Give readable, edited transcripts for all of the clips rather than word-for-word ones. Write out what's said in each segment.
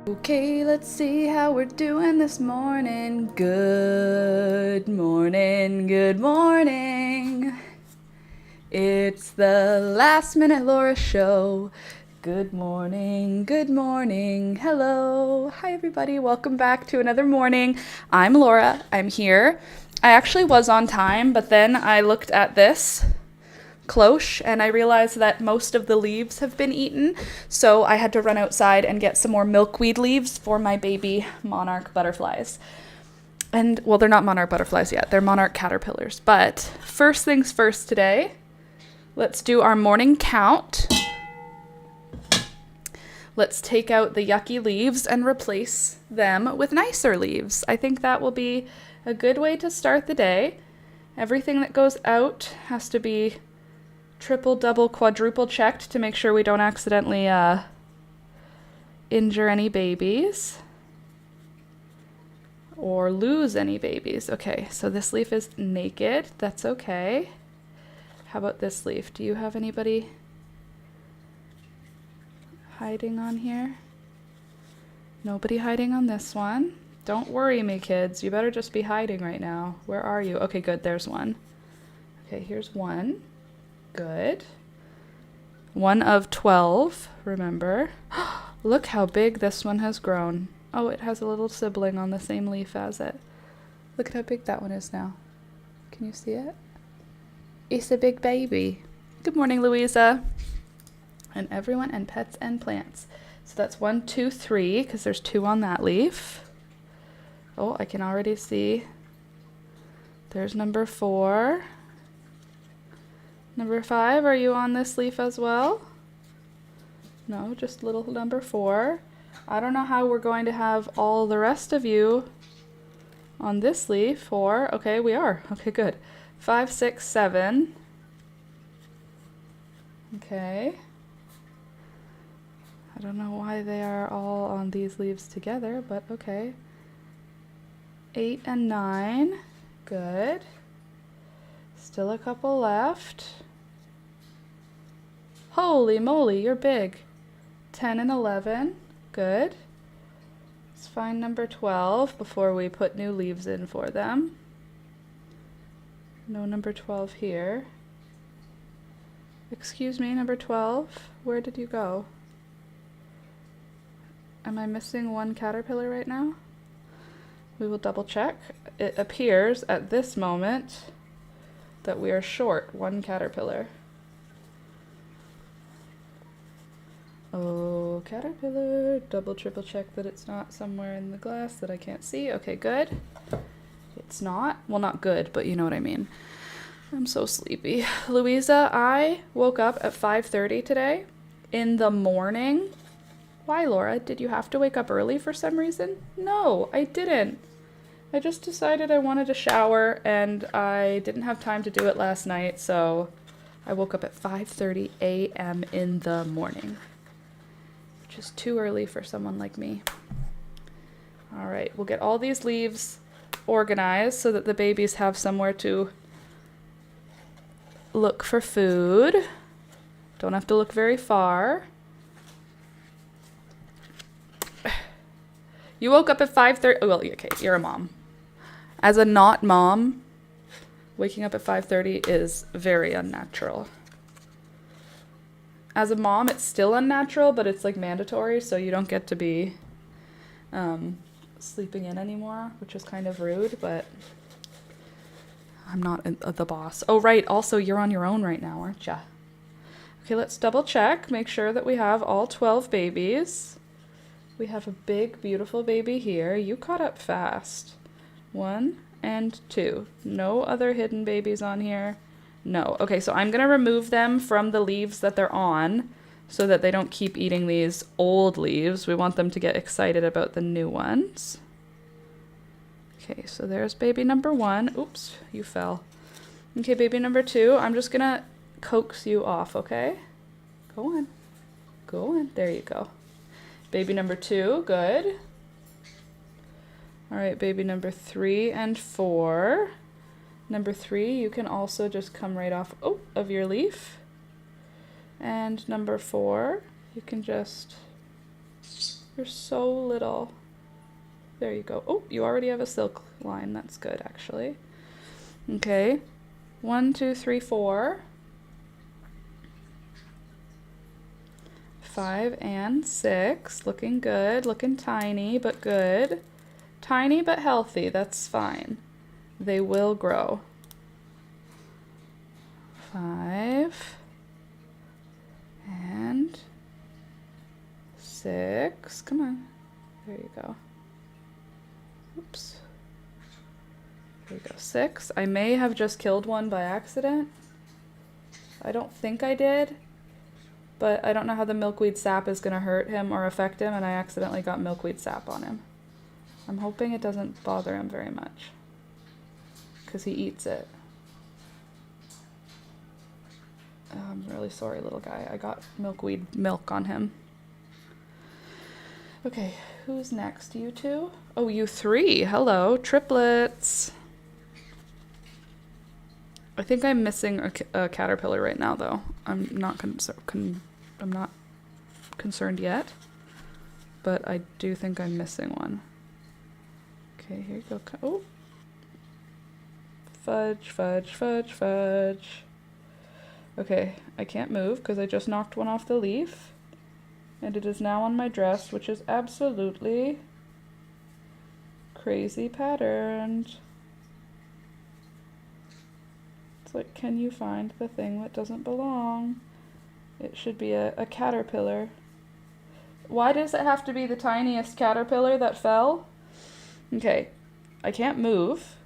Okay, let's see how we're doing this morning. Good morning, good morning. It's the Last Minute Laura show. Good morning, good morning. Hello. Hi, everybody. Welcome back to another morning. I'm Laura. I'm here. I actually was on time, but then I looked at this cloche and I realized that most of the leaves have been eaten, so I had to run outside and get some more milkweed leaves for my baby monarch butterflies. And well, they're not monarch butterflies yet, they're monarch caterpillars. But first things first today, let's do our morning count. Let's take out the yucky leaves and replace them with nicer leaves. I think that will be a good way to start the day. Everything that goes out has to be triple, double, quadruple checked to make sure we don't accidentally injure any babies or lose any babies. Okay, so this leaf is naked. That's okay. How about this leaf? Do you have anybody hiding on here? Nobody hiding on this one. Don't worry me, kids. You better just be hiding right now. Where are you? Okay, good. There's one. Okay, here's one. Good. One of 12, remember. Look how big this one has grown. Oh, it has a little sibling on the same leaf as it. Look at how big that one is now. Can you see it? It's a big baby. Good morning, Louisa. And everyone, and pets and plants. So that's 1, 2, 3, because there's 2 on that leaf. Oh, I can already see. There's number 4. Number 5, are you on this leaf as well? No, just little number 4. I don't know how we're going to have all the rest of you on this leaf. 4, okay, we are. Okay, good. 5, 6, 7. Okay. I don't know why they are all on these leaves together, but okay. 8 and 9. Good. Still a couple left. Holy moly, you're big. 10 and 11. Good. Let's find number 12 before we put new leaves in for them. No number 12 here. Excuse me, number 12. Where did you go? Am I missing one caterpillar right now? We will double check. It appears at this moment that we are short one caterpillar. Oh, caterpillar. Double, triple check that it's not somewhere in the glass that I can't see. Okay, good. It's not. Well, not good, but you know what I mean. I'm so sleepy. Louisa, I woke up at 5:30 today in the morning. Why, Laura? Did you have to wake up early for some reason? No, I didn't. I just decided I wanted a shower and I didn't have time to do it last night, so I woke up at 5:30 a.m. in the morning. Which is too early for someone like me. All right, we'll get all these leaves organized so that the babies have somewhere to look for food. Don't have to look very far. You woke up at 5:30. Well, okay, you're a mom. As a not mom, waking up at 5:30 is very unnatural. As a mom, it's still unnatural, but it's like mandatory, so you don't get to be sleeping in anymore, which is kind of rude, but I'm not the boss. Oh, right. Also, you're on your own right now, aren't ya? Okay, let's double check. Make sure that we have all 12 babies. We have a big, beautiful baby here. You caught up fast. 1 and 2. No other hidden babies on here. No. Okay, so I'm going to remove them from the leaves that they're on so that they don't keep eating these old leaves. We want them to get excited about the new ones. Okay, so there's baby number 1. Oops, you fell. Okay, baby number 2. I'm just going to coax you off, okay? Go on. Go on. There you go. Baby number 2, good. All right, baby number 3 and 4. Number 3, you can also just come right off of your leaf. And number 4, you can just You're so little. There you go. Oh, you already have a silk line. That's good, actually. Okay. 1, 2, 3, 4. 5 and 6. Looking good. Looking tiny, but good. Tiny but healthy. That's fine. They will grow. 5 and 6. Come on. There you go. Oops. There you go. 6. I may have just killed one by accident. I don't think I did, but I don't know how the milkweed sap is going to hurt him or affect him, and I accidentally got milkweed sap on him. I'm hoping it doesn't bother him very much, because he eats it. I'm really sorry, little guy. I got milkweed milk on him. Okay, who's next? You two? Oh, you three. Hello, triplets. I think I'm missing a caterpillar right now, though. I'm not I'm not concerned yet, but I do think I'm missing one. Okay, here you go. Oh, fudge, fudge, fudge, fudge. Okay, I can't move because I just knocked one off the leaf, and it is now on my dress, which is absolutely crazy patterned. It's like, can you find the thing that doesn't belong? It should be a caterpillar. Why does it have to be the tiniest caterpillar that fell? Okay, I can't move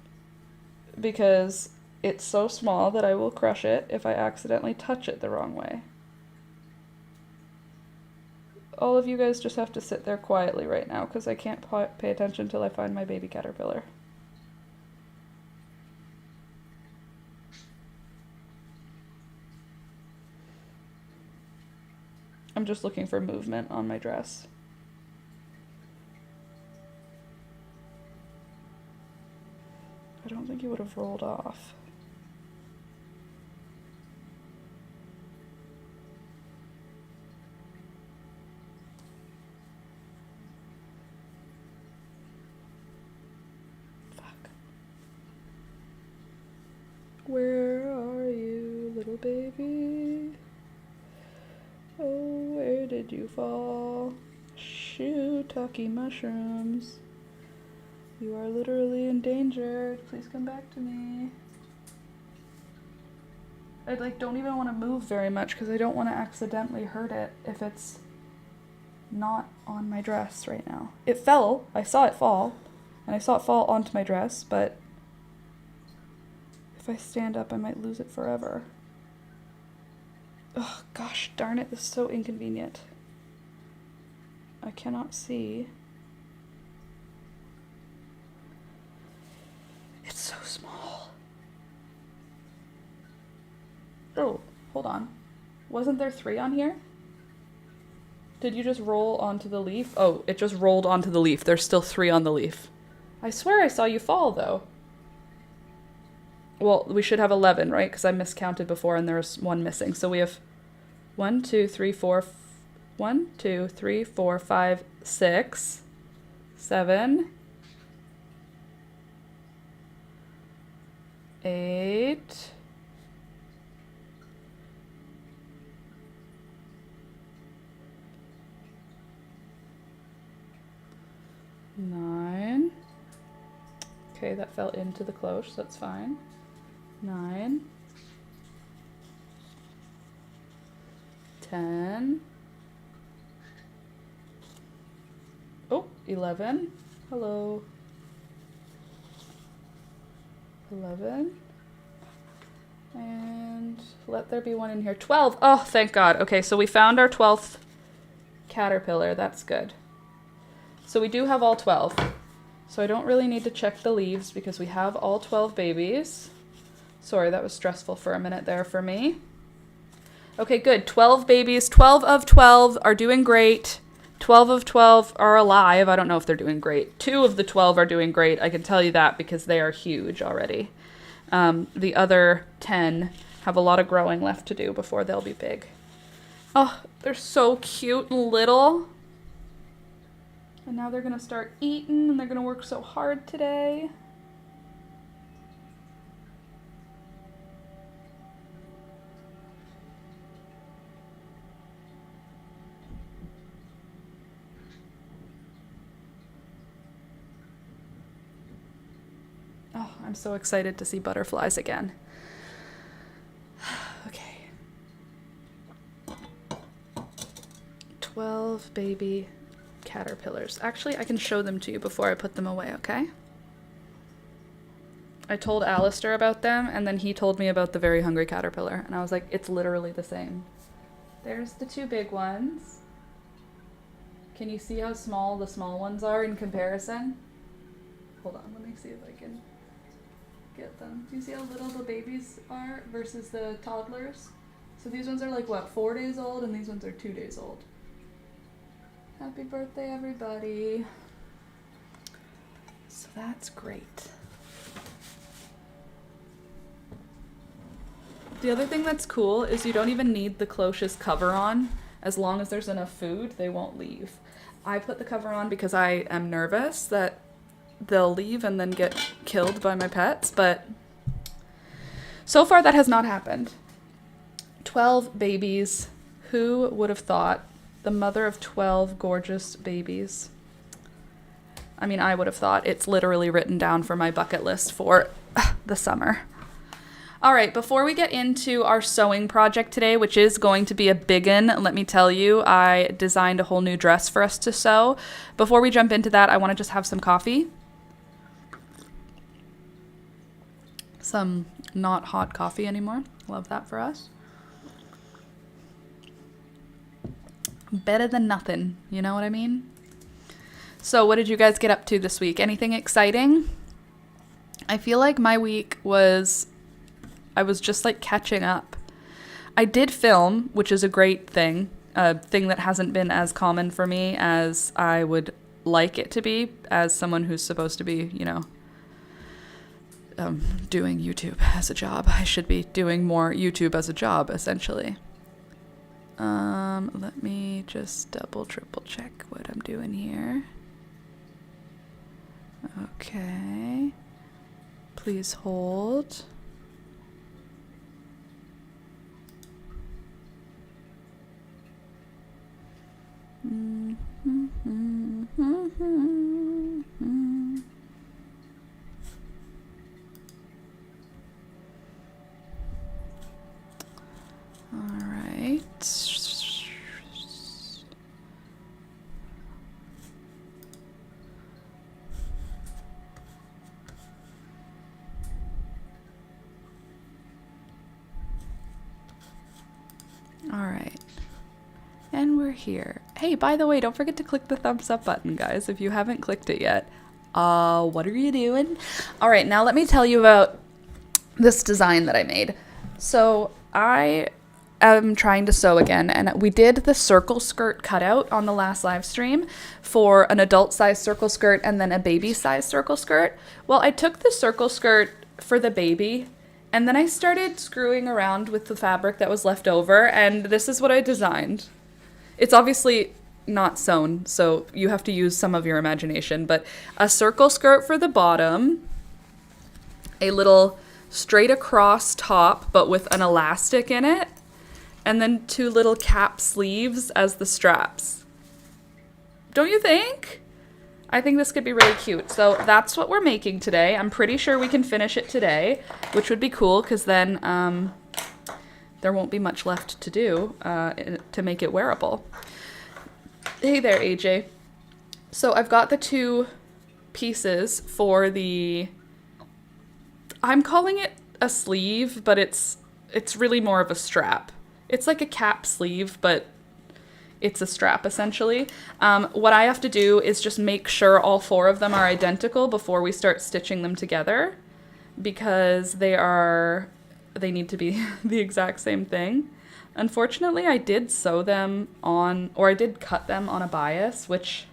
because it's so small that I will crush it if I accidentally touch it the wrong way. All of you guys just have to sit there quietly right now because I can't pay attention till I find my baby caterpillar. I'm just looking for movement on my dress. I don't think he would have rolled off. Fuck. Where are you, little baby? Oh, where did you fall? Shiitake mushrooms. You are literally endangered. Please come back to me. I don't even want to move very much because I don't want to accidentally hurt it if it's not on my dress right now. It fell. I saw it fall, and I saw it fall onto my dress, but if I stand up, I might lose it forever. Oh, gosh darn it. This is so inconvenient. I cannot see. It's so small. Oh, hold on. Wasn't there 3 on here? Did you just roll onto the leaf? Oh, it just rolled onto the leaf. There's still 3 on the leaf. I swear I saw you fall, though. Well, we should have 11, right? Because I miscounted before and there's 1 missing. So we have 1, 2, 3, 4, 1, 2, 3, 4, 5, 6, 7, 8, 9. Okay, that fell into the cloche, so that's fine. 9, 10. Oh, 11. Hello. 11. And let there be 1 in here. 12. Oh, thank God. Okay, so we found our 12th caterpillar. That's good. So we do have all 12. So I don't really need to check the leaves because we have all 12 babies. Sorry, that was stressful for a minute there for me. Okay, good. 12 babies. 12 of 12 are doing great. 12 of 12 are alive. I don't know if they're doing great. 2 of the 12 are doing great. I can tell you that because they are huge already. The other 10 have a lot of growing left to do before they'll be big. Oh, they're so cute and little. And now they're gonna start eating and they're gonna work so hard today. Oh, I'm so excited to see butterflies again. Okay. 12 baby caterpillars. Actually, I can show them to you before I put them away, okay? I told Alistair about them, and then he told me about the very hungry caterpillar, and I was like, it's literally the same. There's the two big ones. Can you see how small the small ones are in comparison? Hold on, let me see if I can get them. Do you see how little the babies are versus the toddlers? So these ones are like, what, 4 days old, and these ones are 2 days old. Happy birthday, everybody. So that's great. The other thing that's cool is you don't even need the cloche's cover on. As long as there's enough food, they won't leave. I put the cover on because I am nervous that they'll leave and then get killed by my pets, but so far that has not happened. 12 babies. Who would have thought? The mother of 12 gorgeous babies. I mean, I would have thought. It's literally written down for my bucket list for the summer. All right, before we get into our sewing project today, which is going to be a big one, let me tell you, I designed a whole new dress for us to sew. Before we jump into that, I want to just have some coffee. Some not hot coffee anymore. Love that for us. Better than nothing, you know what I mean? So what did you guys get up to this week? Anything exciting? I feel like my week was, I was just like catching up. I did film, which is a great thing, a thing that hasn't been as common for me as I would like it to be, as someone who's supposed to be, you know, doing YouTube as a job. I should be doing more YouTube as a job, essentially. Let me just double, triple check what I'm doing here. Okay. Please hold. All right. All right. And we're here. Hey, by the way, don't forget to click the thumbs up button, guys, if you haven't clicked it yet. What are you doing? All right, now let me tell you about this design that I made. So I am trying to sew again, and we did the circle skirt cutout on the last live stream for an adult size circle skirt and then a baby size circle skirt. Well, I took the circle skirt for the baby, and then I started screwing around with the fabric that was left over, and this is what I designed. It's obviously not sewn, so you have to use some of your imagination, but a circle skirt for the bottom, a little straight across top, but with an elastic in it, and then 2 little cap sleeves as the straps. Don't you think? I think this could be really cute. So that's what we're making today. I'm pretty sure we can finish it today, which would be cool because then there won't be much left to do to make it wearable. Hey there, AJ. So I've got the 2 pieces for the, I'm calling it a sleeve, but it's really more of a strap. It's like a cap sleeve, but it's a strap essentially. What I have to do is just make sure all 4 of them are identical before we start stitching them together, because they need to be the exact same thing. Unfortunately, I did sew them on, or I did cut them on a bias, which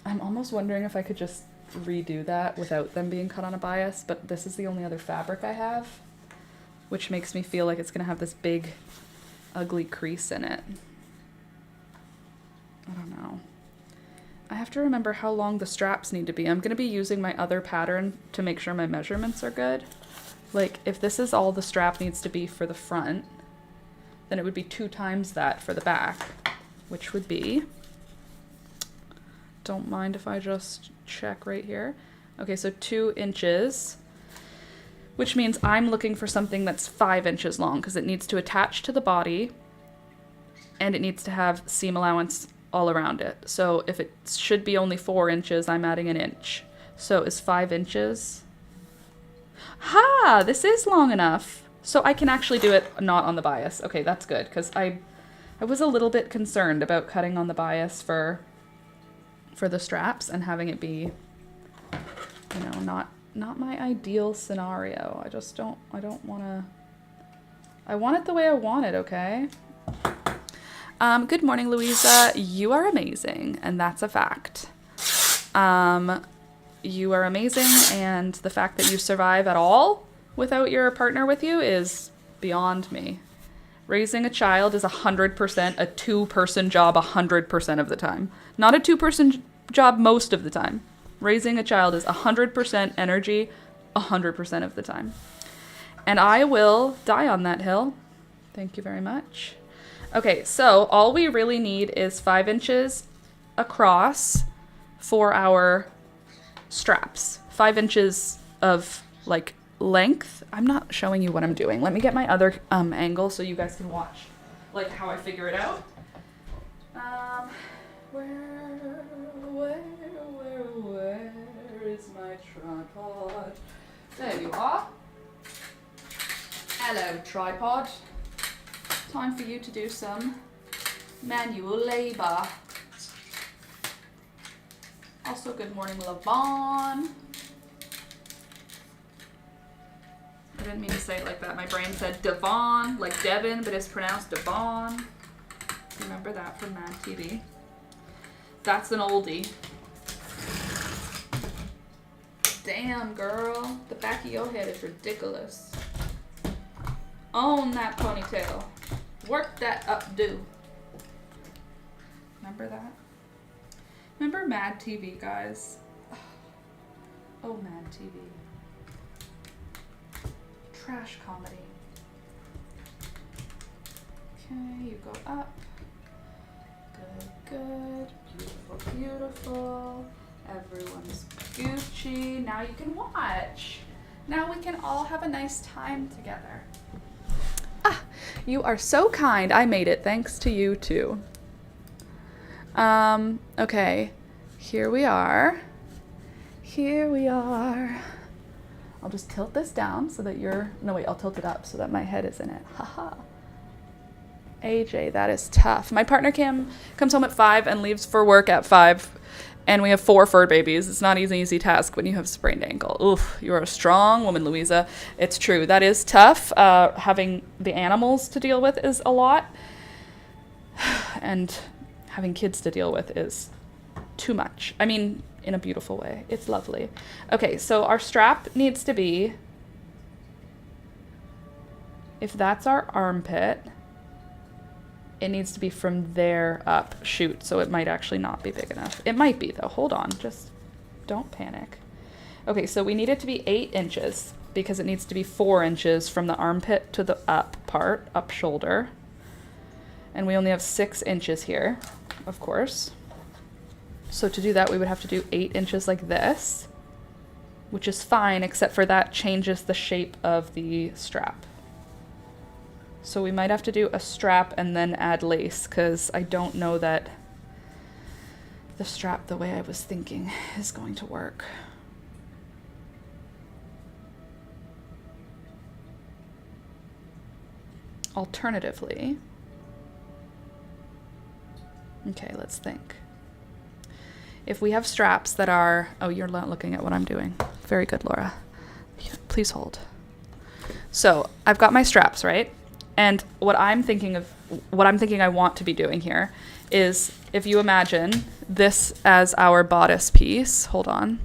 I'm almost wondering if I could just redo that without them being cut on a bias, but this is the only other fabric I have, which makes me feel like it's gonna have this big, ugly crease in it. I don't know. I have to remember how long the straps need to be. I'm going to be using my other pattern to make sure my measurements are good. Like, if this is all the strap needs to be for the front, then it would be 2 times that for the back, which would be, don't mind if I just check right here. Okay, so 2 inches, which means I'm looking for something that's 5 inches long because it needs to attach to the body and it needs to have seam allowance all around it. So if it should be only 4 inches, I'm adding an inch. So is 5 inches? Ha! This is long enough. So I can actually do it not on the bias. Okay, that's good, because I was a little bit concerned about cutting on the bias for the straps and having it be, you know, not my ideal scenario. I don't want to, I want it the way I want it, okay? Good morning, Louisa. You are amazing, and that's a fact. You are amazing, and the fact that you survive at all without your partner with you is beyond me. Raising a child is 100% a 2-person job 100% of the time. Not a 2-person job most of the time. Raising a child is 100% energy 100% of the time. And I will die on that hill. Thank you very much. Okay, so all we really need is 5 inches across for our straps. 5 inches of like length. I'm not showing you what I'm doing. Let me get my other angle so you guys can watch like how I figure it out. Where is my tripod? There you are. Hello, tripod. Time for you to do some manual labor. Also, good morning, Lavon. I didn't mean to say it like that. My brain said Devon, like Devon, but it's pronounced Devon. Remember that from Mad TV? That's an oldie. Damn, girl. The back of your head is ridiculous. Own that ponytail. Work that updo. Remember that? Remember Mad TV, guys? Oh, Mad TV. Trash comedy. Okay, you go up. Good, good. Beautiful, beautiful. Everyone's Gucci. Now you can watch. Now we can all have a nice time together. Ah, you are so kind. I made it thanks to you too. Okay. Here we are. Here we are. I'll just tilt this down so that you're, no wait, I'll tilt it up so that my head is in it. Haha. AJ, that is tough. My partner comes home at 5 and leaves for work at 5. And we have 4 fur babies. It's not an easy task when you have a sprained ankle. Oof, you are a strong woman, Louisa. It's true. That is tough. Having the animals to deal with is a lot. And having kids to deal with is too much. I mean, in a beautiful way. It's lovely. Okay, so our strap needs to be, if that's our armpit, it needs to be from there up. Shoot, so it might actually not be big enough. It might be though, hold on, just don't panic. Okay, so we need it to be 8 inches because it needs to be 4 inches from the armpit to the up part, up shoulder. And we only have 6 inches here, of course. So to do that, we would have to do 8 inches like this, which is fine, except for that changes the shape of the strap. So we might have to do a strap and then add lace, because I don't know that the strap, the way I was thinking, is going to work. Alternatively, okay, let's think. If we have straps that are, oh, you're not looking at what I'm doing. Very good, Laura. Please hold. So I've got my straps, right? And what I'm thinking I want to be doing here is, if you imagine this as our bodice piece, hold on.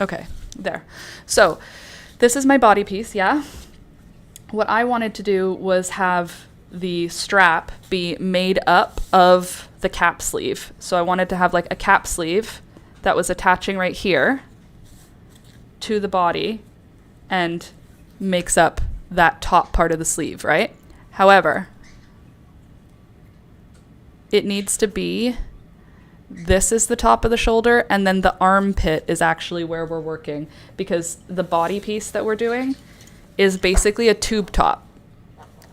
Okay, there. So this is my body piece, yeah? What I wanted to do was have the strap be made up of the cap sleeve. So I wanted to have like a cap sleeve that was attaching right here to the body and makes up that top part of the sleeve, right? However, it needs to be, this is the top of the shoulder, and then the armpit is actually where we're working, because the body piece that we're doing is basically a tube top.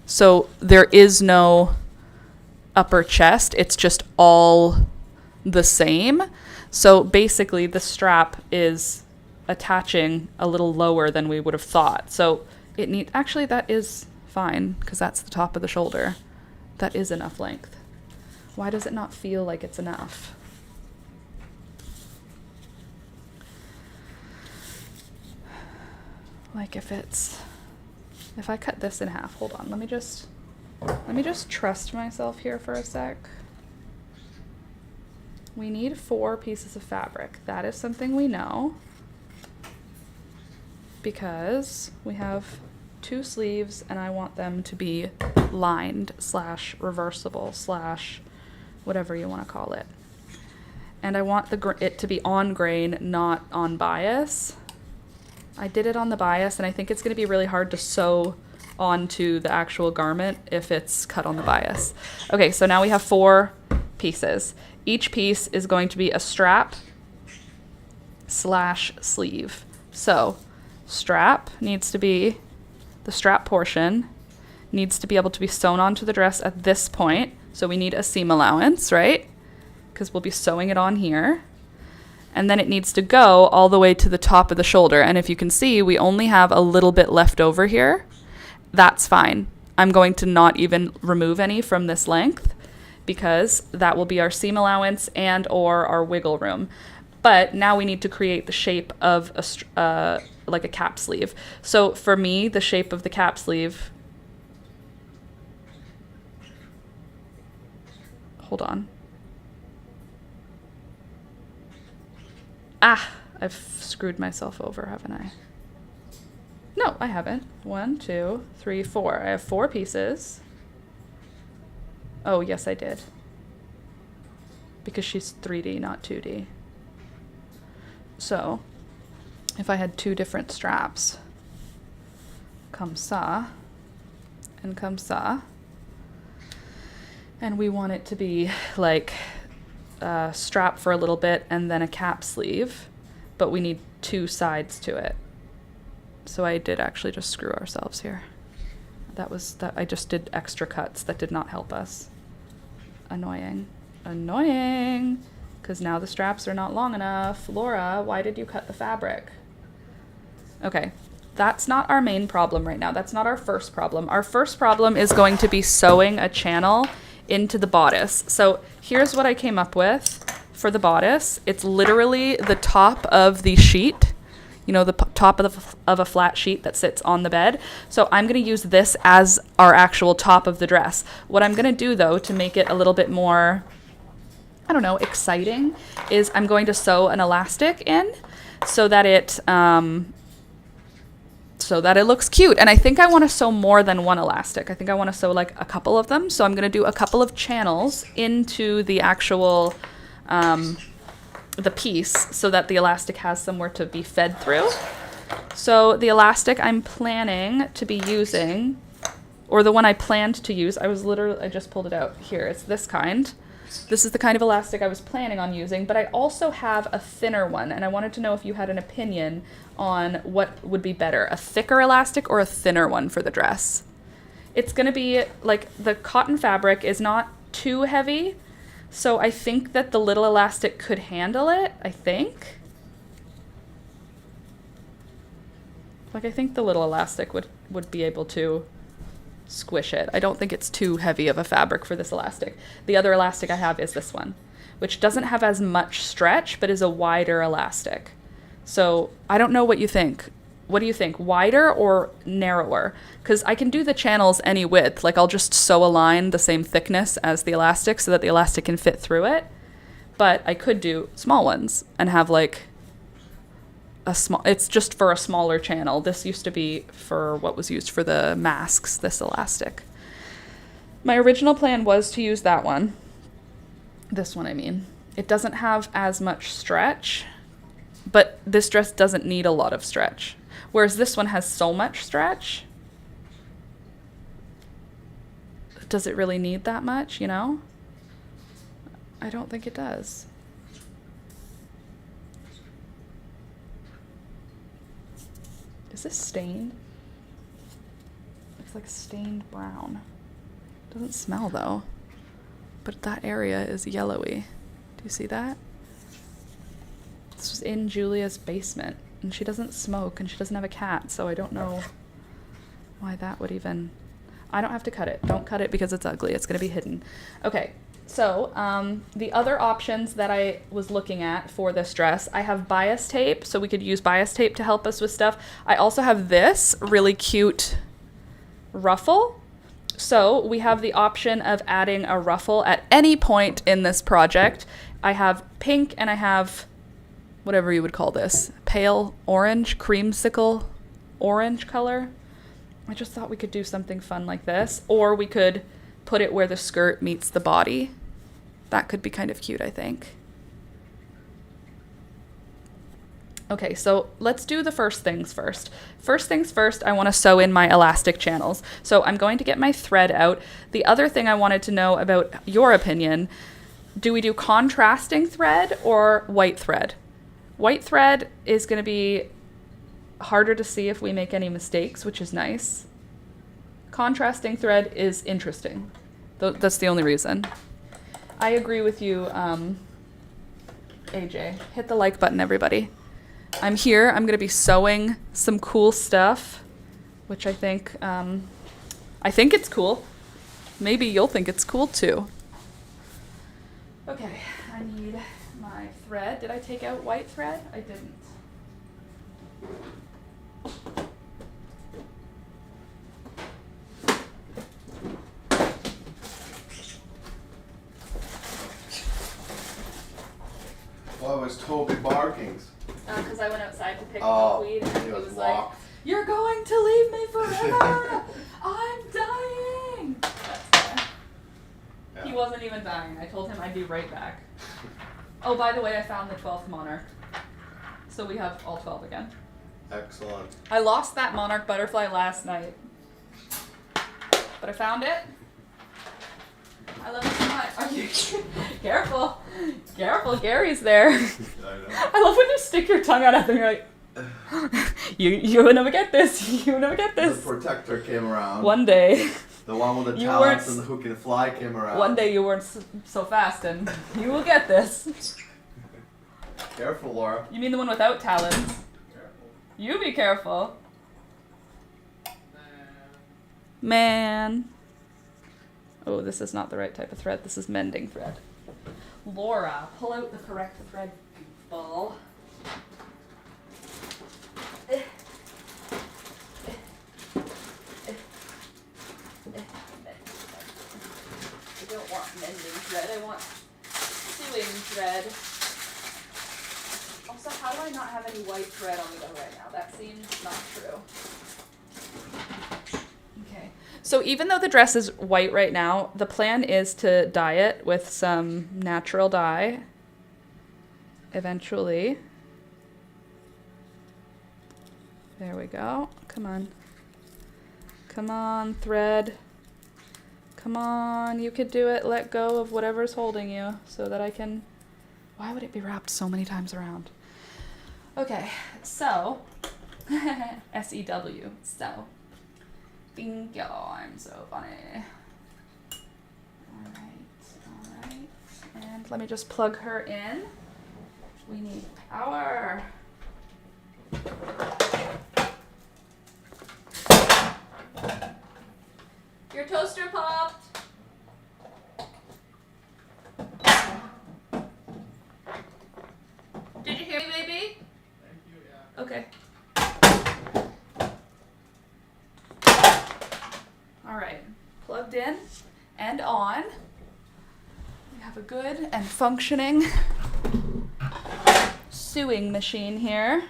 So there is no upper chest, it's just all the same. So basically the strap is attaching a little lower than we would have thought. So actually that is fine, because that's the top of the shoulder. That is enough length. Why does it not feel like it's enough? Like if I cut this in half, hold on, let me just trust myself here for a sec. We need 4 pieces of fabric. That is something we know, because we have 2 sleeves and I want them to be lined / reversible / whatever you want to call it. And I want it to be on grain, not on bias. I did it on the bias, and I think it's going to be really hard to sew onto the actual garment if it's cut on the bias. Okay, so now we have 4 pieces. Each piece is going to be a strap / sleeve. So strap needs to be, the strap portion needs to be able to be sewn onto the dress at this point. So we need a seam allowance, right? Because we'll be sewing it on here. And then it needs to go all the way to the top of the shoulder. And if you can see, we only have a little bit left over here. That's fine. I'm going to not even remove any from this length, because that will be our seam allowance and or our wiggle room. But now we need to create the shape of like a cap sleeve. So for me, the shape of the cap sleeve, hold on. Ah, I've screwed myself over, haven't I? No, I haven't. 1, 2, 3, 4. I have 4 pieces. Oh, yes, I did. Because she's 3D, not 2D. So, if I had 2 different straps, comme ça, and comme ça, and we want it to be like a strap for a little bit and then a cap sleeve, but we need 2 sides to it. So I did actually just screw ourselves here. That I just did extra cuts that did not help us. Annoying. Annoying! Because now the straps are not long enough. Laura, why did you cut the fabric? Okay, that's not our main problem right now. That's not our first problem. Our first problem is going to be sewing a channel into the bodice. So here's what I came up with for the bodice. It's literally the top of the sheet, you know, the top of a flat sheet that sits on the bed. So I'm going to use this as our actual top of the dress. What I'm going to do, though, to make it a little bit more, I don't know, exciting, is I'm going to sew an elastic in so that it looks cute. And I think I want to sew more than one elastic. I think I want to sew like a couple of them. So I'm going to do a couple of channels into the actual the piece so that the elastic has somewhere to be fed through. So the elastic I'm planning to be using, or the one I planned to use, I just pulled it out here. It's this kind. This is the kind of elastic I was planning on using, but I also have a thinner one, and I wanted to know if you had an opinion on what would be better, a thicker elastic or a thinner one for the dress. It's going to be, like, the cotton fabric is not too heavy, so I think that the little elastic could handle it, I think. Like, I think the little elastic would be able to squish it. I don't think it's too heavy of a fabric for this elastic. The other elastic I have is this one, which doesn't have as much stretch, but is a wider elastic. So I don't know what you think. What do you think, wider or narrower? Because I can do the channels any width. Like, I'll just sew a line the same thickness as the elastic so that the elastic can fit through it. But I could do small ones and have, like, it's just for a smaller channel. This used to be for what was used for the masks, this elastic. My original plan was to use that one. This one, I mean. It doesn't have as much stretch, but this dress doesn't need a lot of stretch. Whereas this one has so much stretch. Does it really need that much, you know? I don't think it does. Is this stained? It's like stained brown. Doesn't smell though. But that area is yellowy. Do you see that? This was in Julia's basement, and she doesn't smoke, and she doesn't have a cat, so I don't know why that would even... I don't have to cut it. Don't cut it because it's ugly. It's going to be hidden. Okay, so the other options that I was looking at for this dress, I have bias tape, so we could use bias tape to help us with stuff. I also have this really cute ruffle. So we have the option of adding a ruffle at any point in this project. I have pink and I have whatever you would call this, pale orange, creamsicle orange color. I just thought we could do something fun like this, or we could put it where the skirt meets the body. That could be kind of cute, I think. Okay, so let's do the first things first. First things first, I want to sew in my elastic channels. So I'm going to get my thread out. The other thing I wanted to know about your opinion, do we do contrasting thread or white thread? White thread is going to be harder to see if we make any mistakes, which is nice. Contrasting thread is interesting. That's the only reason. I agree with you, AJ. Hit the like button, everybody. I'm here. I'm going to be sewing some cool stuff, which I think it's cool. Maybe you'll think it's cool too. Okay, I need my thread. Did I take out white thread? I didn't. Well, it was Toby barkings. Because I went outside to pick milkweed, and he was like, locked. "You're going to leave me forever! I'm dying!" That's why. Yeah. He wasn't even dying. I told him I'd be right back. Oh, by the way, I found the 12th monarch. So we have all 12 again. Excellent. I lost that monarch butterfly last night. But I found it. I love it so much. Are you careful? Careful, Gary's there. I know. I love when you stick your tongue out at them. You're like, you will never get this. You will never get this. The protector came around. One day. The one with the talents and the hook and fly came around. One day you weren't so fast, and you will get this. Careful, Laura. You mean the one without talons? Careful. You be careful. Man. Oh, this is not the right type of thread. This is mending thread. Laura, pull out the correct thread, ball. I don't want mending thread. I want sewing thread. Also, how do I not have any white thread on the go right now? That seems not true. Okay. So even though the dress is white right now, the plan is to dye it with some natural dye eventually. There we go. Come on. Come on, thread. Come on, you could do it. Let go of whatever's holding you so that I can... Why would it be wrapped so many times around? Okay, so... S-E-W, so... Thank you, I'm so funny. Alright. And let me just plug her in. We need power. Your toaster popped. Did you hear me, baby? Thank you, yeah. Okay. All right, plugged in and on. We have a good and functioning sewing machine here.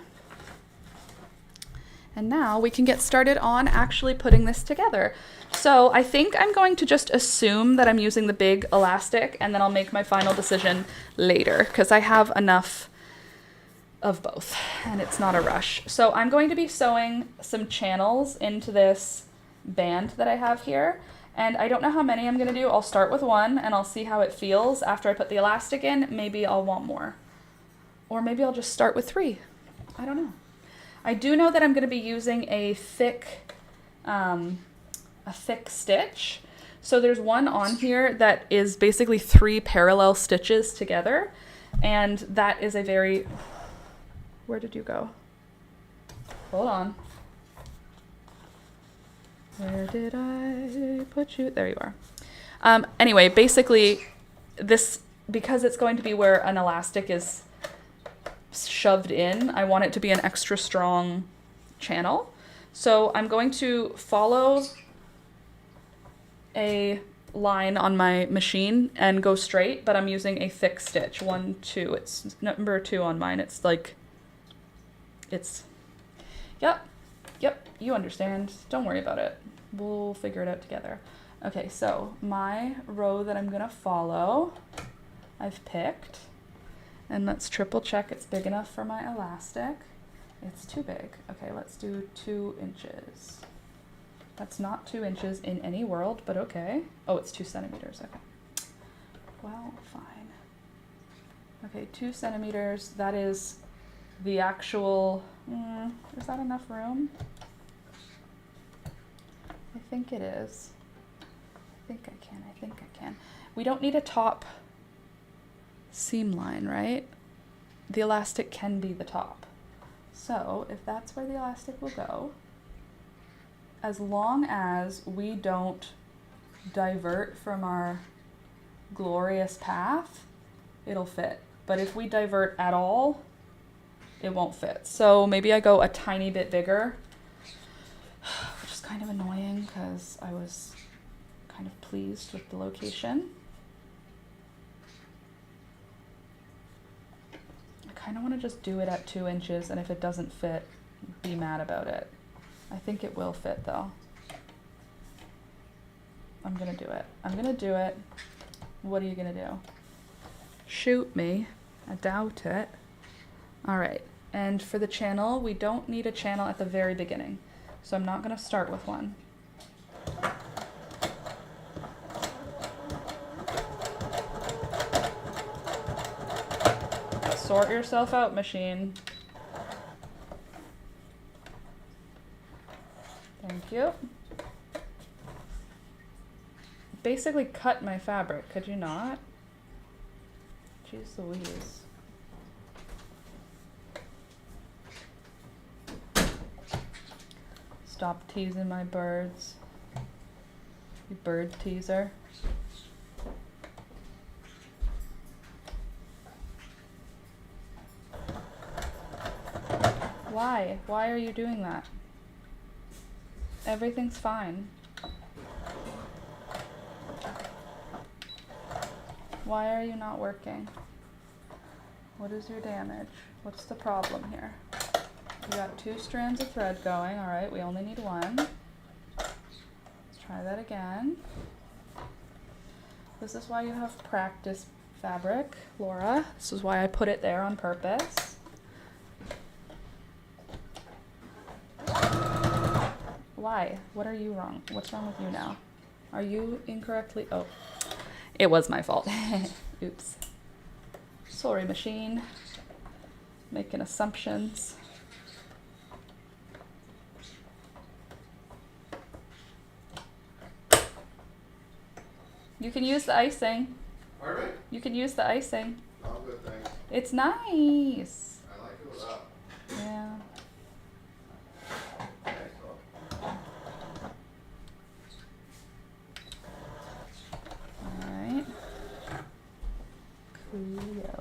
And now we can get started on actually putting this together. So I think I'm going to just assume that I'm using the big elastic, and then I'll make my final decision later because I have enough of both and it's not a rush. So I'm going to be sewing some channels into this band that I have here. And I don't know how many I'm going to do. I'll start with one and I'll see how it feels after I put the elastic in. Maybe I'll want more. Or maybe I'll just start with 3. I don't know. I do know that I'm going to be using a thick stitch. So there's one on here that is basically 3 parallel stitches together. And that is a very... Where did you go? Hold on. Where did I put you? There you are. Anyway, basically this, because it's going to be where an elastic is shoved in, I want it to be an extra strong channel. So I'm going to follow a line on my machine and go straight, but I'm using a thick stitch. 1, 2, it's number 2 on mine. It's like, yep, you understand. Don't worry about it. We'll figure it out together. Okay, so my row that I'm gonna follow, I've picked. And let's triple check it's big enough for my elastic. It's too big. Okay, let's do 2 inches. That's not 2 inches in any world, but okay. Oh, it's 2 centimeters, okay. Well, fine. Okay, 2 centimeters, that is the actual, is that enough room? I think it is. I think I can. We don't need a top seam line, right? The elastic can be the top. So if that's where the elastic will go, as long as we don't divert from our glorious path, it'll fit. But if we divert at all, it won't fit. So maybe I go a tiny bit bigger, which is kind of annoying because I was kind of pleased with the location. I kind of want to just do it at 2 inches, and if it doesn't fit, be mad about it. I think it will fit though. I'm gonna do it. I'm gonna do it. What are you gonna do? Shoot me. I doubt it. All right. And for the channel, we don't need a channel at the very beginning. So I'm not gonna start with one. Sort yourself out, machine. Thank you. Basically cut my fabric, could you not? Jeez Louise. Stop teasing my birds. You bird teaser. Why? Why are you doing that? Everything's fine. Why are you not working? What is your damage? What's the problem here? We got 2 strands of thread going. All right, we only need 1. Let's try that again. This is why you have practice fabric, Laura. This is why I put it there on purpose. Why? What are you wrong? What's wrong with you now? Are you incorrectly? Oh, it was my fault. Oops. Sorry, machine. Making assumptions. You can use the icing. Pardon me? You can use the icing. Oh, good thing. It's nice. I like it without. Yeah. Okay, so. Alright.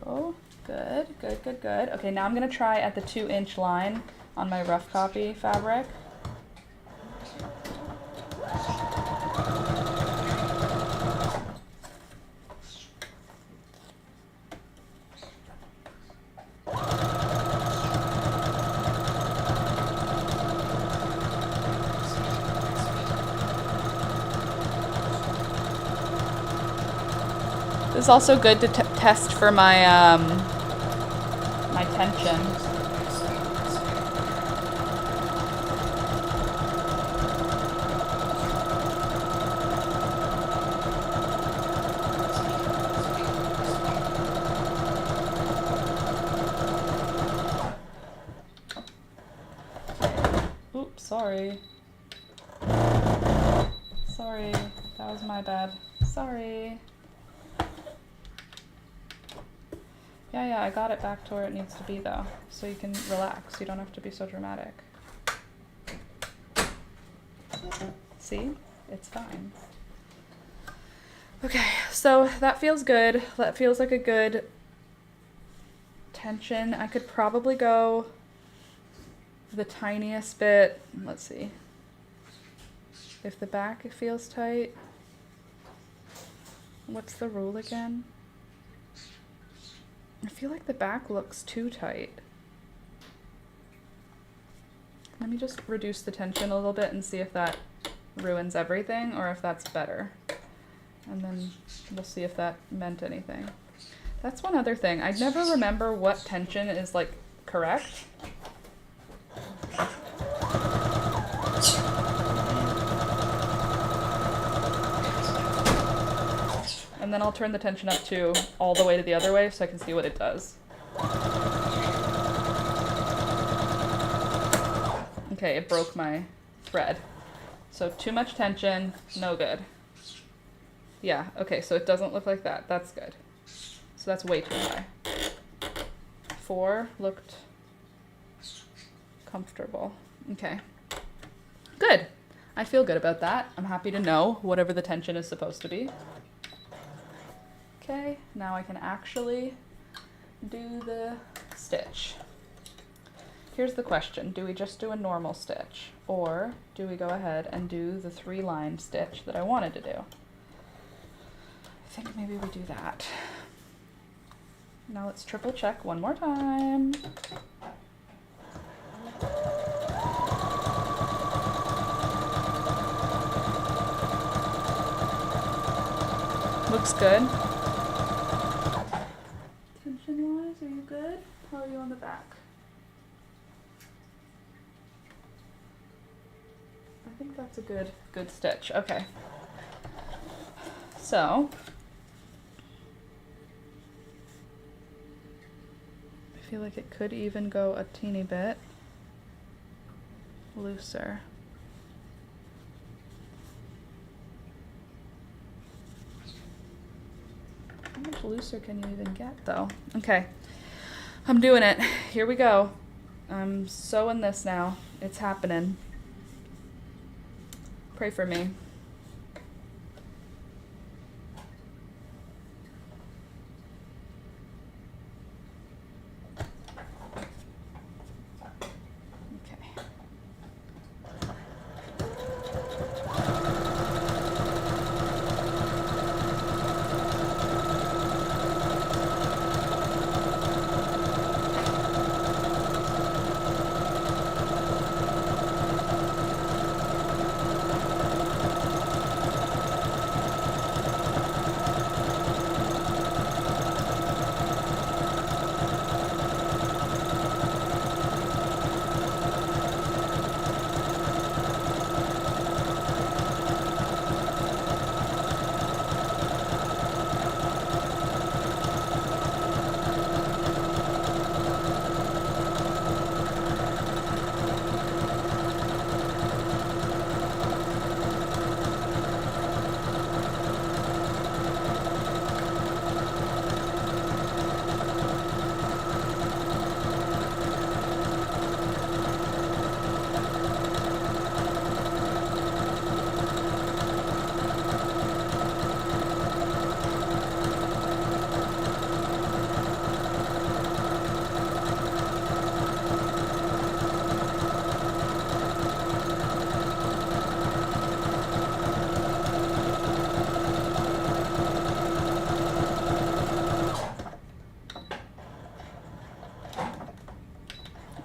Cool. Good, good, good, good. Okay, now I'm going to try at the 2-inch line on my rough copy fabric. This is also good to test for my my tension. Oops, sorry. Sorry, that was my bad. Sorry. Yeah, I got it back to where it needs to be though, so you can relax. You don't have to be so dramatic. See? It's fine. Okay, so that feels good. That feels like a good tension. I could probably go the tiniest bit. Let's see. If the back feels tight. What's the rule again? I feel like the back looks too tight. Let me just reduce the tension a little bit and see if that ruins everything or if that's better. And then we'll see if that meant anything. That's one other thing. I never remember what tension is like correct. And then I'll turn the tension up to all the way to the other way so I can see what it does. Okay, it broke my thread. So too much tension, no good. Yeah, okay, so it doesn't look like that. That's good. So that's way too high. 4 looked comfortable. Okay. Good. I feel good about that. I'm happy to know whatever the tension is supposed to be. Okay, now I can actually do the stitch. Here's the question. Do we just do a normal stitch? Or do we go ahead and do the 3-line stitch that I wanted to do? I think maybe we do that. Now let's triple check one more time. Looks good. Tension-wise, are you good? How are you on the back? I think that's a good stitch. Okay. So, I feel like it could even go a teeny bit looser. How much looser can you even get though? Okay, I'm doing it. Here we go. I'm sewing this now. It's happening. Pray for me.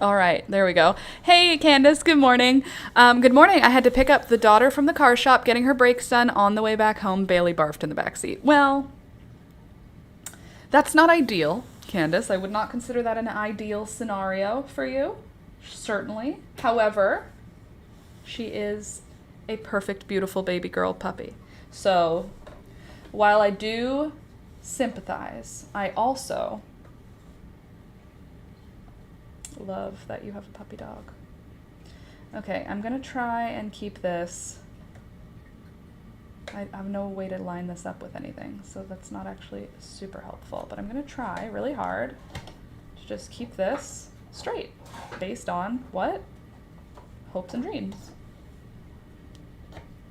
All right, there we go. Hey, Candace, good morning. Good morning. I had to pick up the daughter from the car shop, getting her brakes done on the way back home. Bailey barfed in the back seat. Well, That's not ideal, Candace. I would not consider that an ideal scenario for you, certainly. However, she is a perfect, beautiful baby girl puppy. So while I do sympathize, I also love that you have a puppy dog. Okay, I'm gonna try and keep this. I have no way to line this up with anything, so that's not actually super helpful, but I'm gonna try really hard to just keep this straight based on what? Hopes and dreams.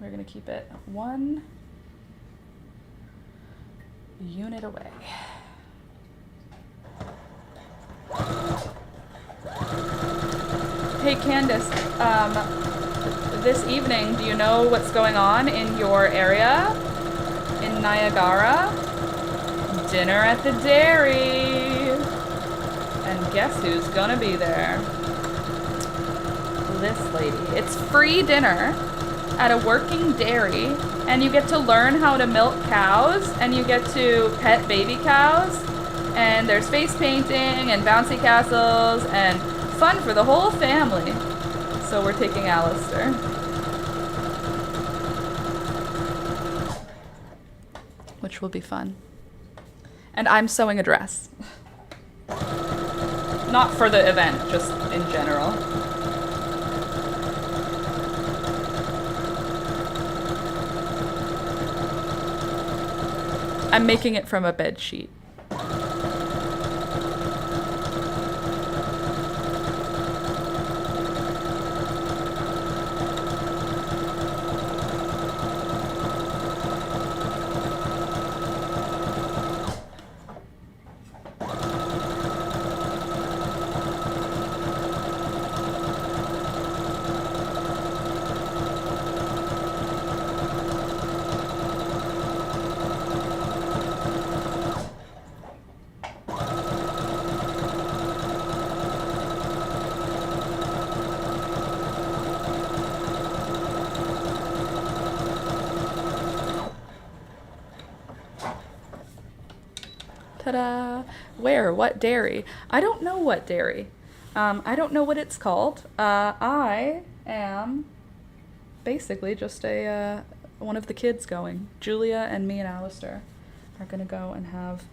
We're gonna keep it one unit away. Hey Candace, this evening, do you know what's going on in your area? In Niagara? Dinner at the dairy. And guess who's gonna be there? This lady. It's free dinner at a working dairy, and you get to learn how to milk cows, and you get to pet baby cows, and there's face painting and bouncy castles and fun for the whole family. So we're taking Alistair. Which will be fun. And I'm sewing a dress. Not for the event, just in general. I'm making it from a bed sheet. Ta-da! Where? What dairy? I don't know what dairy. I don't know what it's called. I am basically just a one of the kids going. Julia and me and Alistair are gonna go and have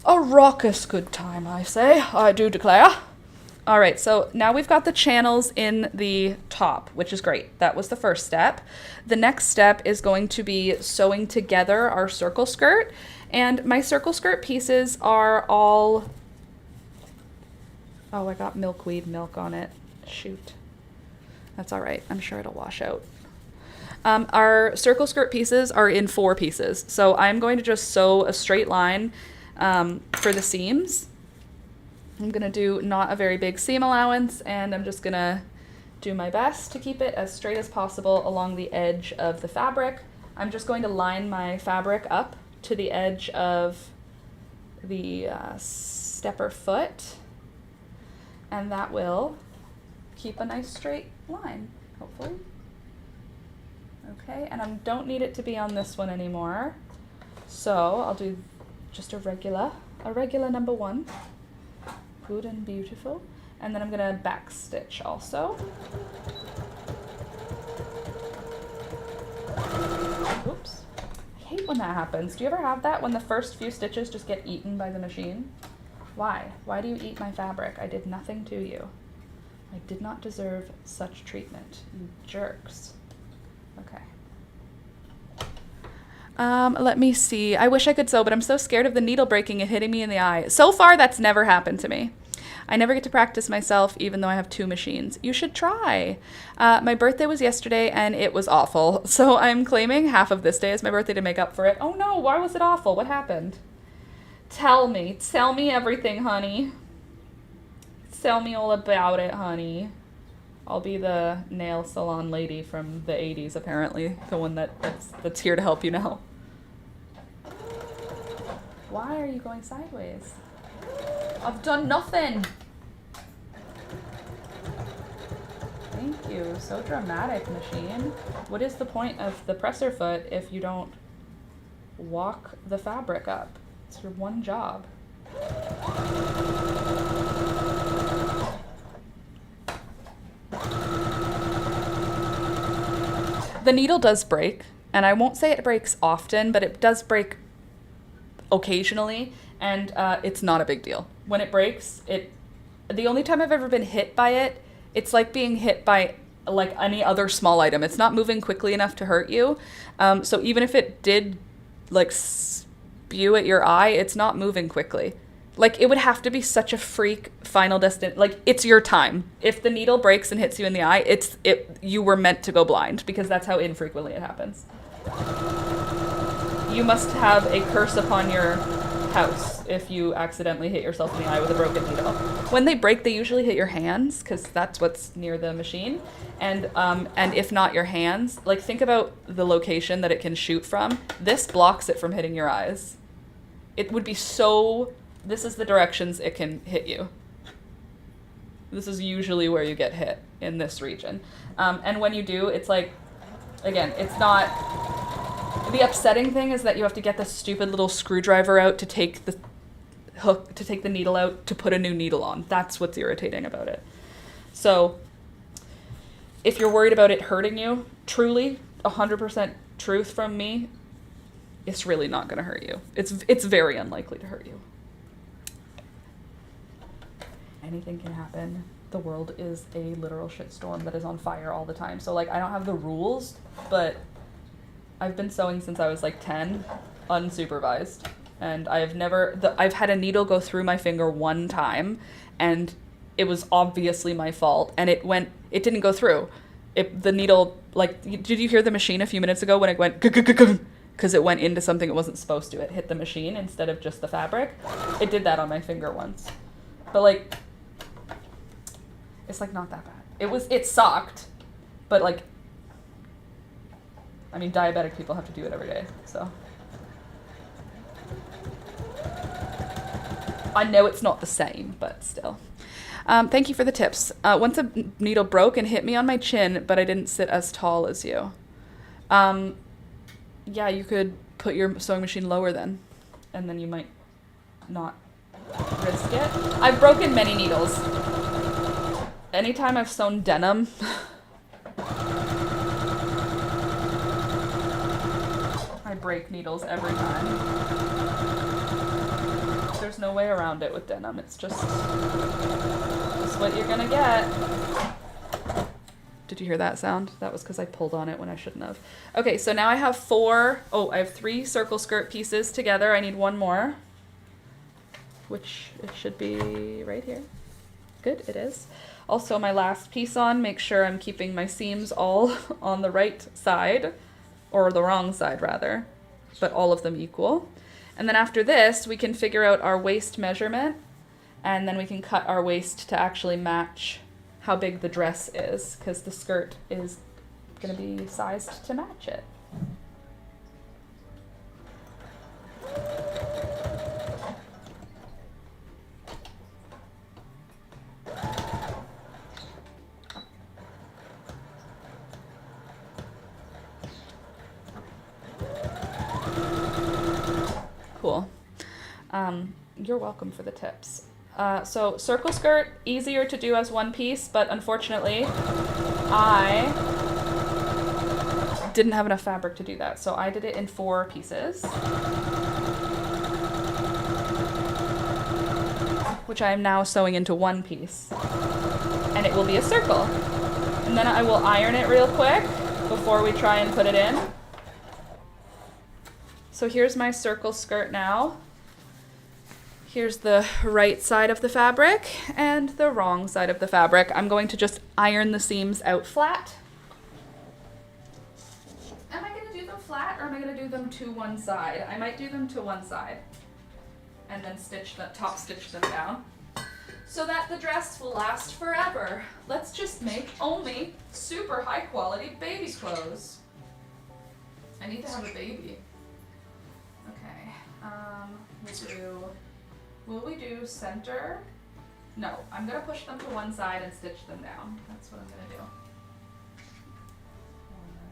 a raucous good time, I say. I do declare. All right, so now we've got the channels in the top, which is great. That was the first step. The next step is going to be sewing together our circle skirt. And my circle skirt pieces are all... Oh, I got milkweed milk on it. Shoot. That's all right. I'm sure it'll wash out. Our circle skirt pieces are in 4 pieces. So I'm going to just sew a straight line for the seams. I'm going to do not a very big seam allowance, and I'm just going to do my best to keep it as straight as possible along the edge of the fabric. I'm just going to line my fabric up to the edge of the stepper foot, and that will keep a nice straight line, hopefully. Okay, and I don't need it to be on this one anymore, so I'll do just a regular number 1. Good and beautiful. And then I'm gonna back stitch also. Oops. I hate when that happens. Do you ever have that when the first few stitches just get eaten by the machine? Why? Why do you eat my fabric? I did nothing to you. I did not deserve such treatment, you jerks. Okay. Let me see. I wish I could sew, but I'm so scared of the needle breaking and hitting me in the eye. So far, that's never happened to me. I never get to practice myself, even though I have 2 machines. You should try. My birthday was yesterday, and it was awful. So I'm claiming half of this day as my birthday to make up for it. Oh no, why was it awful? What happened? Tell me everything, honey. Tell me all about it, honey. I'll be the nail salon lady from the 80s, apparently. The one that's here to help you now. Why are you going sideways? I've done nothing. Thank you. So dramatic, machine. What is the point of the presser foot if you don't walk the fabric up? It's your one job. The needle does break, and I won't say it breaks often, but it does break occasionally, and it's not a big deal. When it breaks, the only time I've ever been hit by it, it's like being hit by like any other small item. It's not moving quickly enough to hurt you. So even if it did like spew at your eye, it's not moving quickly. Like, it would have to be such a freak final destination. Like, it's your time. If the needle breaks and hits you in the eye, you were meant to go blind, because that's how infrequently it happens. You must have a curse upon your house if you accidentally hit yourself in the eye with a broken needle. When they break, they usually hit your hands, because that's what's near the machine. And if not your hands, like, think about the location that it can shoot from. This blocks it from hitting your eyes. It would be so... This is the directions it can hit you. This is usually where you get hit, in this region. And when you do, it's like, again, it's not... The upsetting thing is that you have to get this stupid little screwdriver out to take the hook, to take the needle out, to put a new needle on. That's what's irritating about it. So, if you're worried about it hurting you, truly, 100% truth from me, it's really not going to hurt you. It's very unlikely to hurt you. Anything can happen. The world is a literal shitstorm that is on fire all the time. So, like, I don't have the rules, but I've been sewing since I was like 10, unsupervised. And I've had a needle go through my finger one time, and it was obviously my fault, and it didn't go through. The needle, like, did you hear the machine a few minutes ago when it went because it went into something it wasn't supposed to? It hit the machine instead of just the fabric. It did that on my finger once. But, like, it's like not that bad. It sucked, but, like, I mean, diabetic people have to do it every day, so. I know it's not the same, but still. Thank you for the tips. Once a needle broke and hit me on my chin, but I didn't sit as tall as you. Yeah, you could put your sewing machine lower then, and then you might not risk it. I've broken many needles. Anytime I've sewn denim, I break needles every time. There's no way around it with denim. It's just what you're gonna get. Did you hear that sound? That was because I pulled on it when I shouldn't have. Okay, so now I have I have 3 circle skirt pieces together. I need one more, which it should be right here. Good, it is. Also, my last piece on, make sure I'm keeping my seams all on the right side, or the wrong side rather, but all of them equal. And then after this, we can figure out our waist measurement, and then we can cut our waist to actually match how big the dress is, because the skirt is going to be sized to match it. Cool. You're welcome for the tips. So circle skirt, easier to do as one piece, but unfortunately I didn't have enough fabric to do that. So I did it in 4 pieces, which I am now sewing into one piece, and it will be a circle. And then I will iron it real quick before we try and put it in. So here's my circle skirt now. Here's the right side of the fabric and the wrong side of the fabric. I'm going to just iron the seams out flat. Am I going to do them flat, or am I going to do them to one side? I might do them to one side and then top stitch them down so that the dress will last forever. Let's just make only super high quality baby clothes. I need to have a baby. Okay, will we do center? No, I'm gonna push them to one side and stitch them down. That's what I'm gonna do.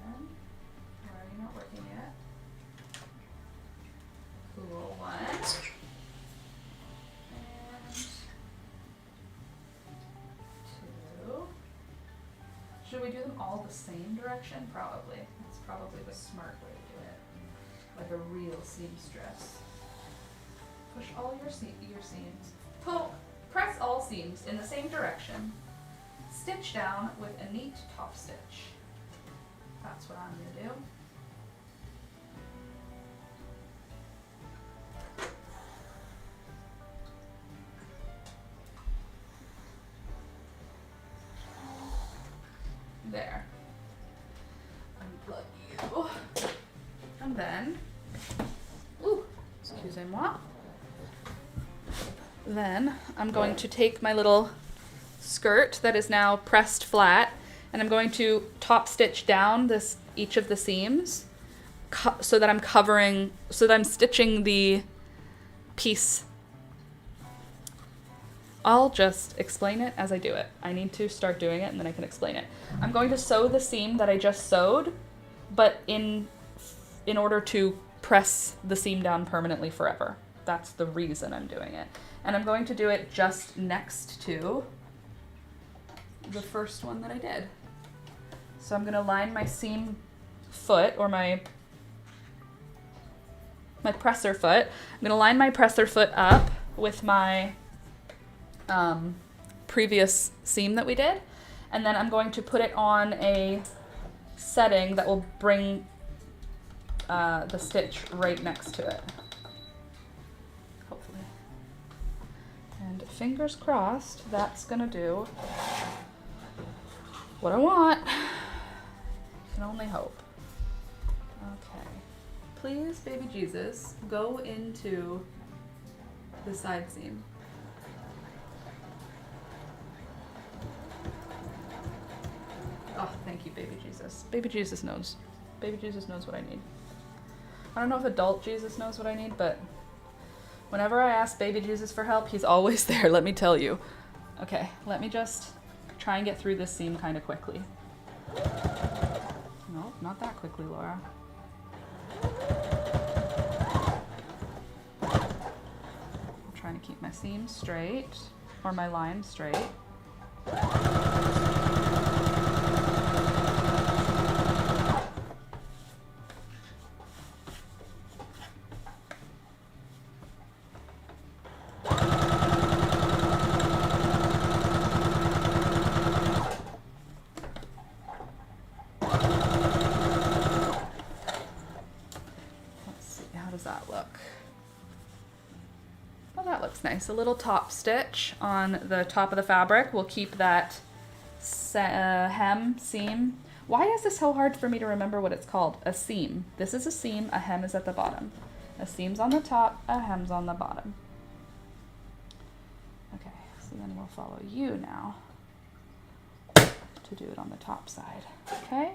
One, why are you not working yet? Cool, 1. And Should we do them all the same direction? Probably. That's probably the smart way to do it. Like a real seamstress. Push all your seams. Press all seams in the same direction. Stitch down with a neat top stitch. That's what I'm gonna do. There. Unplug you. And then, excusez-moi. Then I'm going to take my little skirt that is now pressed flat, and I'm going to top stitch down each of the seams so that I'm stitching the piece. I'll just explain it as I do it. I need to start doing it and then I can explain it. I'm going to sew the seam that I just sewed, but in order to press the seam down permanently forever. That's the reason I'm doing it. And I'm going to do it just next to the first one that I did. So I'm gonna line my seam foot, or my presser foot. I'm gonna line my presser foot up with my previous seam that we did, and then I'm going to put it on a setting that will bring the stitch right next to it, hopefully. And fingers crossed, that's gonna do what I want. Can only hope. Okay, please, baby Jesus, go into the side seam. Oh, thank you, baby Jesus. Baby Jesus knows. Baby Jesus knows what I need. I don't know if adult Jesus knows what I need, but whenever I ask baby Jesus for help, he's always there, let me tell you. Okay, let me just try and get through this seam kind of quickly. No, not that quickly, Laura. I'm trying to keep my seam straight, or my line straight. Nice. A little top stitch on the top of the fabric will keep that hem seam. Why is this so hard for me to remember what it's called? A seam. This is a seam, a hem is at the bottom. A seam's on the top, a hem's on the bottom. Okay, so then we'll follow you now to do it on the top side. Okay?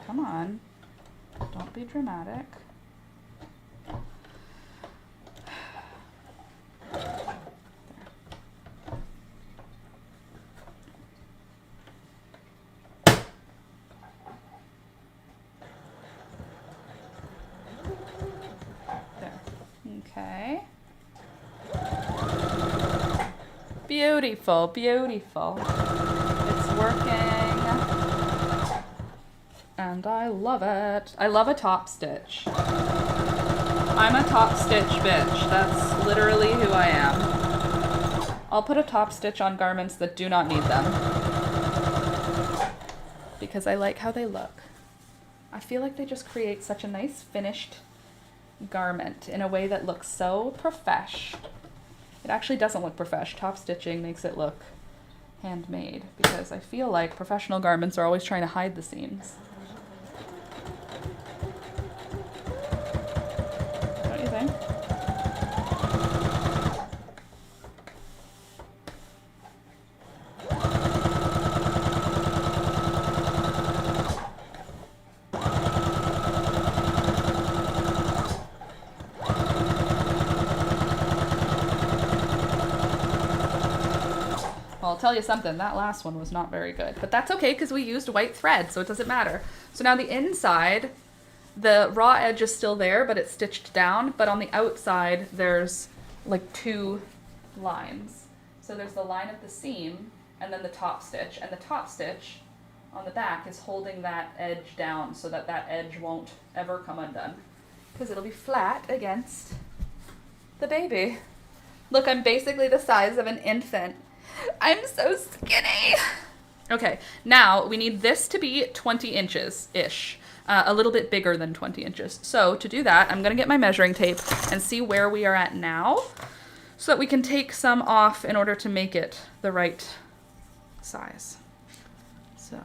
Come on. Don't be dramatic. There. Okay. Beautiful, beautiful. It's working. And I love it. I love a top stitch. I'm a top stitch bitch. That's literally who I am. I'll put a top stitch on garments that do not need them, because I like how they look. I feel like they just create such a nice finished garment in a way that looks so profesh. It actually doesn't look profesh. Top stitching makes it look handmade, because I feel like professional garments are always trying to hide the seams. Don't you think? Well, I'll tell you something, that last one was not very good. But that's okay, because we used white thread, so it doesn't matter. So now the inside, the raw edge is still there, but it's stitched down. But on the outside, there's like 2 lines. So there's the line at the seam and then the top stitch, and the top stitch on the back is holding that edge down so that that edge won't ever come undone, because it'll be flat against the baby. Look, I'm basically the size of an infant. I'm so skinny. Okay, now we need this to be 20 inches-ish, a little bit bigger than 20 inches. So to do that, I'm gonna get my measuring tape and see where we are at now so that we can take some off in order to make it the right size. So,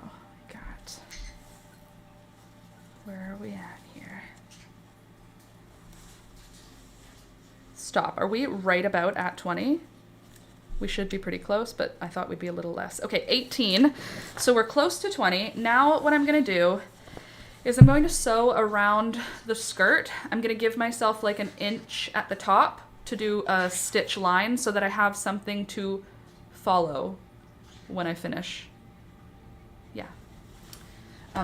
where are we at here? Stop. Are we right about at 20? We should be pretty close, but I thought we'd be a little less. Okay, 18. So we're close to 20. Now what I'm going to do is I'm going to sew around the skirt. I'm going to give myself like an inch at the top to do a stitch line so that I have something to follow when I finish. Yeah.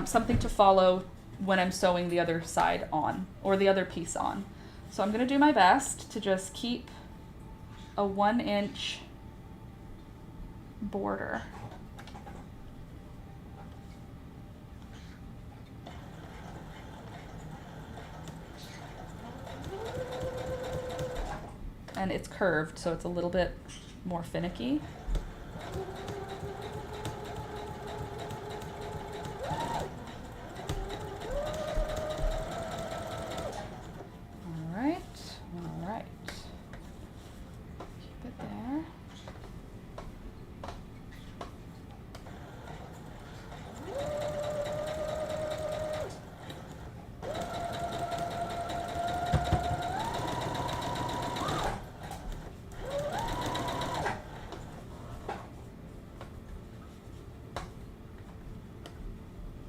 Something to follow when I'm sewing the other side on, or the other piece on. So I'm going to do my best to just keep a 1-inch border. And it's curved, so it's a little bit more finicky. All right. Keep it there.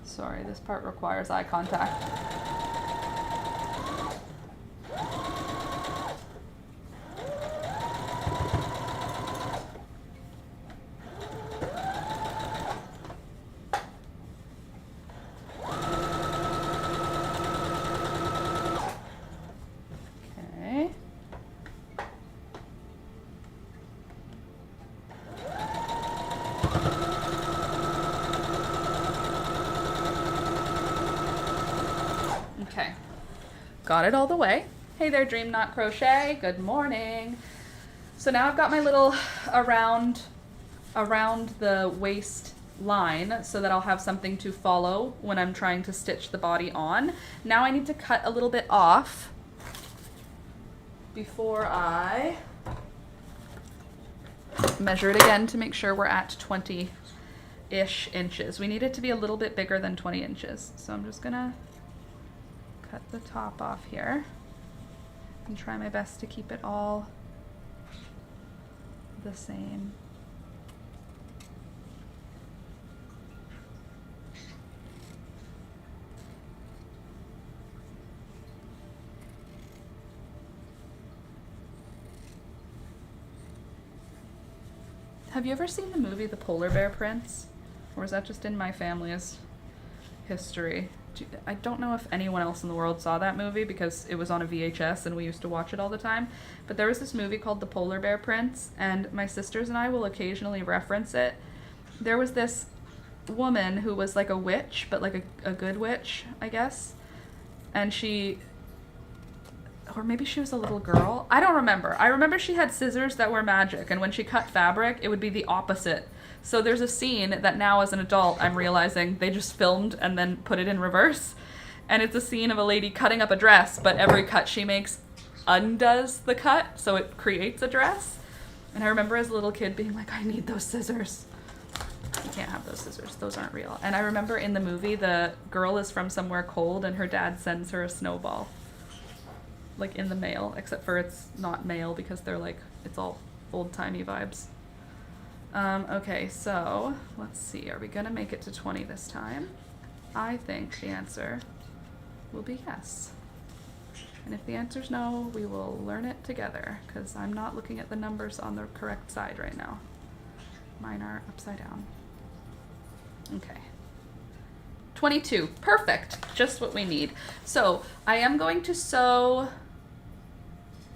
Sorry, this part requires eye contact. Okay, got it all the way. Hey there, Dream Knot Crochet, good morning. So now I've got my little around the waist line so that I'll have something to follow when I'm trying to stitch the body on. Now I need to cut a little bit off before I measure it again to make sure we're at 20-ish inches. We need it to be a little bit bigger than 20 inches. So I'm just gonna cut the top off here and try my best to keep it all the same. Have you ever seen the movie The Polar Bear Prince? Or is that just in my family's history? I don't know if anyone else in the world saw that movie because it was on a VHS and we used to watch it all the time. But there was this movie called The Polar Bear Prince, and my sisters and I will occasionally reference it. There was this woman who was like a witch, but like a good witch, I guess. And or maybe she was a little girl. I don't remember. I remember she had scissors that were magic, and when she cut fabric, it would be the opposite. So there's a scene that now as an adult I'm realizing they just filmed and then put it in reverse. And it's a scene of a lady cutting up a dress, but every cut she makes undoes the cut, so it creates a dress. And I remember as a little kid being like, I need those scissors. You can't have those scissors. Those aren't real. And I remember in the movie, the girl is from somewhere cold and her dad sends her a snowball. Like in the mail, except for it's not mail because they're like, it's all old-timey vibes. Okay, so let's see. Are we gonna make it to 20 this time? I think the answer will be yes. And if the answer's no, we will learn it together because I'm not looking at the numbers on the correct side right now. Mine are upside down. Okay. 22. Perfect. Just what we need. So I am going to sew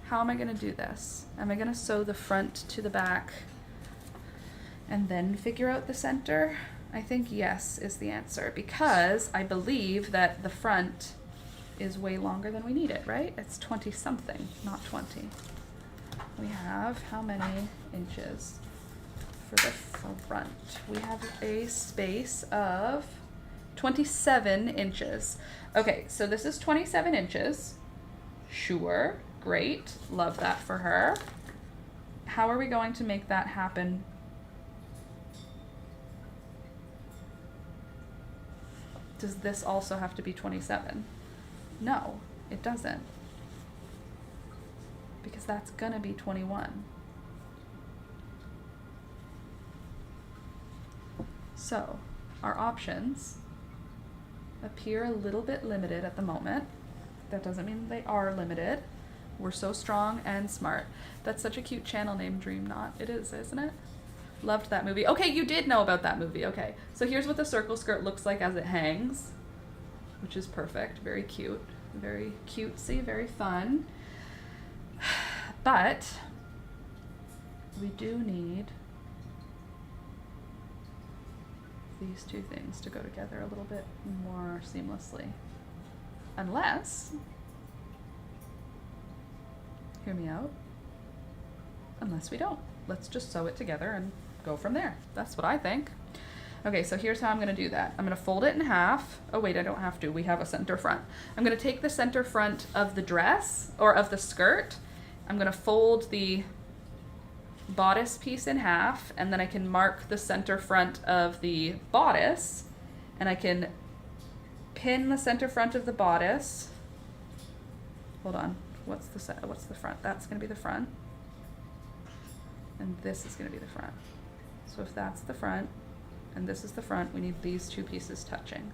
how am I gonna do this? Am I gonna sew the front to the back and then figure out the center? I think yes is the answer, because I believe that the front is way longer than we need it, right? It's 20 something, not 20. We have how many inches for the front? We have a space of 27 inches. Okay, so this is 27 inches. Sure, great, love that for her. How are we going to make that happen? Does this also have to be 27? No, it doesn't. Because that's gonna be 21. So, our options appear a little bit limited at the moment. That doesn't mean they are limited. We're so strong and smart. That's such a cute channel name, Dream Knot. It is, isn't it? Loved that movie. Okay, you did know about that movie. Okay, so here's what the circle skirt looks like as it hangs, which is perfect. Very cute. Very cutesy, very fun. But we do need these two things to go together a little bit more seamlessly. Unless, hear me out, unless we don't. Let's just sew it together and go from there. That's what I think. Okay, so here's how I'm gonna do that. I'm gonna fold it in half. Oh wait, I don't have to. We have a center front. I'm gonna take the center front of the dress, or of the skirt. I'm gonna fold the bodice piece in half, and then I can mark the center front of the bodice, and I can pin the center front of the bodice. Hold on, what's the front? That's gonna be the front. And this is gonna be the front. So if that's the front, and this is the front, we need these two pieces touching.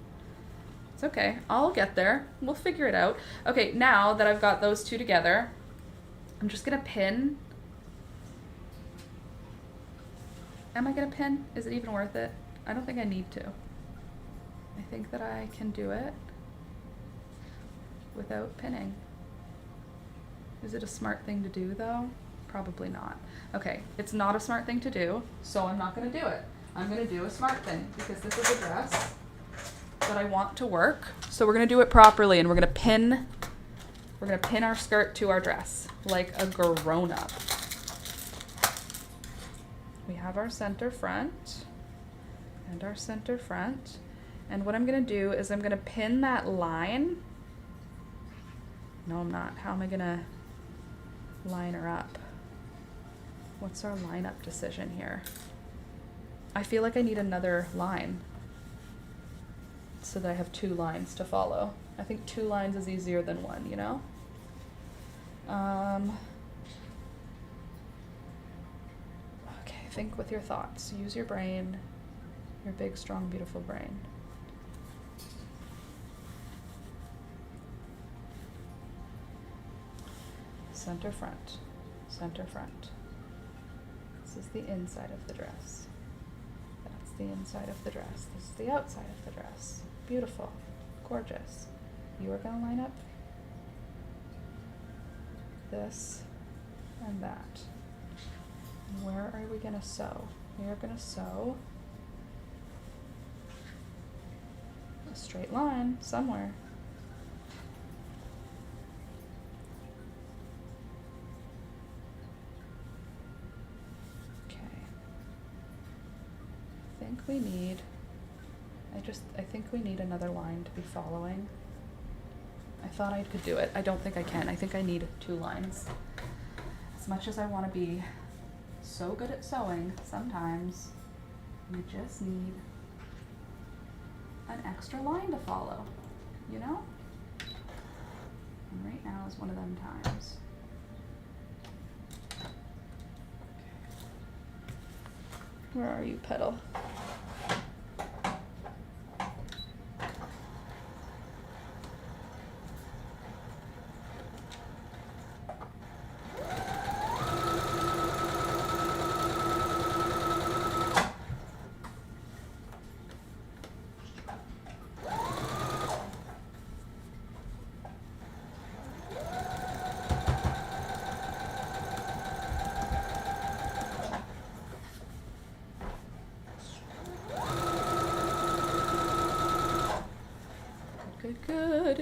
It's okay, I'll get there. We'll figure it out. Okay, now that I've got those two together, I'm just gonna pin. Am I gonna pin? Is it even worth it? I don't think I need to. I think that I can do it without pinning. Is it a smart thing to do though? Probably not. Okay, it's not a smart thing to do, so I'm not gonna do it. I'm gonna do a smart thing, because this is a dress that I want to work. So we're gonna do it properly, and we're gonna pin our skirt to our dress like a grown-up. We have our center front and our center front. And what I'm gonna do is I'm gonna pin that line. No, I'm not. How am I gonna line her up? What's our lineup decision here? I feel like I need another line so that I have two lines to follow. I think two lines is easier than one, you know? Okay, think with your thoughts. Use your brain, your big, strong, beautiful brain. Center front, center front. This is the inside of the dress. That's the inside of the dress. This is the outside of the dress. Beautiful, gorgeous. You are gonna line up this and that. And where are we gonna sew? We are gonna sew a straight line somewhere. I think we need another line to be following. I thought I could do it. I don't think I can. I think I need two lines. As much as I want to be so good at sewing, sometimes you just need an extra line to follow, you know? And right now is one of them times. Where are you, Petal?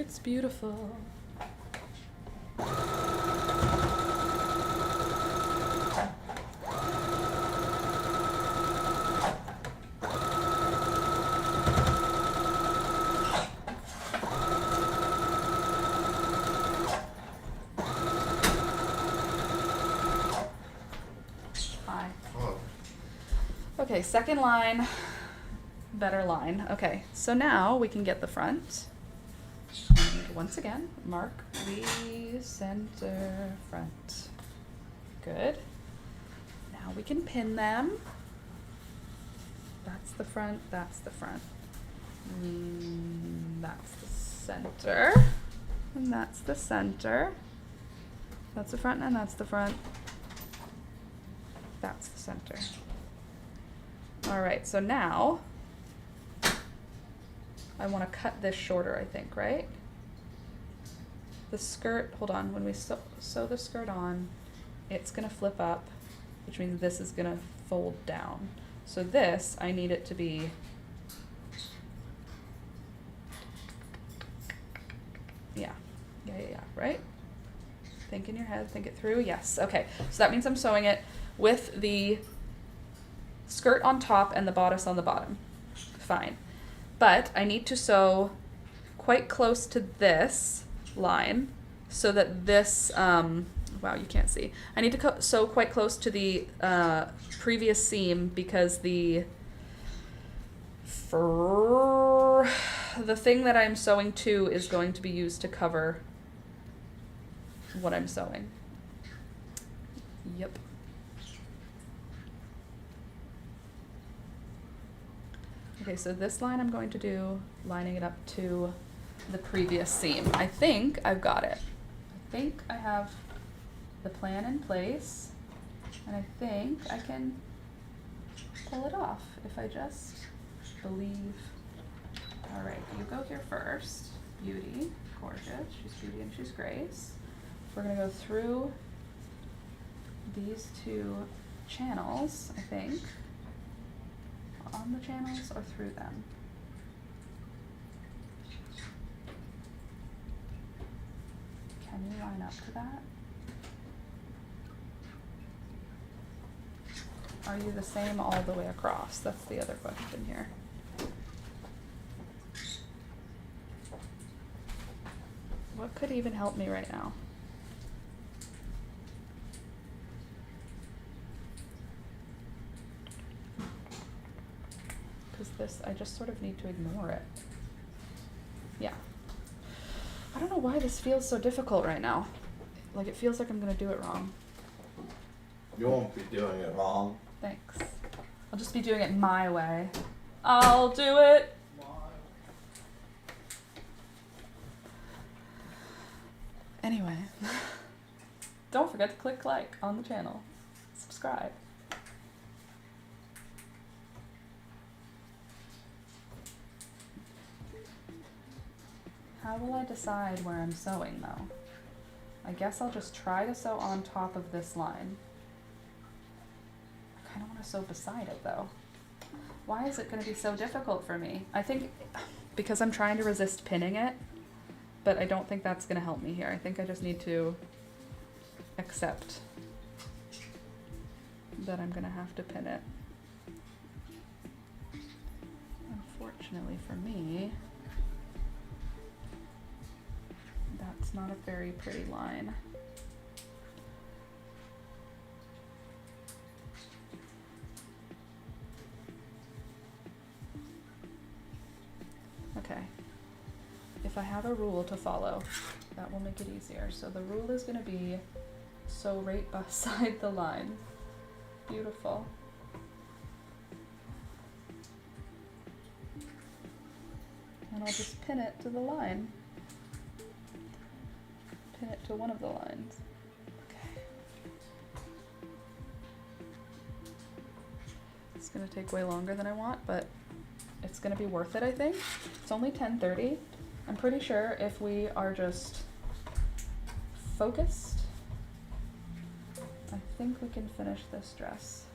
it's beautiful. Hi. Oh, Okay, second line, better line. Okay, so now we can get the front. And once again, mark the center front. Good. Now we can pin them. That's the front, that's the front. That's the center. And that's the center. That's the front and that's the front. That's the center. All right, so now I want to cut this shorter, I think, right? The skirt, hold on, when we sew the skirt on, it's gonna flip up, which means this is gonna fold down. So this, I need it to be yeah, right? Think in your head, think it through. Yes, okay. So that means I'm sewing it with the skirt on top and the bodice on the bottom. Fine. But I need to sew quite close to this line so that this, wow, you can't see. I need to sew quite close to the previous seam because the thing that I'm sewing to is going to be used to cover what I'm sewing. Yep. Okay, so this line I'm going to do lining it up to the previous seam. I think I've got it. I think I have the plan in place, and I think I can pull it off if I just believe. All right, you go here first. Beauty, gorgeous. She's beauty and she's grace. We're gonna go through these two channels, I think. On the channels or through them? Can you line up to that? Are you the same all the way across? That's the other question here. What could even help me right now? This, I just sort of need to ignore it. Yeah. I don't know why this feels so difficult right now. Like it feels like I'm gonna do it wrong. you won't be doing it wrong. Thanks. I'll just be doing it my way. I'll do it. Anyway, don't forget to click like on the channel. Subscribe. How will I decide where I'm sewing though? I guess I'll just try to sew on top of this line. I kind of want to sew beside it though. Why is it going to be so difficult for me? I think because I'm trying to resist pinning it, but I don't think that's going to help me here. I think I just need to accept that I'm going to have to pin it. Unfortunately for me, that's not a very pretty line. Okay, if I have a rule to follow, that will make it easier. So the rule is going to be sew right beside the line. Beautiful. And I'll just pin it to the line. Pin it to one of the lines. Okay. It's gonna take way longer than I want, but it's gonna be worth it, I think. It's only 10:30. I'm pretty sure if we are just focused, I think we can finish this dress.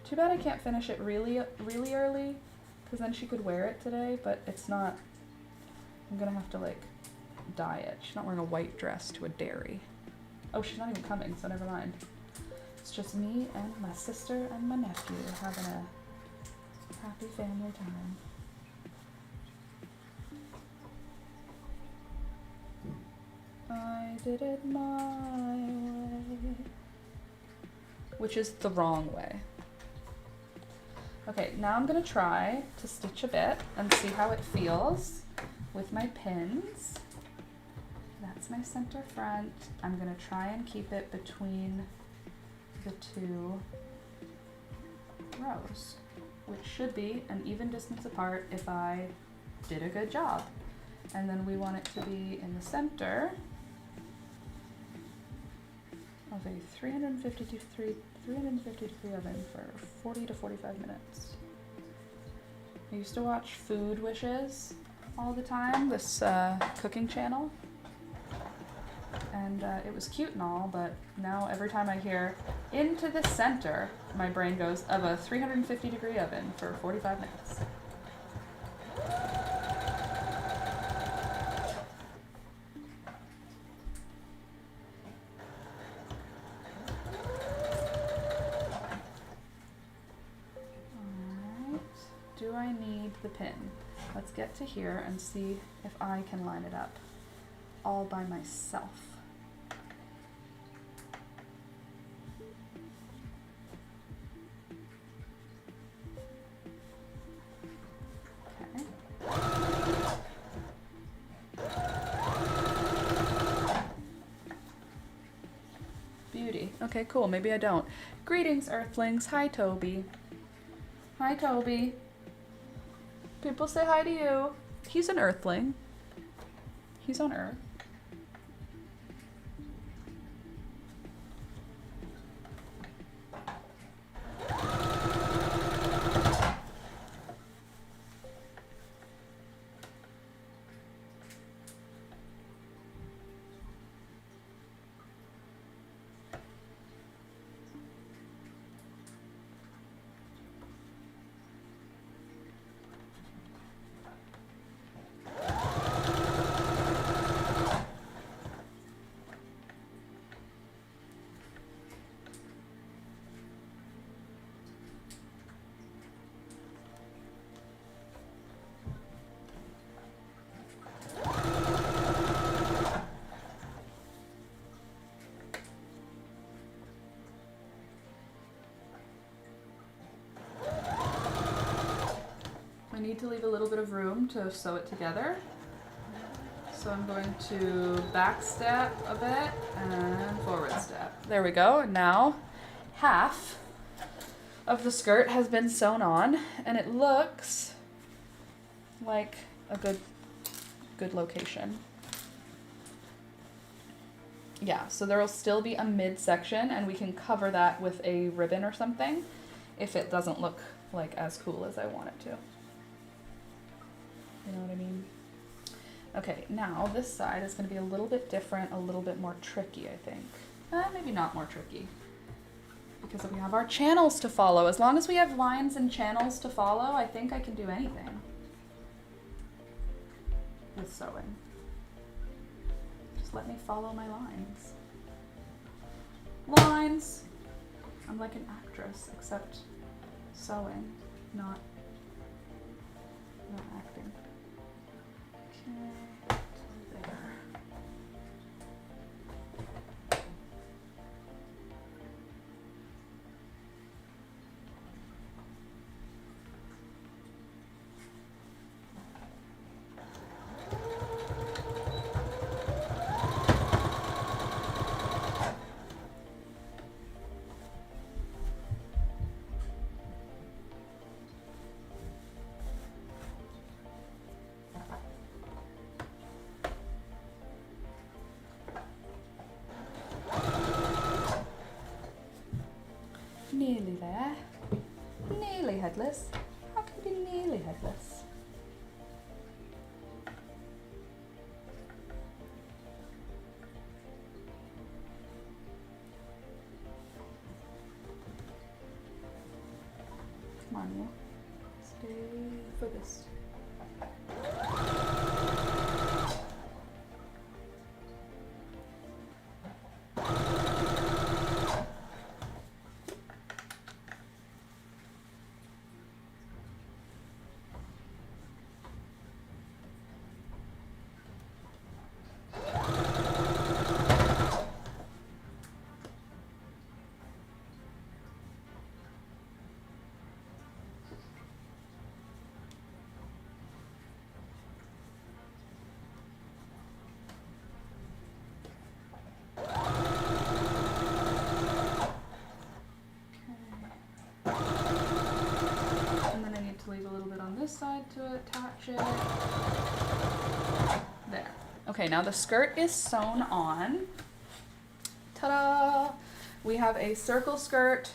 Too bad I can't finish it really early, because then she could wear it today, but it's not. I'm gonna have to like dye it. She's not wearing a white dress to a dairy. Oh, she's not even coming, so never mind. It's just me and my sister and my nephew having a happy family time. I did it my way. Which is the wrong way. Okay, now I'm gonna try to stitch a bit and see how it feels with my pins. That's my center front. I'm gonna try and keep it between the two rows, which should be an even distance apart if I did a good job. And then we want it to be in the center of a 350 degree oven for 40 to 45 minutes. I used to watch Food Wishes all the time, this cooking channel. And it was cute and all, but now every time I hear into the center, my brain goes of a 350 degree oven for 45 minutes. Do I need the pin? Let's get to here and see if I can line it up all by myself. Okay. Beauty. Okay, cool. Maybe I don't. Greetings, Earthlings. Hi, Toby. Hi, Toby. People say hi to you. He's an Earthling. He's on Earth. I need to leave a little bit of room to sew it together. So I'm going to back step a bit and forward step. There we go. And now half of the skirt has been sewn on and it looks like a good location. Yeah, so there will still be a midsection and we can cover that with a ribbon or something if it doesn't look like as cool as I want it to. You know what I mean? Okay, now this side is going to be a little bit different, a little bit more tricky, I think. Maybe not more tricky, because we have our channels to follow. As long as we have lines and channels to follow, I think I can do anything with sewing. Just let me follow my lines. Lines! I'm like an actress, except sewing, not acting. Okay, there. Nearly there. Nearly headless. How can you be nearly headless? Come on, you. Stay focused. side to attach it. There. Okay, now the skirt is sewn on. Ta-da! We have a circle skirt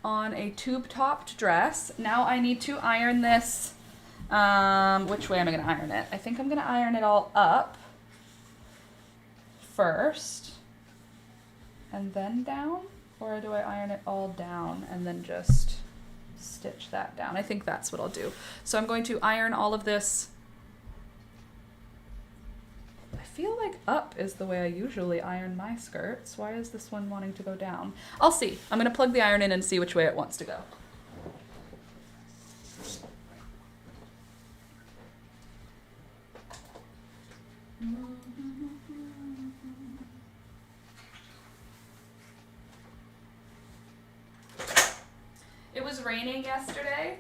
on a tube-topped dress. Now I need to iron this. Which way am I going to iron it? I think I'm going to iron it all up first and then down, or do I iron it all down and then just stitch that down? I think that's what I'll do. So I'm going to iron all of this. I feel like up is the way I usually iron my skirts. Why is this one wanting to go down? I'll see. I'm going to plug the iron in and see which way it wants to go. It was raining yesterday,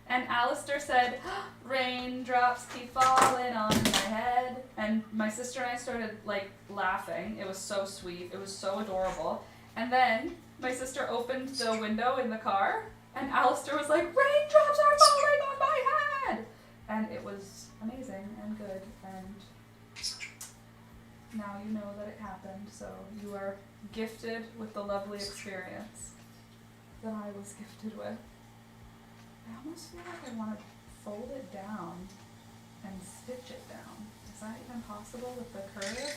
and Alistair said, raindrops keep falling on my head. And my sister and I started like laughing. It was so sweet. It was so adorable. And then my sister opened the window in the car, and Alistair was like, raindrops are falling on my head. And it was amazing and good. And now you know that it happened. So you are gifted with the lovely experience that I was gifted with. I almost feel like I want to fold it down and stitch it down. Is that even possible with the curve?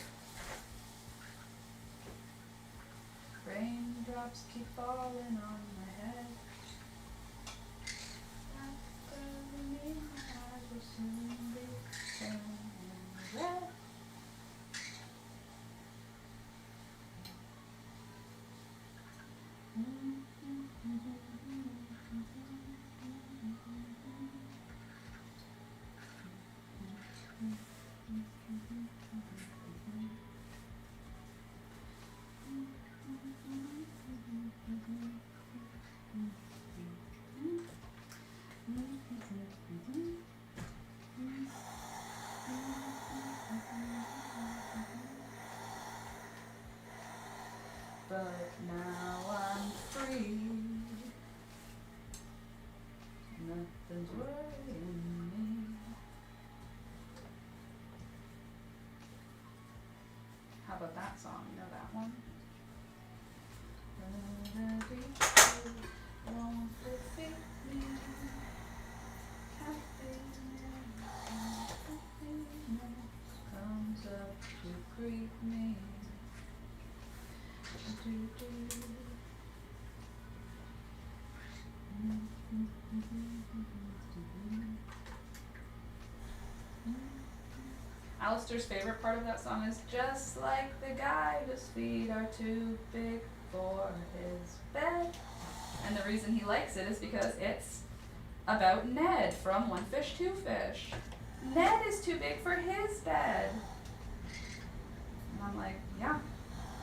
Raindrops keep falling on my head. That doesn't mean my eyes will soon be turning red. But now I'm free. Nothing's worrying me. How about that song? You know that one? Won't defeat me. Happiness comes up to greet me. Alistair's favorite part of that song is just like the guy whose feet are too big for his bed. And the reason he likes it is because it's about Ned from One Fish, Two Fish. Ned is too big for his bed. And I'm like, yeah,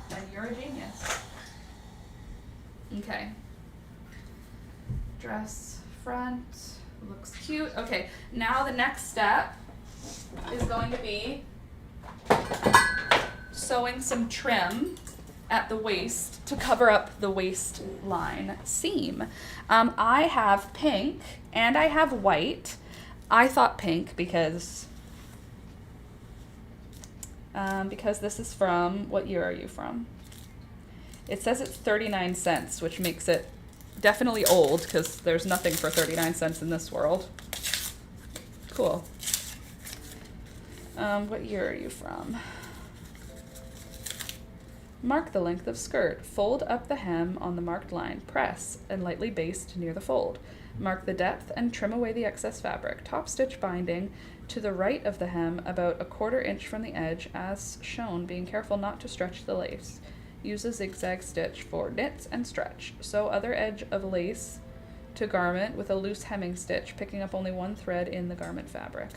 then you're a genius. Okay. Dress front, looks cute. Okay, now the next step is going to be sewing some trim at the waist to cover up the waistline seam. I have pink and I have white. I thought pink because this is from, what year are you from? It says it's 39 cents, which makes it definitely old because there's nothing for 39 cents in this world. Cool. What year are you from? Mark the length of skirt. Fold up the hem on the marked line. Press and lightly baste near the fold. Mark the depth and trim away the excess fabric. Top stitch binding to the right of the hem about 1/4 inch from the edge as shown, being careful not to stretch the lace. Use a zigzag stitch for knits and stretch. Sew other edge of lace to garment with a loose hemming stitch, picking up only one thread in the garment fabric.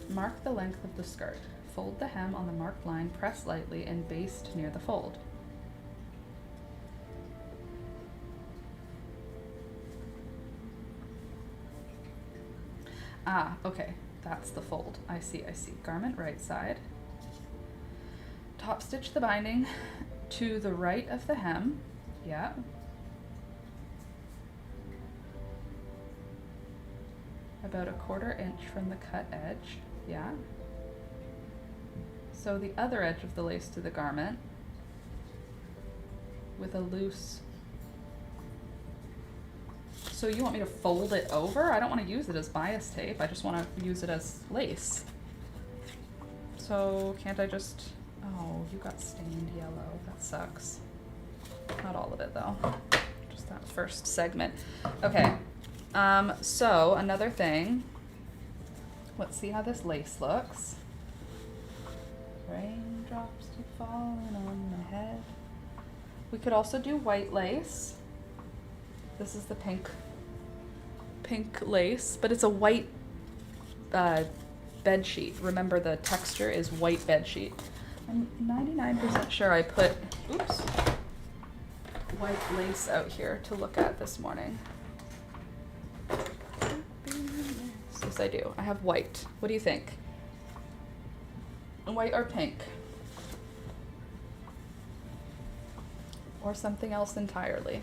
Mark the length of the skirt. Fold the hem on the marked line, press lightly, and baste near the fold. Ah, okay. That's the fold. I see, I see. Garment right side. Top stitch the binding to the right of the hem. Yeah. About 1/4 inch from the cut edge. Yeah. Sew the other edge of the lace to the garment with a loose. So you want me to fold it over? I don't want to use it as bias tape. I just want to use it as lace. So can't I just, oh, you got stained yellow. That sucks. Not all of it though. Just that first segment. Okay. So another thing. Let's see how this lace looks. Raindrops keep falling on my head. We could also do white lace. This is the pink lace, but it's a white bed sheet. Remember, the texture is white bed sheet. I'm 99% sure I put, oops, white lace out here to look at this morning. Yes, I do. I have white. What do you think? White or pink? Or something else entirely?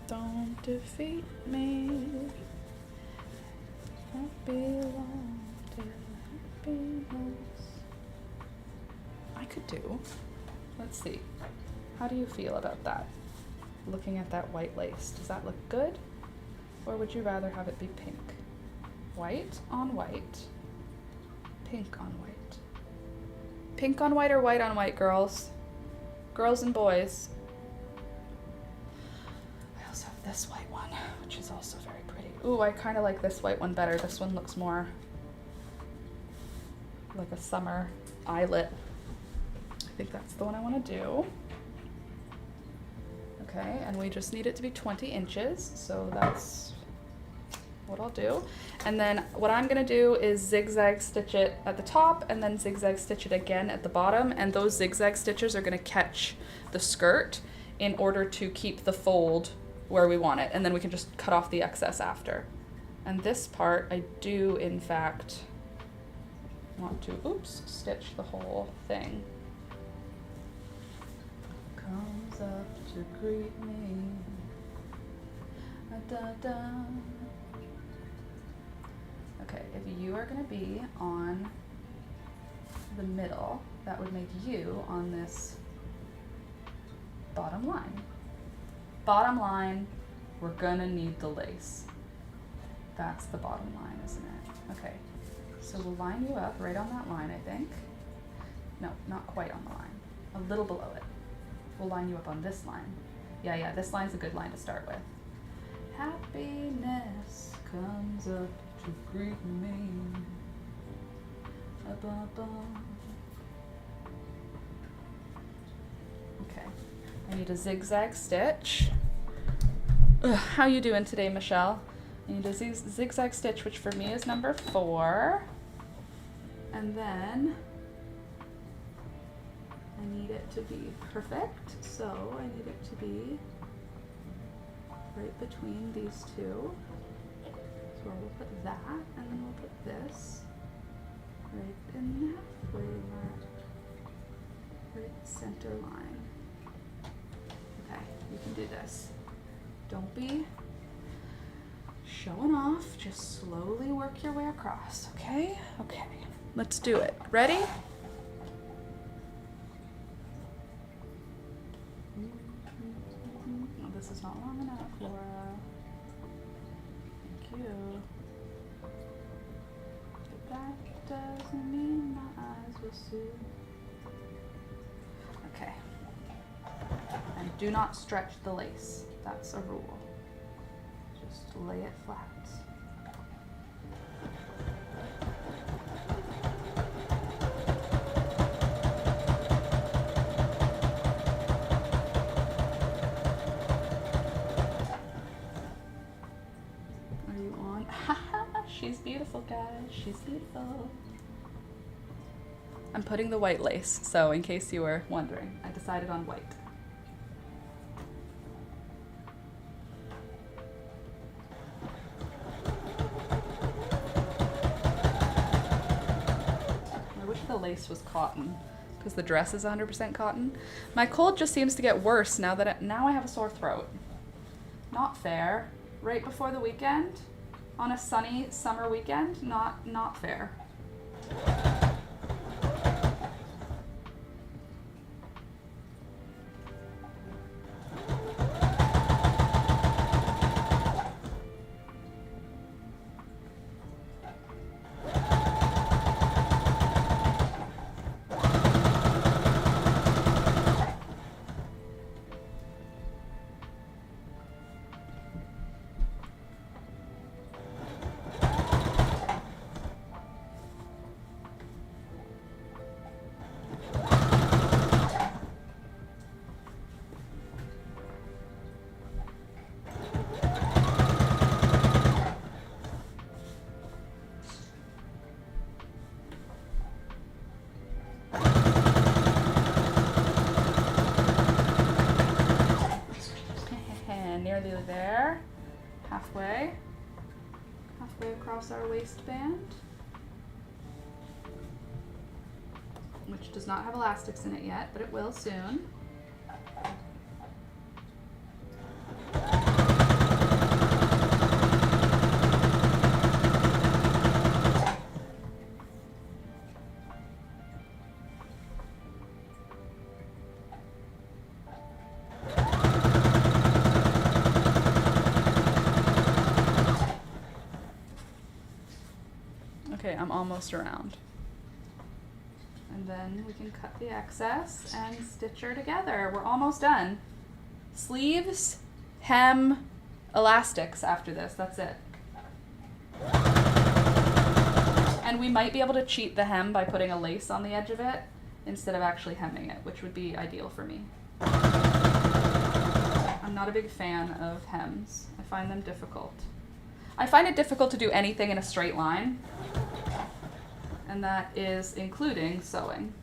Don't defeat me. I belong to happiness. I could do. Let's see. How do you feel about that? Looking at that white lace. Does that look good? Or would you rather have it be pink? White on white. Pink on white. Pink on white or white on white, girls? Girls and boys. This white one, which is also very pretty. Ooh, I kind of like this white one better. This one looks more like a summer eyelet. I think that's the one I want to do. Okay, and we just need it to be 20 inches, so that's what I'll do. And then what I'm gonna do is zigzag stitch it at the top and then zigzag stitch it again at the bottom, and those zigzag stitches are gonna catch the skirt in order to keep the fold where we want it, and then we can just cut off the excess after. And this part, I do in fact want to, oops, stitch the whole thing. Comes up to greet me. Da, da. Okay, if you are gonna be on the middle, that would make you on this bottom line. Bottom line, we're gonna need the lace. That's the bottom line, isn't it? Okay, so we'll line you up right on that line, I think. No, not quite on the line, a little below it. We'll line you up on this line. Yeah, this line's a good line to start with. Happiness comes up to greet me. Okay. I need a zigzag stitch. Ugh, how you doing today, Michelle? I need a zigzag stitch, which for me is number 4. And then I need it to be perfect, so I need it to be right between these two. So we'll put that, and then we'll put this right in the halfway mark, right center line. Okay, you can do this. Don't be showing off, just slowly work your way across, okay? Okay, let's do it. Ready? Oh, this is not long enough, Laura. Thank you. But that doesn't mean my eyes will see. Okay. And do not stretch the lace. That's a rule. Just lay it flat. Are you on? She's beautiful, guys. She's beautiful. I'm putting the white lace, so in case you were wondering, I decided on white. lace was cotton because the dress is 100% cotton. My cold just seems to get worse now that now I have a sore throat. Not fair. Right before the weekend, on a sunny summer weekend, not fair. Nearly there, halfway across our waistband, which does not have elastics in it yet, but it will soon. Okay, I'm almost around. And then we can cut the excess and stitch her together. We're almost done. Sleeves, hem, elastics after this. That's it. And we might be able to cheat the hem by putting a lace on the edge of it instead of actually hemming it, which would be ideal for me. I'm not a big fan of hems. I find them difficult. I find it difficult to do anything in a straight line, and that is including sewing.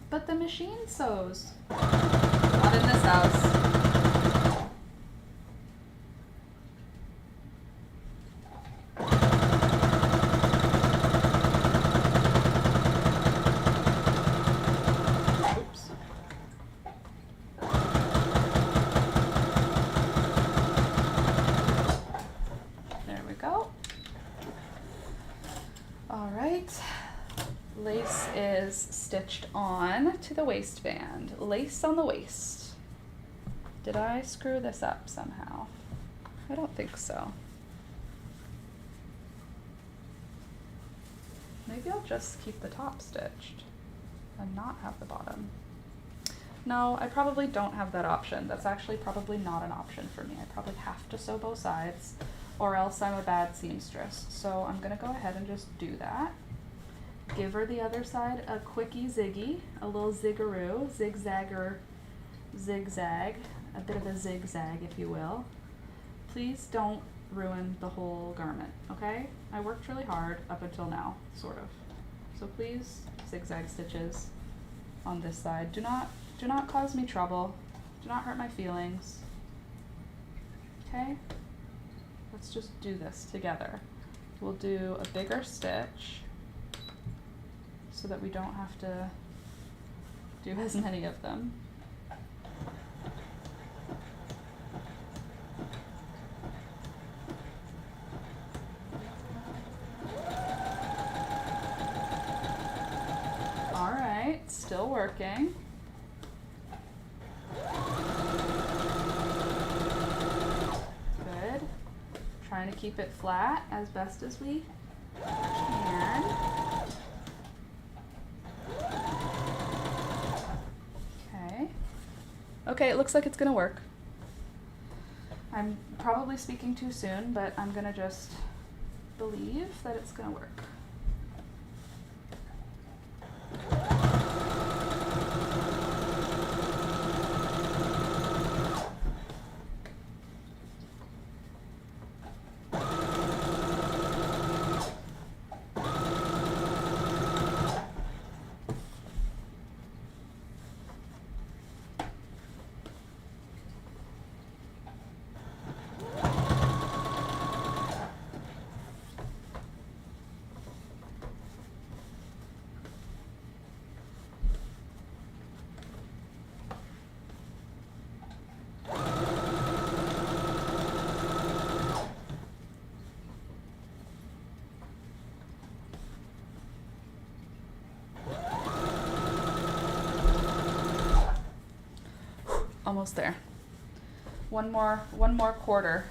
But the machine sews. Not in this house. Oops. There we go. All right, lace is stitched on to the waistband. Lace on the waist. Did I screw this up somehow? I don't think so. Maybe I'll just keep the top stitched and not have the bottom. No, I probably don't have that option. That's actually probably not an option for me. I probably have to sew both sides, or else I'm a bad seamstress. So I'm gonna go ahead and just do that. Give her the other side a quickie ziggy, a little ziggaroo, zigzagger, zigzag, a bit of a zigzag if you will. Please don't ruin the whole garment, okay? I worked really hard up until now, sort of. So please, zigzag stitches on this side. Do not cause me trouble. Do not hurt my feelings. Okay? Let's just do this together. We'll do a bigger stitch so that we don't have to do as many of them. All right, still working. Good. Trying to keep it flat as best as we can. Okay. Okay, it looks like it's gonna work. I'm probably speaking too soon, but I'm gonna just believe that it's gonna work. almost there. One more quarter.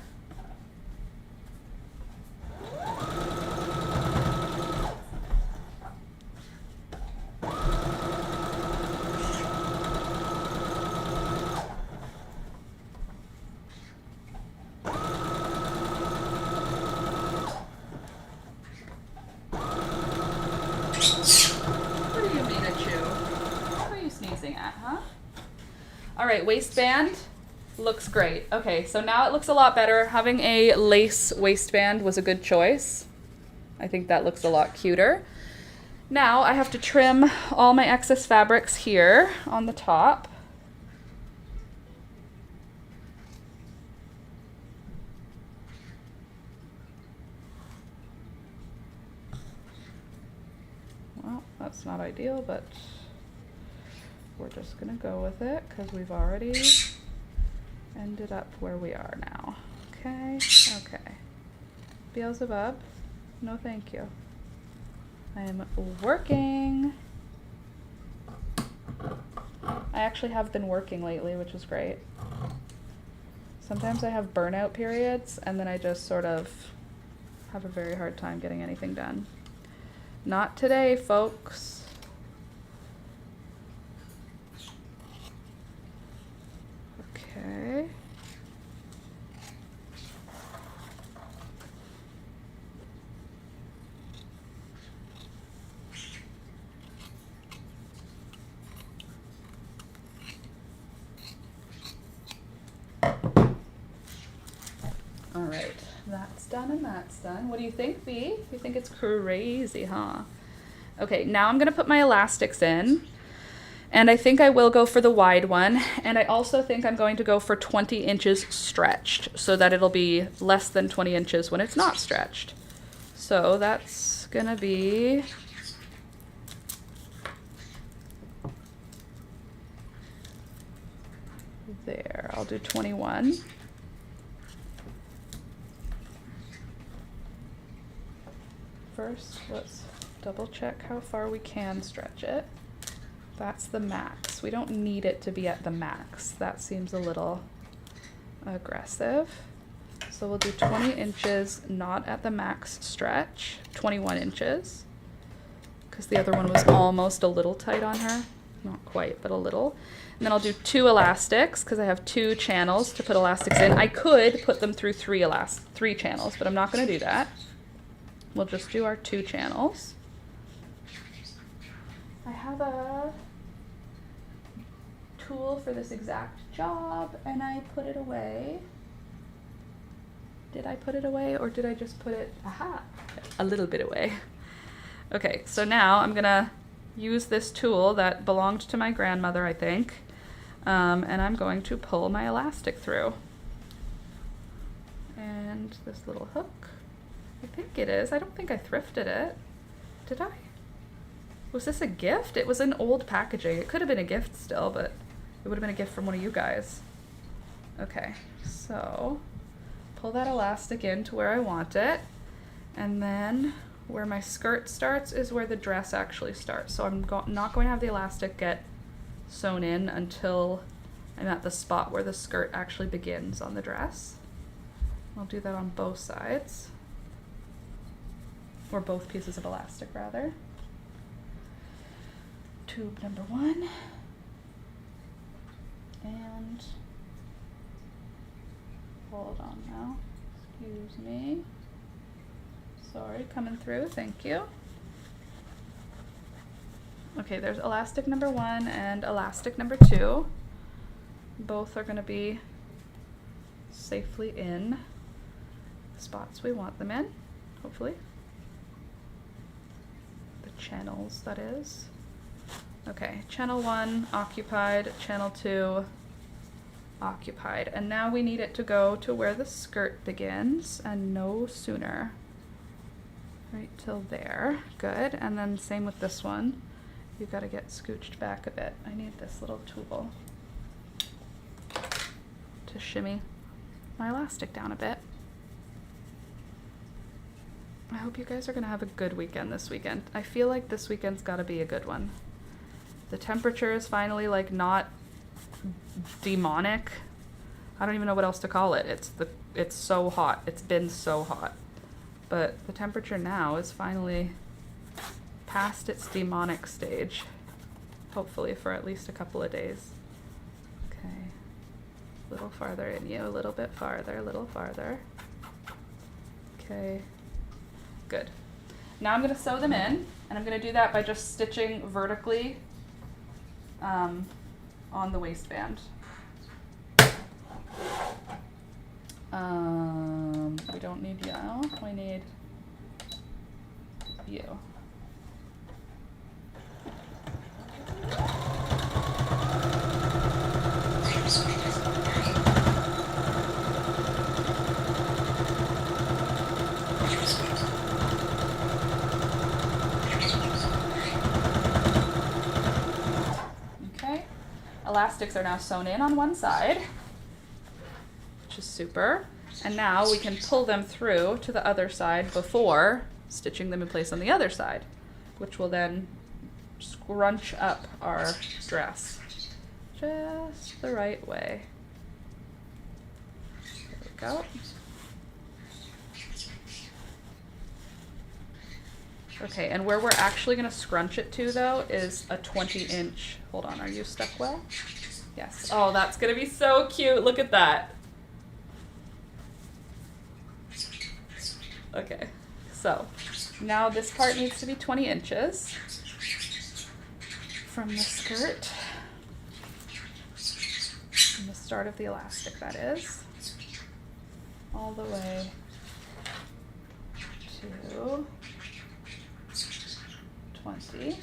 What do you mean a chew? What are you sneezing at, huh? All right, waistband looks great. Okay, so now it looks a lot better. Having a lace waistband was a good choice. I think that looks a lot cuter. Now I have to trim all my excess fabrics here on the top. Well, that's not ideal, but we're just gonna go with it because we've already ended up where we are now. Okay, okay. Beelzebub, no thank you. I am working. I actually have been working lately, which is great. Sometimes I have burnout periods and then I just sort of have a very hard time getting anything done. Not today, folks. Okay. All right, that's done and that's done. What do you think, Bea? You think it's crazy, huh? Okay, now I'm gonna put my elastics in. And I think I will go for the wide one. And I also think I'm going to go for 20 inches stretched so that it'll be less than 20 inches when it's not stretched. So that's gonna be there. I'll do 21. First, let's double check how far we can stretch it. That's the max. We don't need it to be at the max. That seems a little aggressive. So we'll do 20 inches, not at the max stretch, 21 inches, because the other one was almost a little tight on her. Not quite, but a little. And then I'll do 2 elastics, because I have 2 channels to put elastics in. I could put them through 3 channels, but I'm not going to do that. We'll just do our 2 channels. I have a tool for this exact job and I put it away. Did I put it away or did I just put it, a little bit away? Okay, so now I'm gonna use this tool that belonged to my grandmother, I think, and I'm going to pull my elastic through. And this little hook, I think it is. I don't think I thrifted it. Did I? Was this a gift? It was in old packaging. It could have been a gift still, but it would have been a gift from one of you guys. Okay, so pull that elastic in to where I want it. And then where my skirt starts is where the dress actually starts. So I'm not going to have the elastic get sewn in until I'm at the spot where the skirt actually begins on the dress. I'll do that on both sides. Or both pieces of elastic, rather. Tube number 1. And hold on now. Excuse me. Sorry, coming through. Thank you. Okay, there's elastic number 1 and elastic number 2. Both are going to be safely in the spots we want them in, hopefully. The channels, that is. Okay, channel 1 occupied, channel 2 occupied. And now we need it to go to where the skirt begins and no sooner. Right till there. Good. And then same with this one. You've got to get scooched back a bit. I need this little tool to shimmy my elastic down a bit. I hope you guys are going to have a good weekend this weekend. I feel like this weekend's got to be a good one. The temperature is finally like not demonic. I don't even know what else to call it. It's so hot. It's been so hot. But the temperature now is finally past its demonic stage. Hopefully for at least a couple of days. Okay. A little farther in you, a little bit farther, a little farther. Okay. Good. Now I'm going to sew them in, and I'm going to do that by just stitching vertically on the waistband. We don't need you. We need you. Okay, elastics are now sewn in on one side, which is super. And now we can pull them through to the other side before stitching them in place on the other side, which will then scrunch up our dress just the right way. There we go. Okay, and where we're actually going to scrunch it to, though, is a 20-inch. Hold on, are you stuck well? Yes. Oh, that's going to be so cute. Look at that. Okay, so now this part needs to be 20 inches from the skirt, from the start of the elastic, that is, all the way to 20.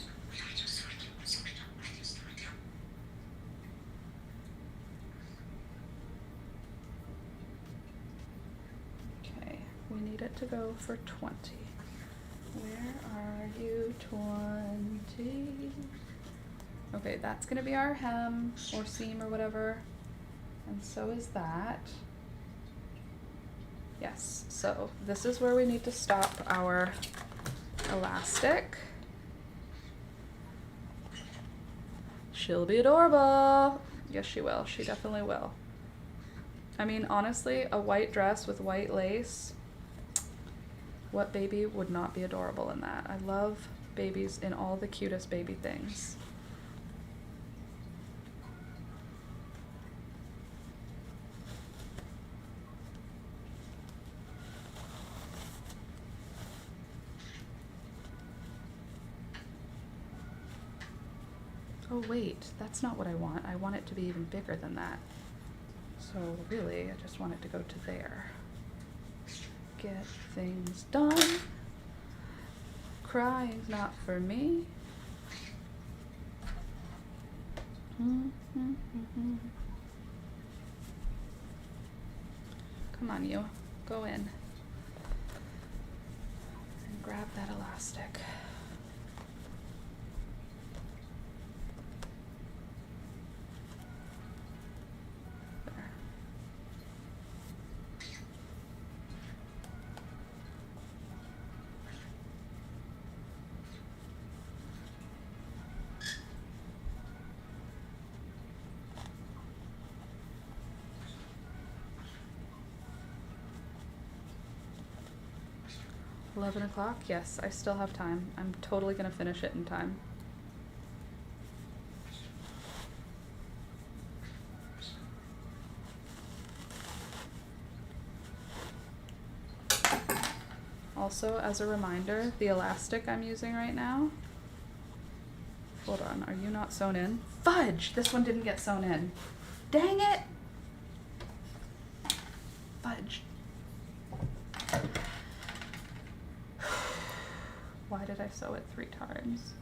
We need it to go for 20. Where are you, 20? Okay, that's gonna be our hem or seam or whatever. And so is that. Yes, so this is where we need to stop our elastic. She'll be adorable. Yes, she will. She definitely will. I mean, honestly, a white dress with white lace, what baby would not be adorable in that? I love babies in all the cutest baby things. Oh wait, that's not what I want. I want it to be even bigger than that. So really, I just want it to go to there. Get things done. Crying's not for me. Come on, you. Go in. And grab that elastic. There. $11 o'clock? Yes, I still have time. I'm totally gonna finish it in time. Also, as a reminder, the elastic I'm using right now, hold on, are you not sewn in? Fudge! This one didn't get sewn in. Dang it! Fudge. Why did I sew it 3 times?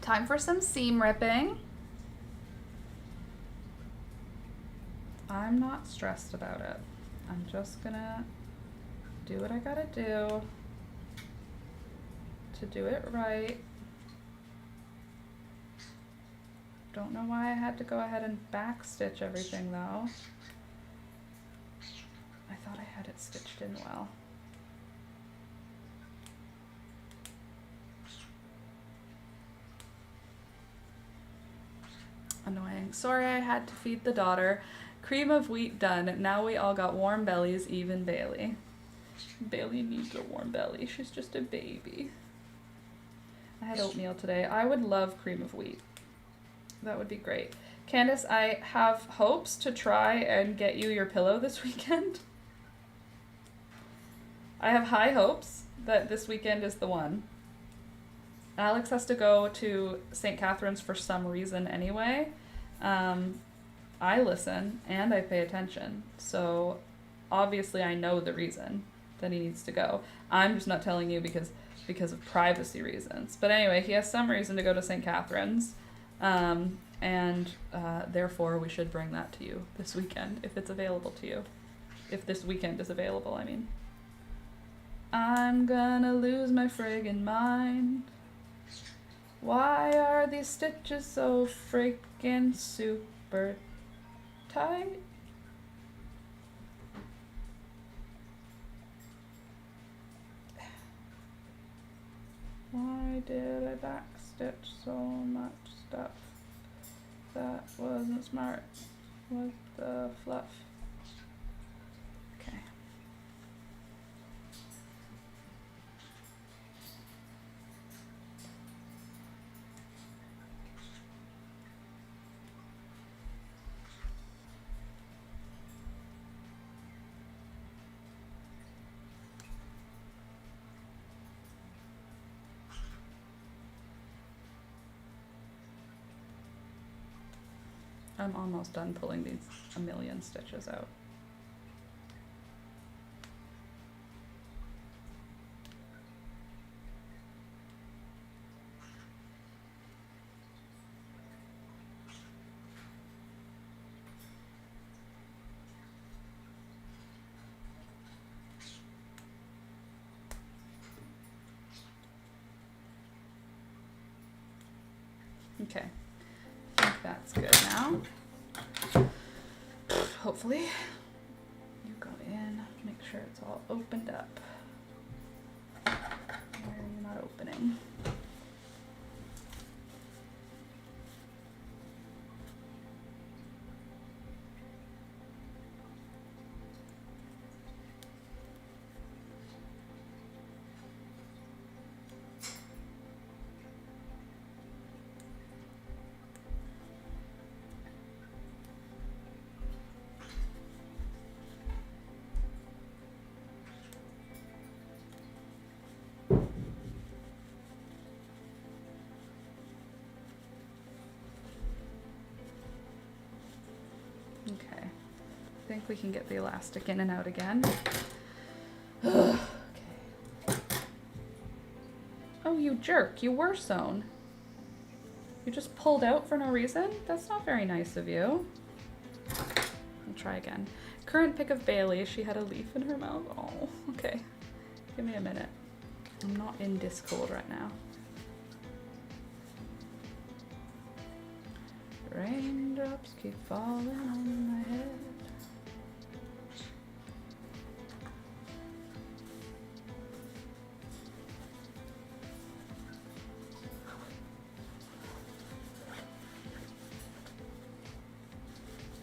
Time for some seam ripping. I'm not stressed about it. I'm just gonna do what I gotta do to do it right. Don't know why I had to go ahead and back stitch everything though. I thought I had it stitched in well. saying, sorry I had to feed the daughter. Cream of wheat done. Now we all got warm bellies, even Bailey. Bailey needs a warm belly. She's just a baby. I had oatmeal today. I would love cream of wheat. That would be great. Candace, I have hopes to try and get you your pillow this weekend. I have high hopes that this weekend is the one. Alex has to go to St. Catherine's for some reason anyway. I listen and I pay attention. So obviously I know the reason that he needs to go. I'm just not telling you because of privacy reasons. But anyway, he has some reason to go to St. Catherine's. And therefore we should bring that to you this weekend if it's available to you. If this weekend is available, I mean. I'm gonna lose my friggin' mind. Why are these stitches so freaking super tight? Why did I backstitch so much stuff? That wasn't smart. What the fluff? Okay. I'm almost done pulling these a million stitches out. Okay. I think that's good now. Hopefully. You go in, make sure it's all opened up. Why are you not opening? Okay, I think we can get the elastic in and out again. Okay. Oh, you jerk, you were sewn. You just pulled out for no reason? That's not very nice of you. I'll try again. Current pic of Bailey, she had a leaf in her mouth. Oh, okay. Give me a minute. I'm not in Discord right now. Raindrops keep falling on my head.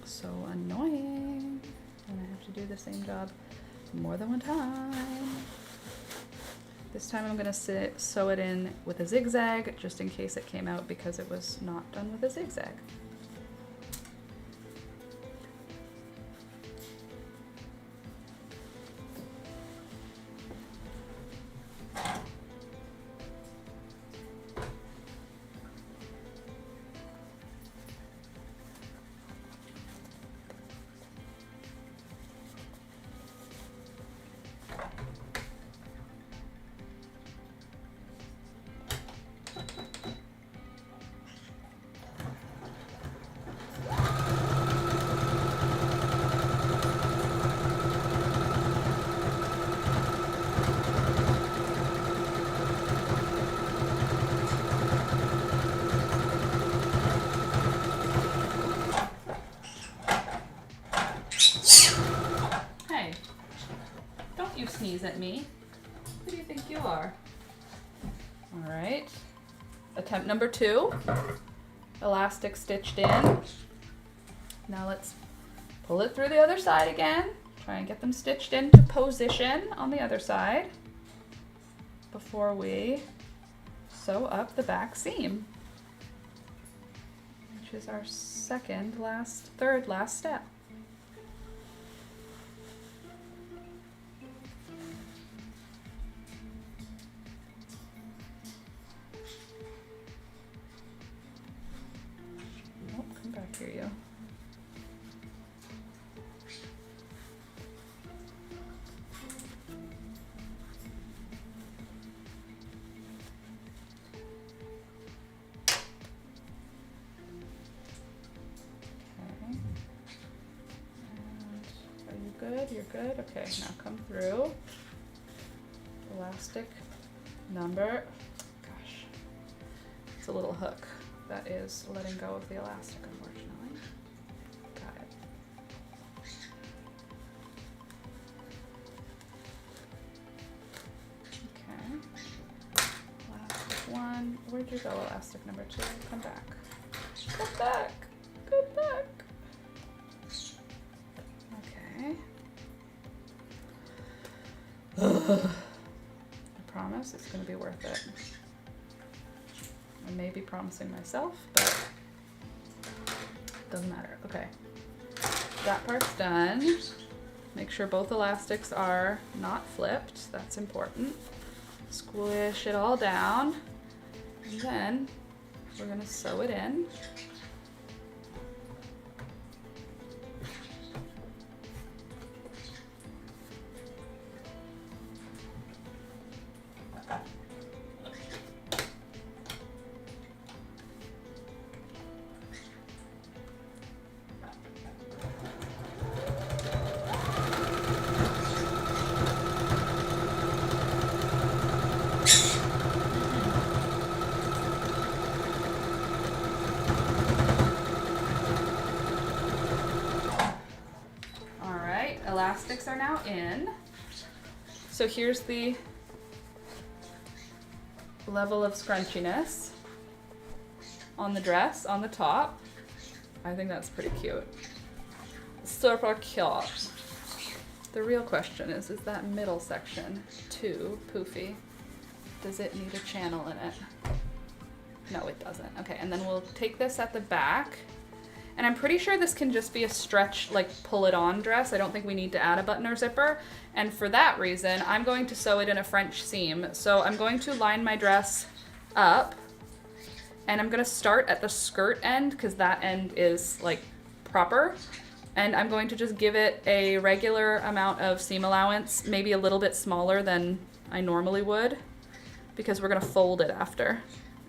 So annoying. And I have to do the same job more than one time. This time I'm going to sew it in with a zigzag, just in case it came out because it was not done with a zigzag. Sneeze at me. Who do you think you are? All right. Attempt number 2. Elastic stitched in. Now let's pull it through the other side again. Try and get them stitched into position on the other side before we sew up the back seam, which is our third last step. Oh, come back here, you. Good, you're good. Okay, now come through. Elastic number. Gosh, it's a little hook that is letting go of the elastic, unfortunately. Got it. Okay. Elastic one. Where'd you go, elastic number two? Come back. Come back. Come back. Okay. I promise it's going to be worth it. I may be promising myself, but it doesn't matter. Okay, that part's done. Make sure both elastics are not flipped. That's important. Squish it all down, and then we're going to sew it in. Elastics are now in. So here's the level of scrunchiness on the dress, on the top. I think that's pretty cute. Super cute. The real question is that middle section too poofy? Does it need a channel in it? No, it doesn't. Okay, and then we'll take this at the back. And I'm pretty sure this can just be a stretch, like pull it on dress. I don't think we need to add a button or zipper. And for that reason, I'm going to sew it in a French seam. So I'm going to line my dress up, and I'm gonna start at the skirt end because that end is like proper. And I'm going to just give it a regular amount of seam allowance, maybe a little bit smaller than I normally would, because we're gonna fold it after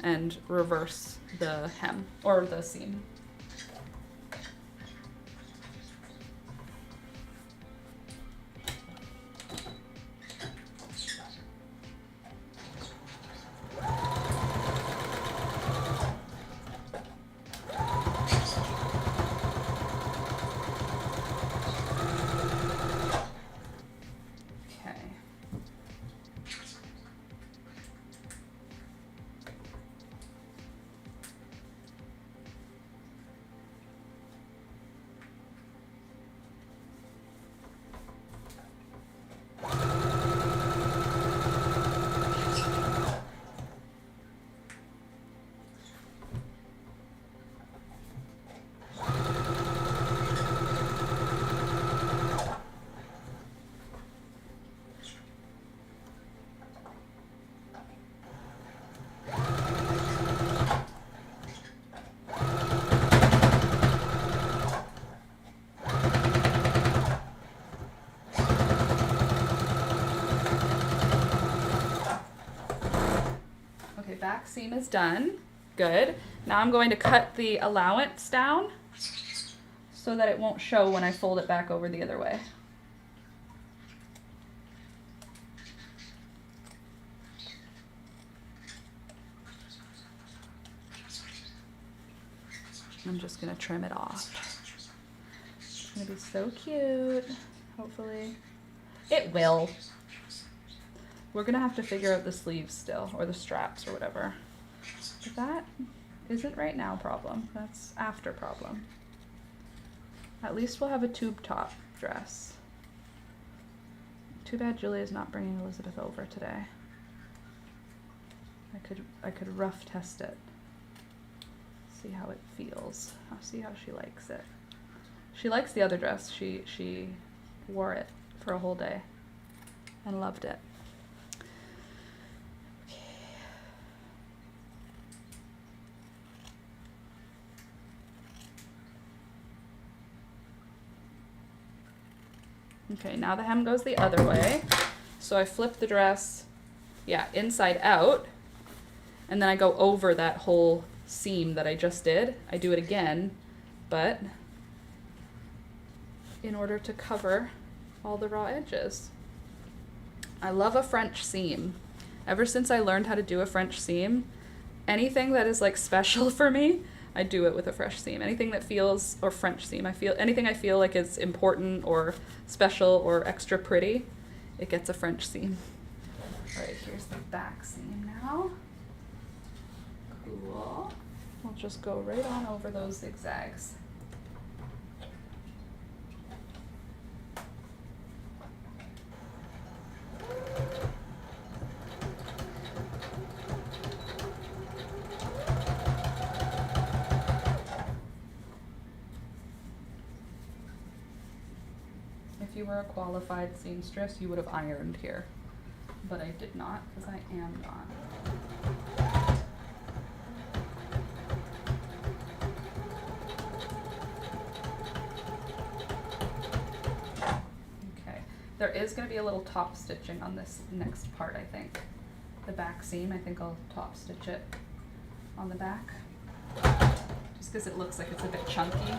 and reverse the hem or the seam. Back seam is done. Good. Now I'm going to cut the allowance down so that it won't show when I fold it back over the other way. I'm just gonna trim it off. It's gonna be so cute, hopefully. It will. We're gonna have to figure out the sleeves still, or the straps or whatever. But that isn't right now problem, that's after problem. At least we'll have a tube top dress. Too bad Julia's not bringing Elizabeth over today. I could rough test it. See how it feels. I'll see how she likes it. She likes the other dress. She wore it for a whole day and loved it. Okay, now the hem goes the other way. So I flip the dress, yeah, inside out, and then I go over that whole seam that I just did. I do it again, but in order to cover all the raw edges. I love a French seam. Ever since I learned how to do a French seam, anything that is like special for me, I do it with a French seam. Anything that feels, or French seam, anything I feel like is important or special or extra pretty, it gets a French seam. All right, here's the back seam now. Cool. We'll just go right on over those zigzags. If you were a qualified seamstress, you would have ironed here, but I did not because I am not. Okay, there is going to be a little top stitching on this next part, I think. The back seam, I think I'll top stitch it on the back, just because it looks like it's a bit chunky.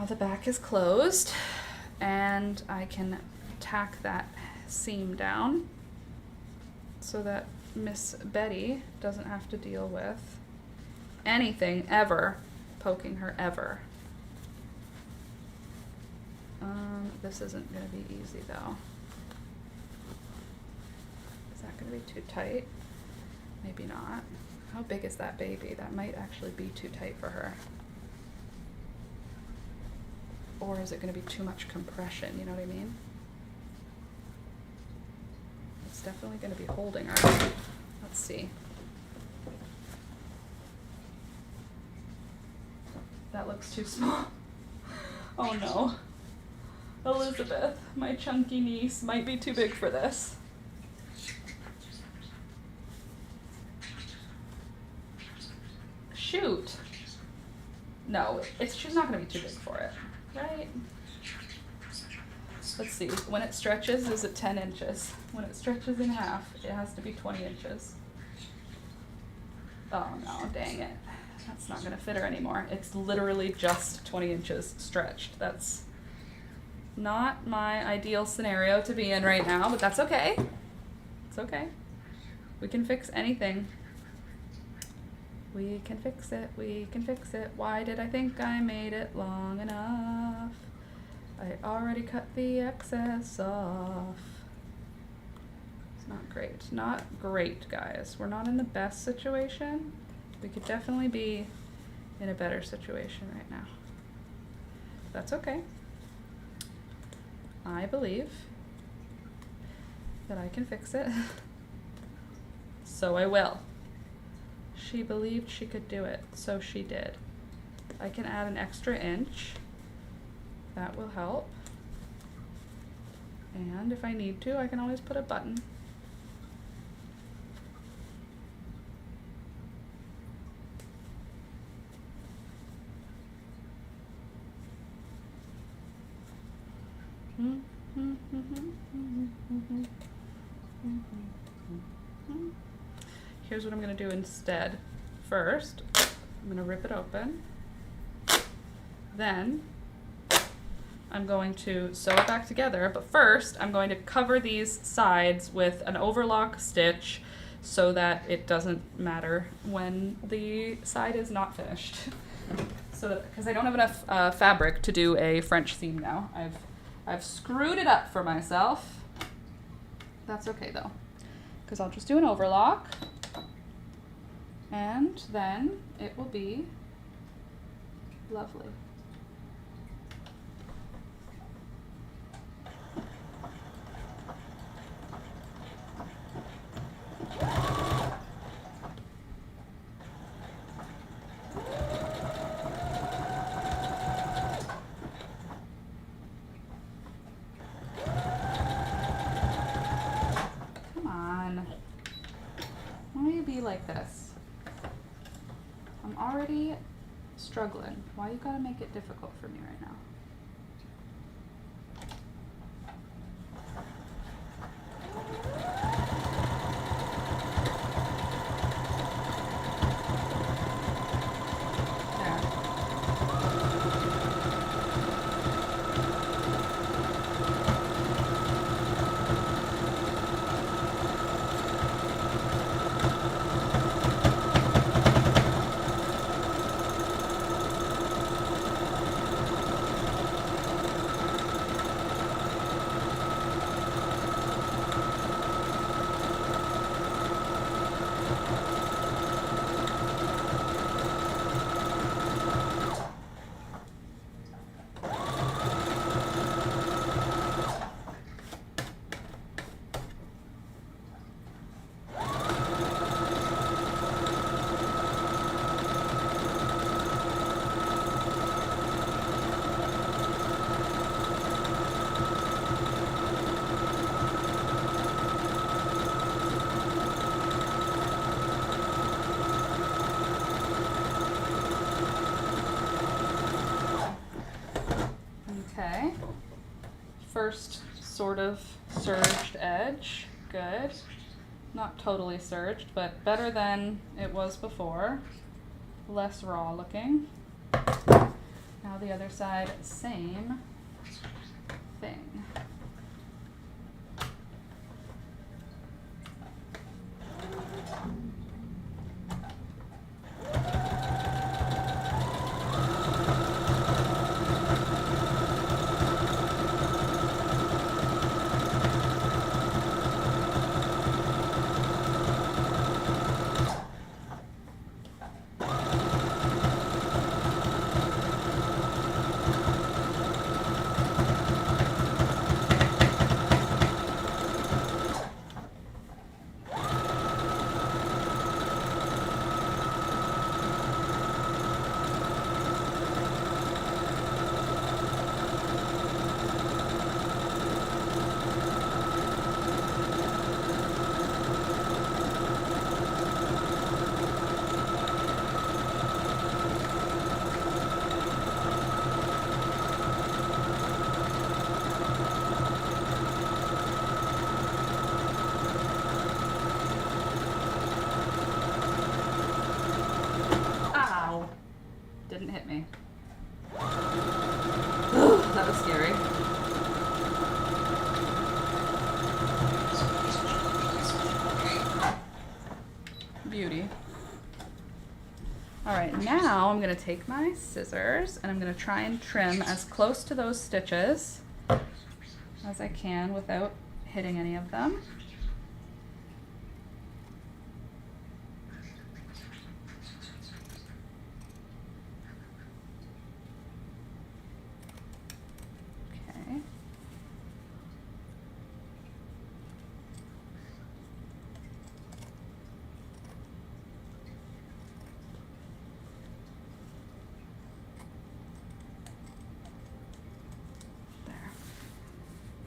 The back is closed and I can tack that seam down so that Miss Betty doesn't have to deal with anything ever poking her ever. This isn't going to be easy though. Is that going to be too tight? Maybe not. How big is that baby? That might actually be too tight for her. Or is it going to be too much compression, you know what I mean? It's definitely going to be holding her. Let's see. That looks too small. Oh no. Elizabeth, my chunky niece, might be too big for this. Shoot. No, she's not going to be too big for it. Right? Let's see. When it stretches, is it 10 inches? When it stretches in half, it has to be 20 inches. Oh no, dang it. That's not going to fit her anymore. It's literally just 20 inches stretched. That's not my ideal scenario to be in right now, but that's okay. It's okay. We can fix anything. We can fix it, we can fix it. Why did I think I made it long enough? I already cut the excess off. It's not great. Not great, guys. We're not in the best situation. We could definitely be in a better situation right now. That's okay. I believe that I can fix it. So I will. She believed she could do it, so she did. I can add an extra inch. That will help. And if I need to, I can always put a button. Here's what I'm going to do instead. First, I'm going to rip it open. Then, I'm going to sew it back together, but first, I'm going to cover these sides with an overlock stitch so that it doesn't matter when the side is not finished. So, because I don't have enough fabric to do a French seam now. I've screwed it up for myself. That's okay though, because I'll just do an overlock, and then it will be lovely. Like this. I'm already struggling. Why you gotta make it difficult for me right now? Okay, first sort of serged edge, good. Not totally serged, but better than it was before. Less raw looking. Now the other side, same thing. Didn't hit me. That was scary. Beauty. All right, now I'm gonna take my scissors and I'm gonna try and trim as close to those stitches as I can without hitting any of them.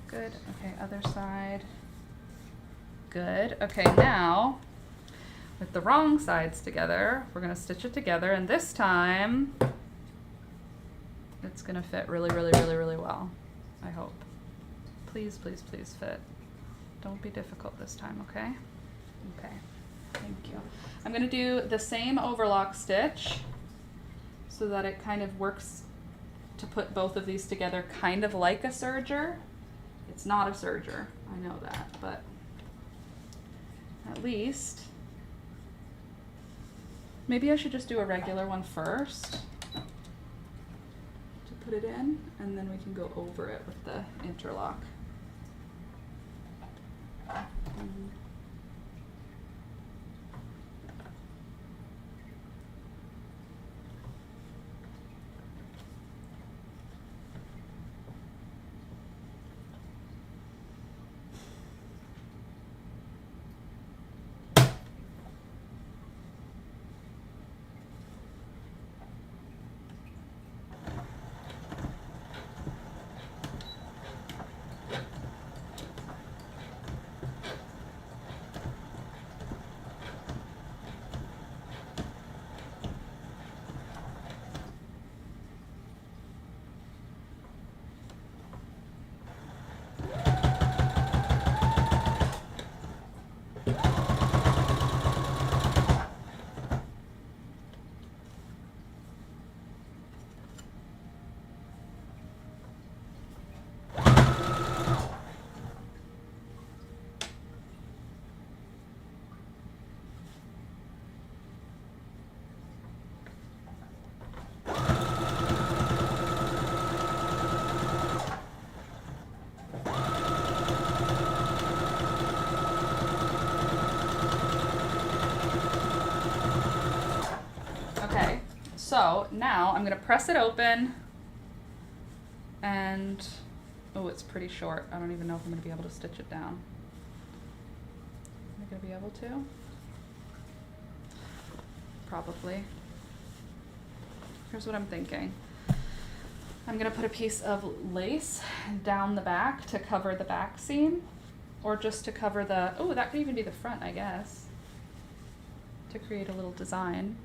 Good. Okay, other side. Good. Okay, now with the wrong sides together, we're gonna stitch it together, and this time it's gonna fit really, really, really, really well. I hope. Please, please, please fit. Don't be difficult this time, okay? Okay. Thank you. I'm gonna do the same overlock stitch so that it kind of works to put both of these together kind of like a serger. It's not a serger, I know that, but at least. Maybe I should just do a regular one first to put it in, and then we can go over it with the interlock. So now I'm gonna press it open and, oh, it's pretty short. I don't even know if I'm gonna be able to stitch it down. Am I gonna be able to? Probably. Here's what I'm thinking. I'm gonna put a piece of lace down the back to cover the back seam, or just to cover the, oh, that could even be the front, I guess, to create a little design.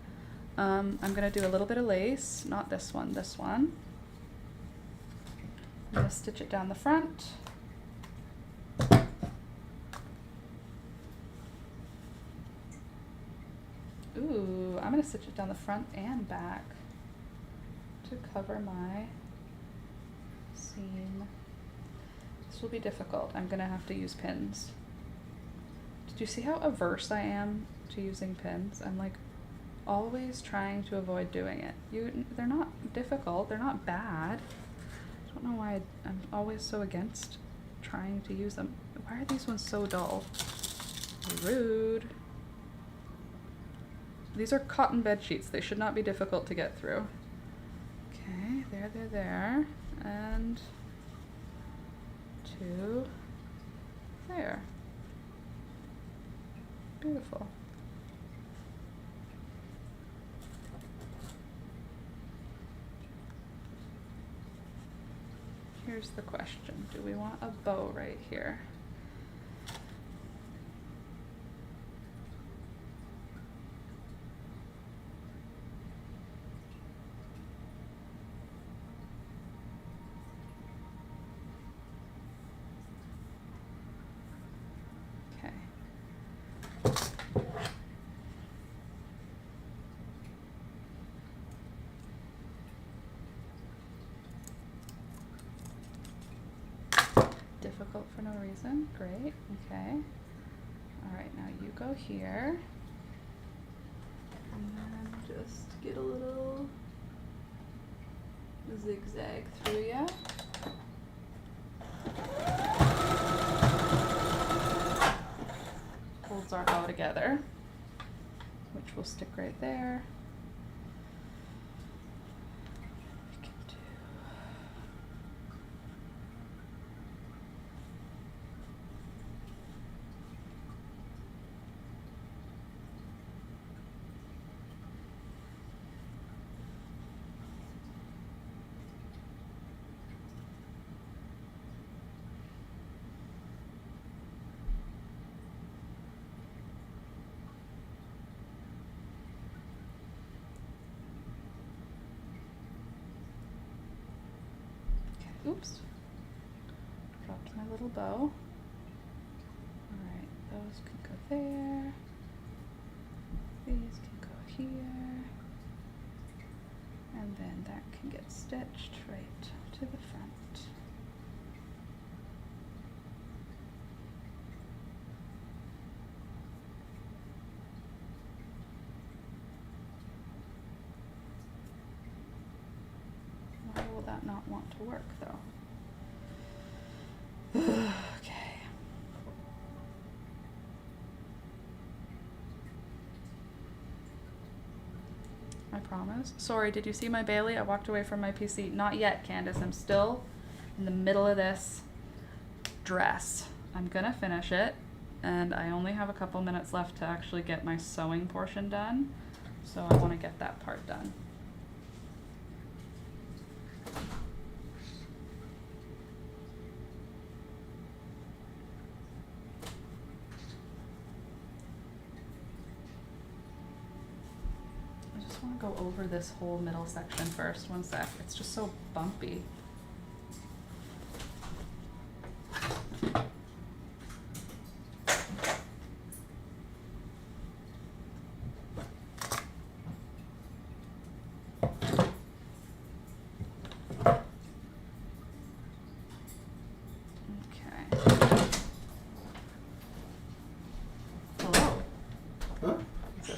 I'm gonna do a little bit of lace, not this one, this one. I'm gonna stitch it down the front. Ooh, I'm gonna stitch it down the front and back to cover my seam. This will be difficult. I'm gonna have to use pins. Did you see how averse I am to using pins? I'm like always trying to avoid doing it. They're not difficult, they're not bad. I don't know why I'm always so against trying to use them. Why are these ones so dull? Rude. These are cotton bed sheets. They should not be difficult to get through. Okay, there. And to there. Beautiful. Here's the question. Do we want a bow right here? Okay. Difficult for no reason. Great. Okay. All right, now you go here. And then just get a little zigzag through ya. Holds our bow together, which will stick right there. We can do oops, dropped my little bow. Alright, those can go there. These can go here. And then that can get stitched right to the front. that not want to work though? Okay. I promise. Sorry, did you see my Bailey? I walked away from my PC. Not yet, Candace. I'm still in the middle of this dress. I'm gonna finish it, and I only have a couple minutes left to actually get my sewing portion done, so I want to get that part done. I just want to go over this whole middle section first. One sec. It's just so bumpy.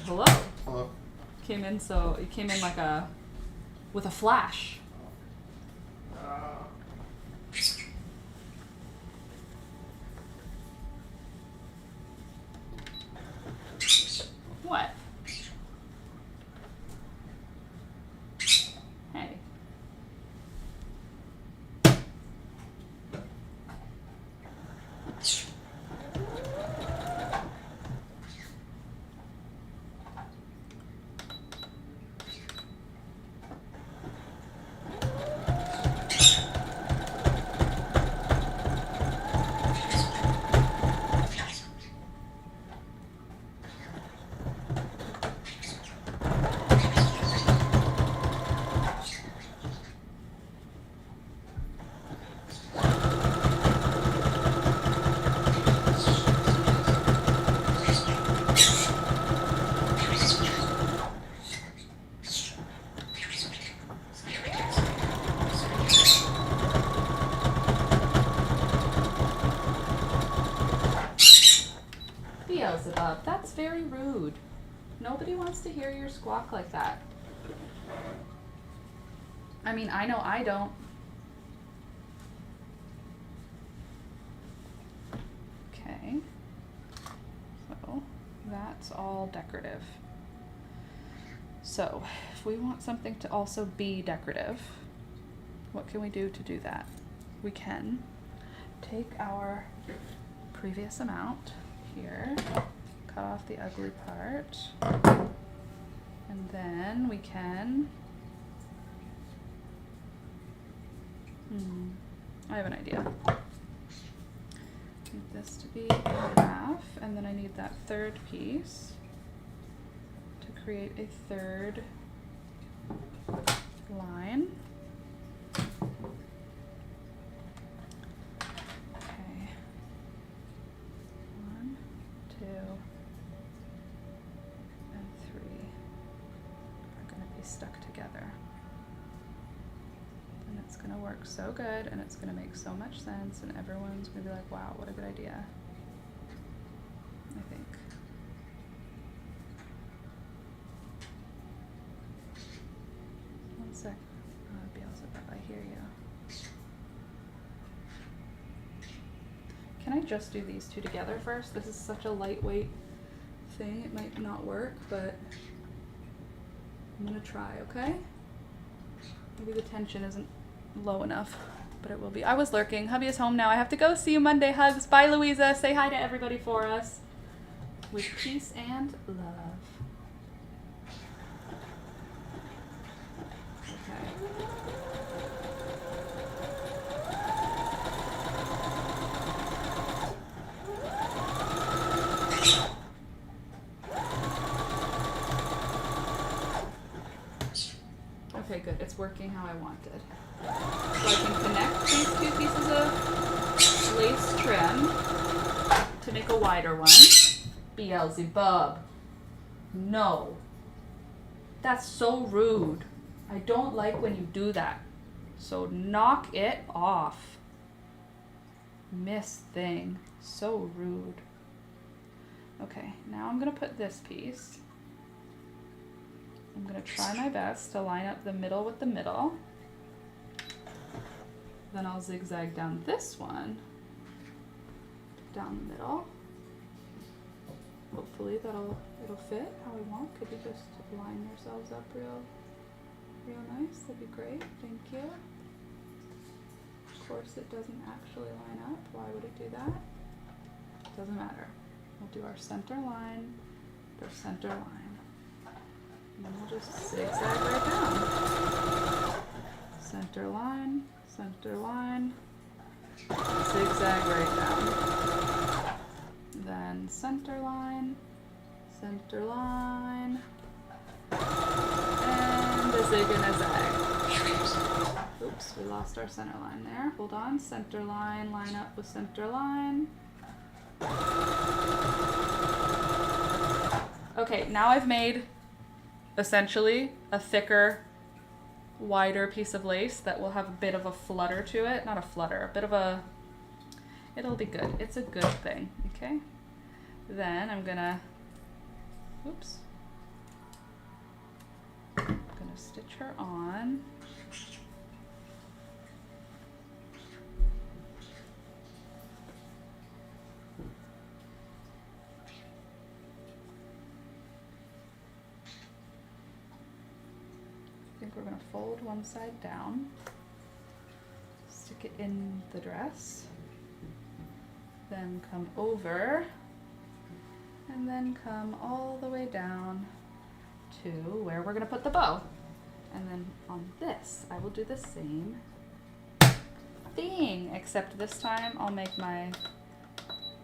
Hello. Hello. Came in, so it came in like with a flash. What? Hey. Beelzebub, that's very rude. Nobody wants to hear your squawk like that. I mean, I know I don't. Okay. So, that's all decorative. So, if we want something to also be decorative, what can we do to do that? We can take our previous amount here, cut off the ugly part, and then we can, I have an idea. Need this to be in half, and then I need that third piece to create a third line. Okay. 1, 2, and 3 are going to be stuck together. And it's going to work so good, and it's going to make so much sense, and everyone's going to be like, wow, what a good idea. I think. One sec. Beelzebub, I hear you. Can I just do these two together first? This is such a lightweight thing. It might not work, but I'm gonna try, okay? Maybe the tension isn't low enough, but it will be. I was lurking. Hubby is home now. I have to go. See you Monday. Hugs. Bye, Louisa. Say hi to everybody for us. With peace and love. Okay. Okay, good. It's working how I wanted. So I can connect these two pieces of lace trim to make a wider one. Beelzebub. No. That's so rude. I don't like when you do that. So knock it off. Miss thing. So rude. Okay, now I'm gonna put this piece. I'm gonna try my best to line up the middle with the middle. Then I'll zigzag down this one, down the middle. Hopefully it'll fit how we want. Could you just line yourselves up real nice? That'd be great. Thank you. Of course it doesn't actually line up. Why would it do that? Doesn't matter. We'll do our center line, our center line. And then we'll just zigzag right down. Center line, zigzag right down. Then center line, and a zig and a zag. Oops, we lost our center line there. Hold on, center line, line up with center line. Okay, now I've made essentially a thicker, wider piece of lace that will have a bit of a flutter to it. Not a flutter, a bit of a, it'll be good. It's a good thing, okay? Then I'm gonna, oops. I'm gonna stitch her on. I think we're gonna fold one side down, stick it in the dress, then come over, and then come all the way down to where we're gonna put the bow. And then on this, I will do the same thing, except this time I'll make my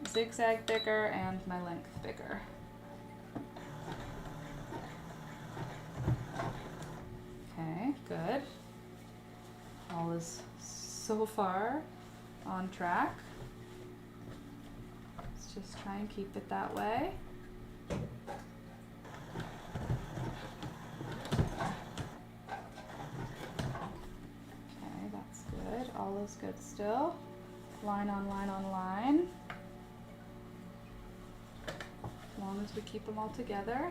zigzag bigger and my length bigger. Okay, good. All is so far on track. Let's just try and keep it that way. Okay, that's good. All is good still. Line on line on line. As long as we keep them all together.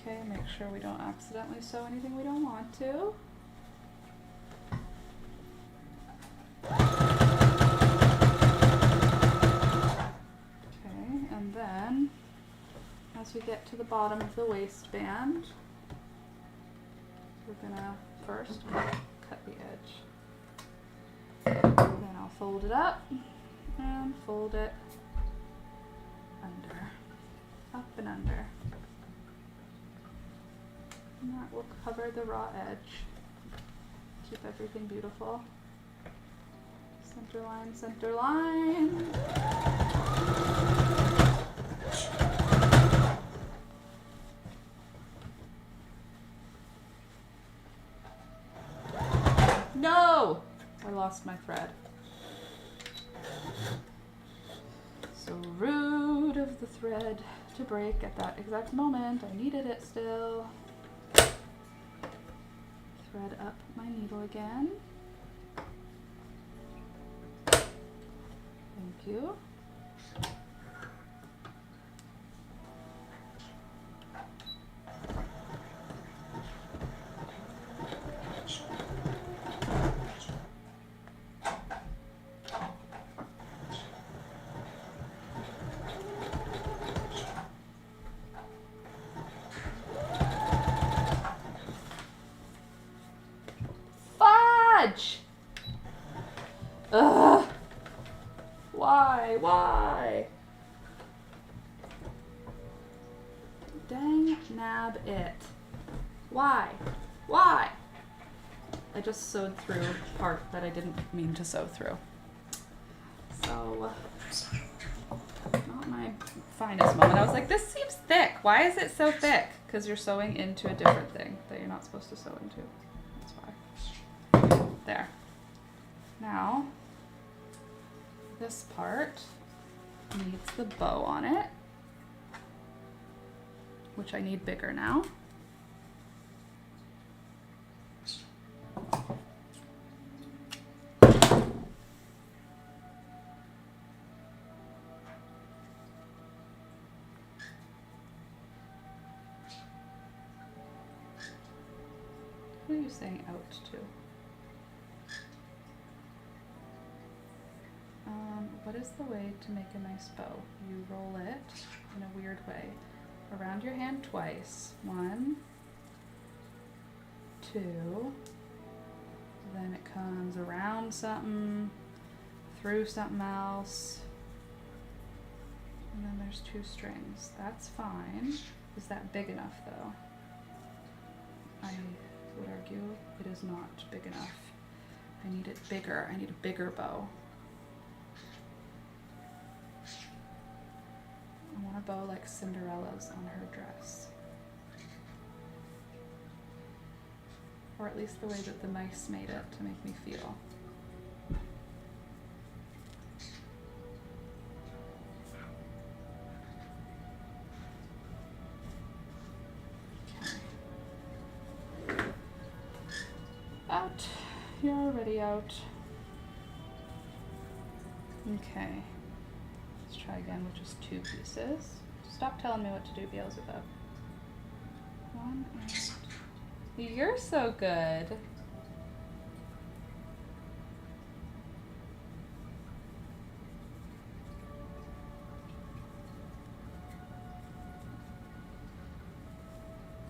Okay, make sure we don't accidentally sew anything we don't want to. Okay, and then as we get to the bottom of the waistband, we're gonna first cut the edge. Then I'll fold it up and fold it under, up and under. And that will cover the raw edge. Keep everything beautiful. Center line, center line. No! I lost my thread. So rude of the thread to break at that exact moment. I needed it still. Thread up my needle again. Thank you. Ugh. Why? Dang nab it. Why? I just sewed through part that I didn't mean to sew through. So, not my finest moment. I was like, this seems thick. Why is it so thick? Because you're sewing into a different thing that you're not supposed to sew into. That's why. There. Now, this part needs the bow on it, which I need bigger now. you saying out to? What is the way to make a nice bow? You roll it in a weird way around your hand twice. 1, 2, then it comes around something, through something else, and then there's 2 strings. That's fine. Is that big enough though? I would argue it is not big enough. I need it bigger. I need a bigger bow. I want a bow like Cinderella's on her dress. Or at least the way that the mice made it to make me feel. Okay. Out. You're already out. Okay. Let's try again with just 2 pieces. Stop telling me what to do, Beelzebub. 1 and 2. You're so good.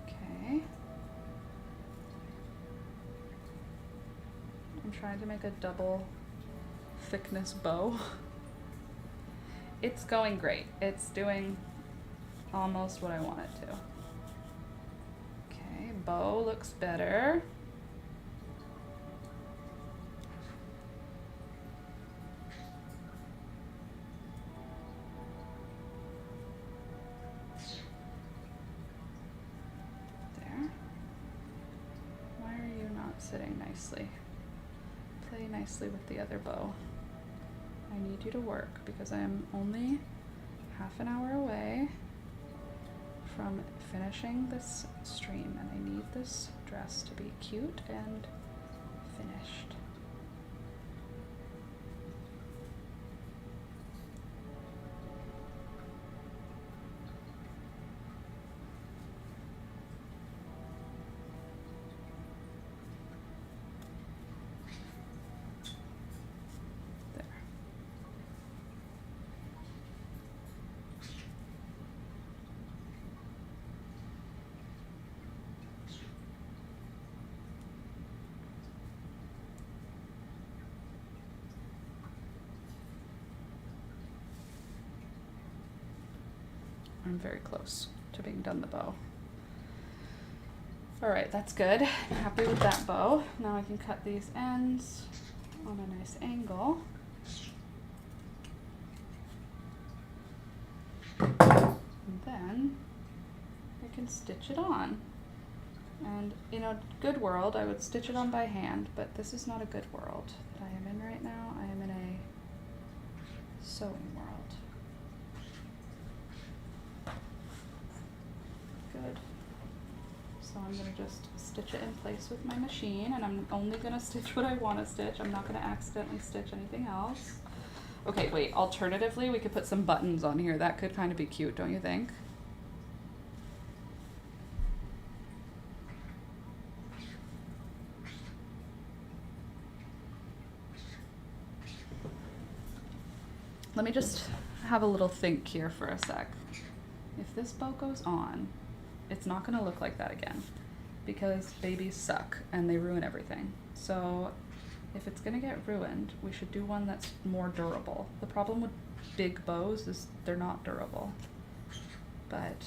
Okay. I'm trying to make a double thickness bow. It's going great. It's doing almost what I want it to. Okay, bow looks better. There. Why are you not sitting nicely? Play nicely with the other bow. I need you to work because I am only half an hour away from finishing this stream, and I need this dress to be cute and finished. I'm very close to being done the bow. All right, that's good. I'm happy with that bow. Now I can cut these ends on a nice angle. And then I can stitch it on. And in a good world, I would stitch it on by hand, but this is not a good world that I am in right now. I am in a sewing world. Good. So I'm going to just stitch it in place with my machine, and I'm only going to stitch what I want to stitch. I'm not going to accidentally stitch anything else. Okay, wait, alternatively, we could put some buttons on here. That could kind of be cute, don't you think? Let me just have a little think here for a sec. If this bow goes on, it's not going to look like that again because babies suck and they ruin everything. So if it's going to get ruined, we should do one that's more durable. The problem with big bows is they're not durable, but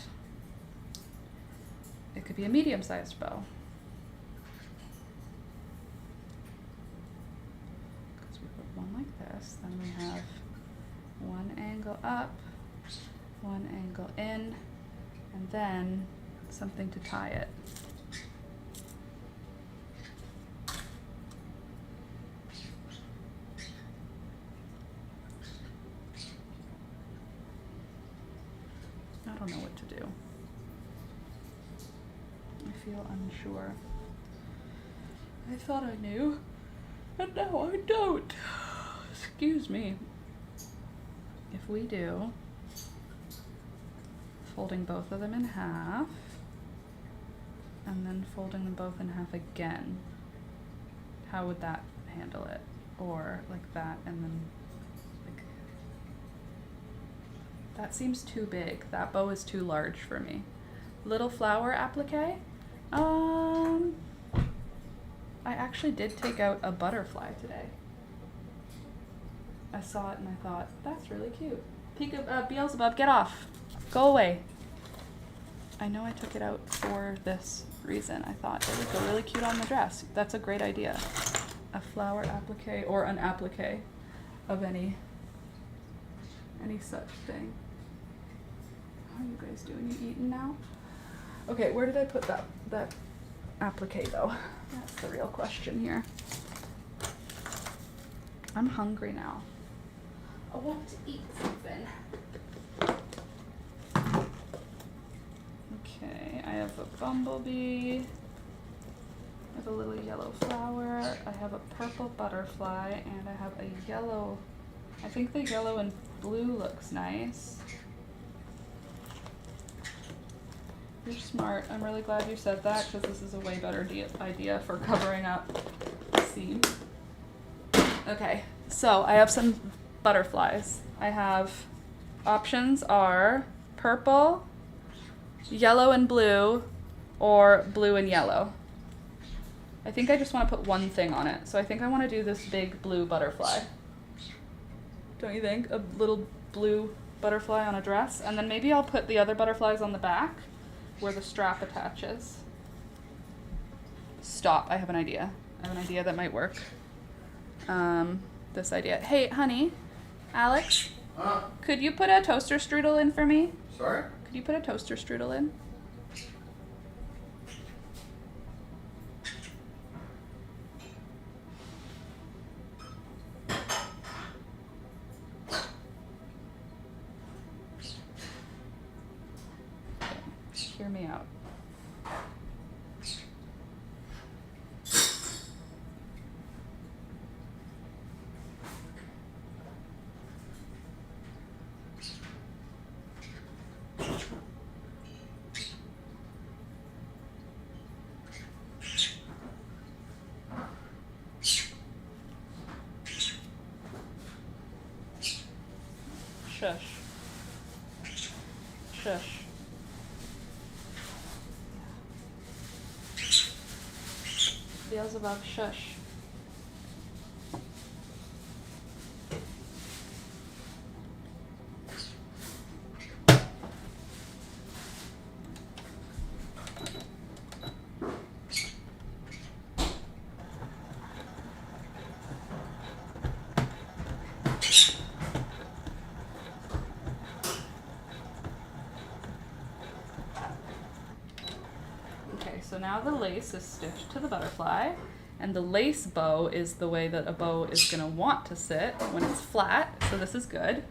it could be a medium-sized bow. Because we put one like this, then we have one angle up, one angle in, and then something to tie it. I don't know what to do. I feel unsure. I thought I knew, and now I don't. Excuse me. If we do folding both of them in half, and then folding them both in half again. How would that handle it? Or like that and then like, that seems too big. That bow is too large for me. Little flower applique? I actually did take out a butterfly today. I saw it and I thought, that's really cute. Beelzebub, get off. Go away. I know I took it out for this reason. I thought it would go really cute on the dress. That's a great idea. A flower applique or an applique of any such thing. How are you guys doing? You eating now? Okay, where did I put that applique though? That's the real question here. I'm hungry now. I want to eat something. Okay, I have a bumblebee. I have a little yellow flower. I have a purple butterfly, and I have a yellow. I think the yellow and blue looks nice. You're smart. I'm really glad you said that because this is a way better idea for covering up the seam. Okay, so I have some butterflies. I have options are purple, yellow and blue, or blue and yellow. I think I just want to put one thing on it. So I think I want to do this big blue butterfly. Don't you think? A little blue butterfly on a dress. And then maybe I'll put the other butterflies on the back where the strap attaches. Stop, I have an idea. I have an idea that might work. This idea. Hey, honey, Alex, could you put a toaster strudel in for me? Sorry? Could you put a toaster strudel in? Hear me out. Shush. Shush. Beelzebub, shush. Okay, so now the lace is stitched to the butterfly, and the lace bow is the way that a bow is going to want to sit when it's flat, so this is good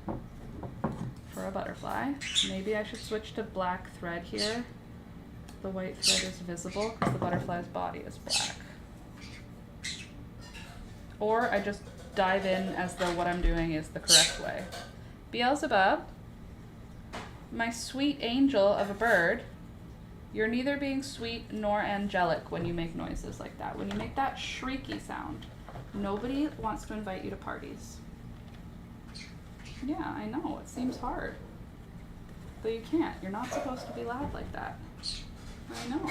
for a butterfly. Maybe I should switch to black thread here. The white thread is visible because the butterfly's body is black. Or I just dive in as though what I'm doing is the correct way. Beelzebub, my sweet angel of a bird, you're neither being sweet nor angelic when you make noises like that. When you make that shrieky sound, nobody wants to invite you to parties. Yeah, I know, it seems hard. But you can't. You're not supposed to be loud like that. I know.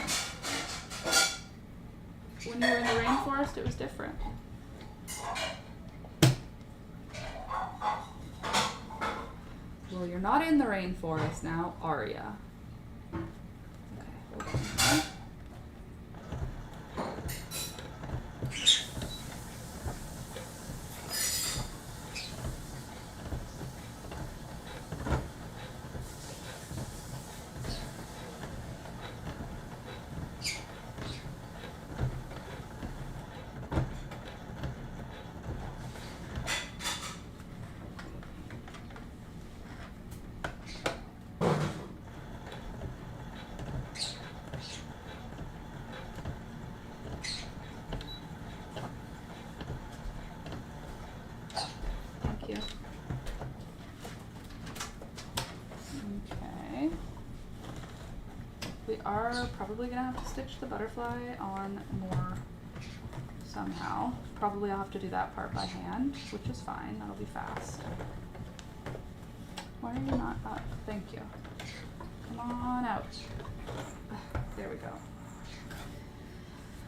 When you were in the rainforest, it was different. Well, you're not in the rainforest now, are ya? Okay, hold on. Thank you. Okay. We are probably gonna have to stitch the butterfly on more somehow. Probably I'll have to do that part by hand, which is fine, that'll be fast. Why are you not up? Thank you. Come on out. There we go.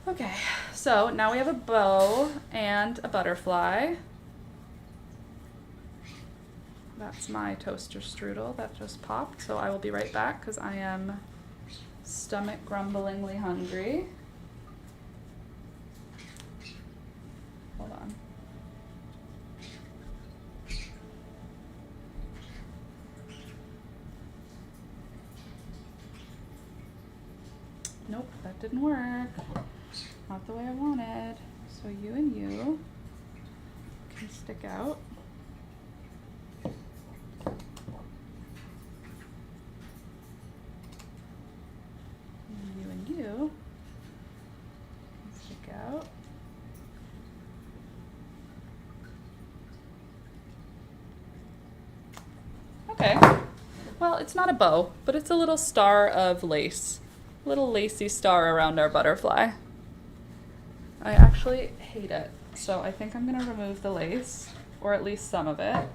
Okay, so now we have a bow and a butterfly. That's my toaster strudel that just popped, so I will be right back because I am stomach grumblingly hungry. Hold on. Nope, that didn't work. Not the way I wanted. So you and you can stick out. You and you can stick out. Okay. Well, it's not a bow, but it's a little star of lace. Little lacy star around our butterfly. I actually hate it, so I think I'm gonna remove the lace, or at least some of it.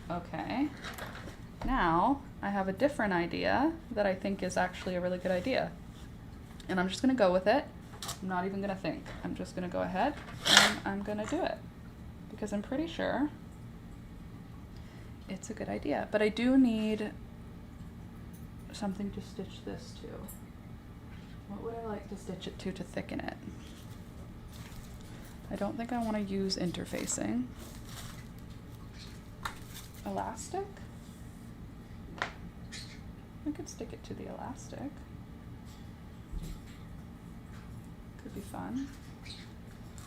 Okay, now I have a different idea that I think is actually a really good idea. And I'm just gonna go with it. I'm not even gonna think. I'm just gonna go ahead and I'm gonna do it. Because I'm pretty sure it's a good idea. But I do need something to stitch this to. What would I like to stitch it to thicken it? I don't think I wanna use interfacing. Elastic? I could stick it to the elastic. Could be fun.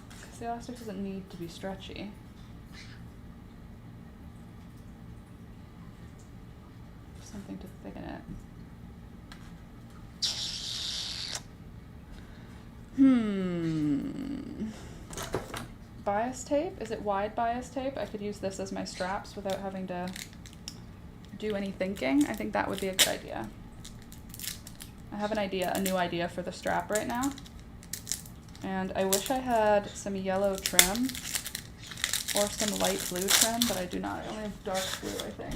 Because the elastic doesn't need to be stretchy. Something to thicken it. Bias tape? Is it wide bias tape? I could use this as my straps without having to do any thinking. I think that would be a good idea. I have an idea, a new idea for the strap right now. And I wish I had some yellow trim or some light blue trim, but I do not. I only have dark blue, I think.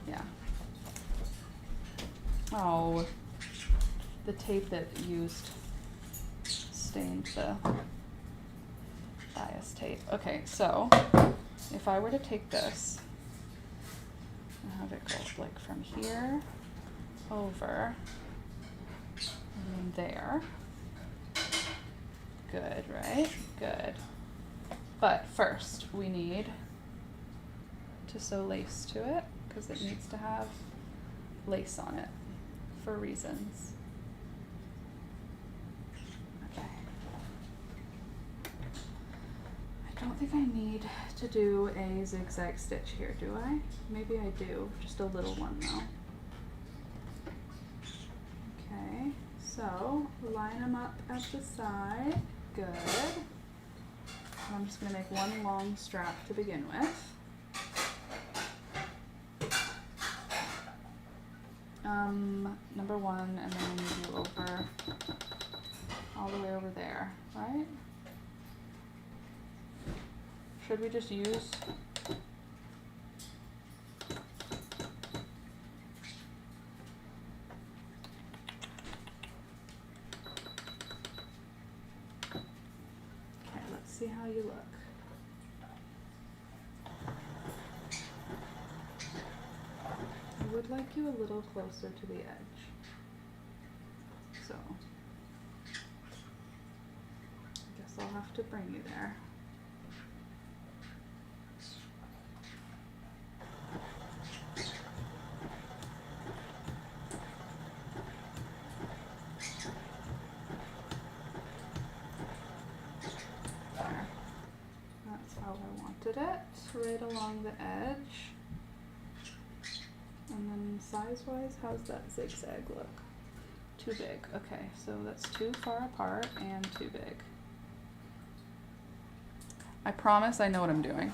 Yeah. Oh, the tape that used stained the bias tape. Okay, so if I were to take this and have it go like from here over and then there. Good, right? Good. But first we need to sew lace to it because it needs to have lace on it for reasons. Okay. I don't think I need to do a zigzag stitch here, do I? Maybe I do, just a little one though. Okay, so line them up at the side. Good. And I'm just going to make one long strap to begin with. number 1, and then we move you over all the way over there, right? Should we just use okay, let's see how you look. I would like you a little closer to the edge. So I guess I'll have to bring you there. There. That's how I wanted it, right along the edge. And then size-wise, how's that zigzag look? Too big. Okay, so that's too far apart and too big. I promise I know what I'm doing.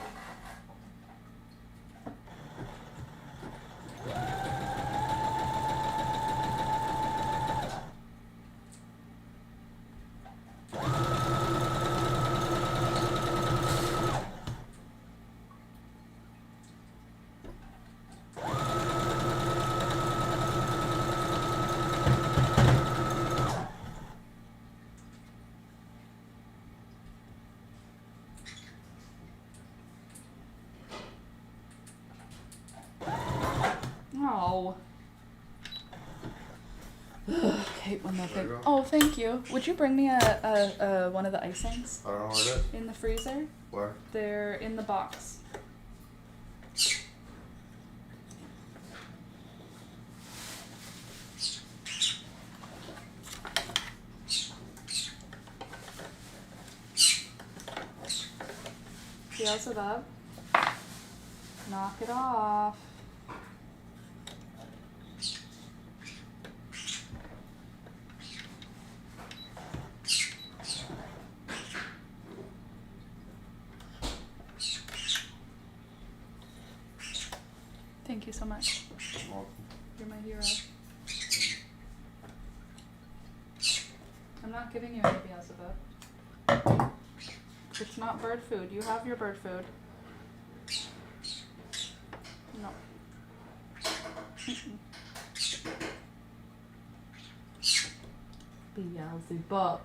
Oh. Okay, one more thing. Oh, thank you. Would you bring me a one of the icings I don't know where it is. in the freezer? Where? They're in the box. Beelzebub, knock it off. Thank you so much. You're my hero. I'm not giving you any Beelzebub. It's not bird food. You have your bird food. No. Beelzebub.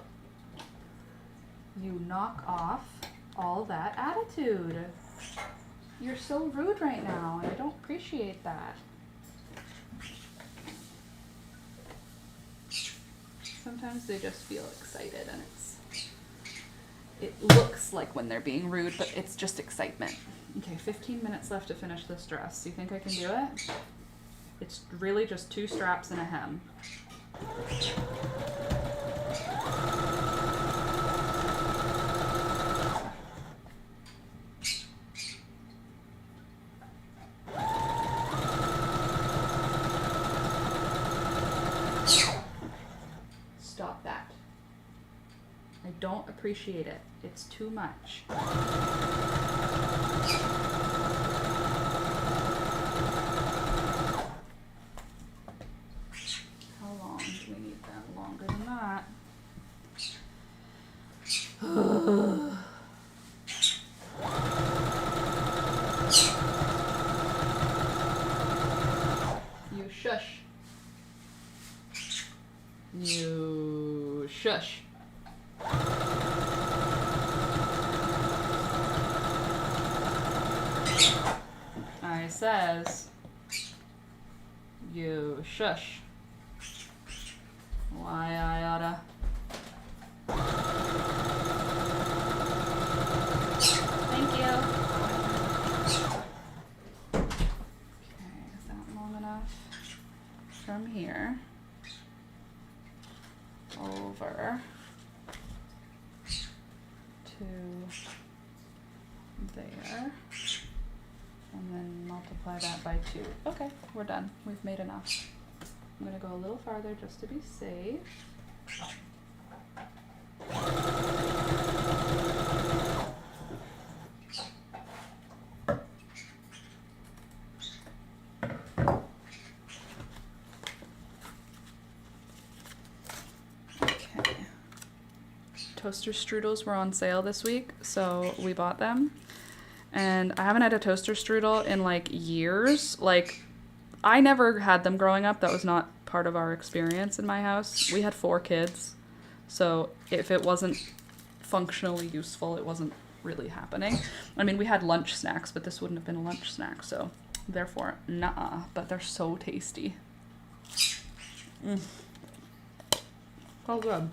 You knock off all that attitude. You're so rude right now, and I don't appreciate that. Sometimes they just feel excited, and it looks like when they're being rude, but it's just excitement. Okay, 15 minutes left to finish this dress. Do you think I can do it? It's really just 2 straps and a hem. Stop that. I don't appreciate it. It's too much. How long do we need them? Longer than that. You shush. You shush. I says, you shush. Why I oughta. Thank you. Okay, is that long enough? From here over to there, and then multiply that by 2. Okay, we're done. We've made enough. I'm gonna go a little farther just to be safe. toaster strudels were on sale this week, so we bought them. And I haven't had a toaster strudel in like years. Like, I never had them growing up. That was not part of our experience in my house. We had 4 kids, so if it wasn't functionally useful, it wasn't really happening. I mean, we had lunch snacks, but this wouldn't have been a lunch snack, so therefore, nah. But they're so tasty. So good.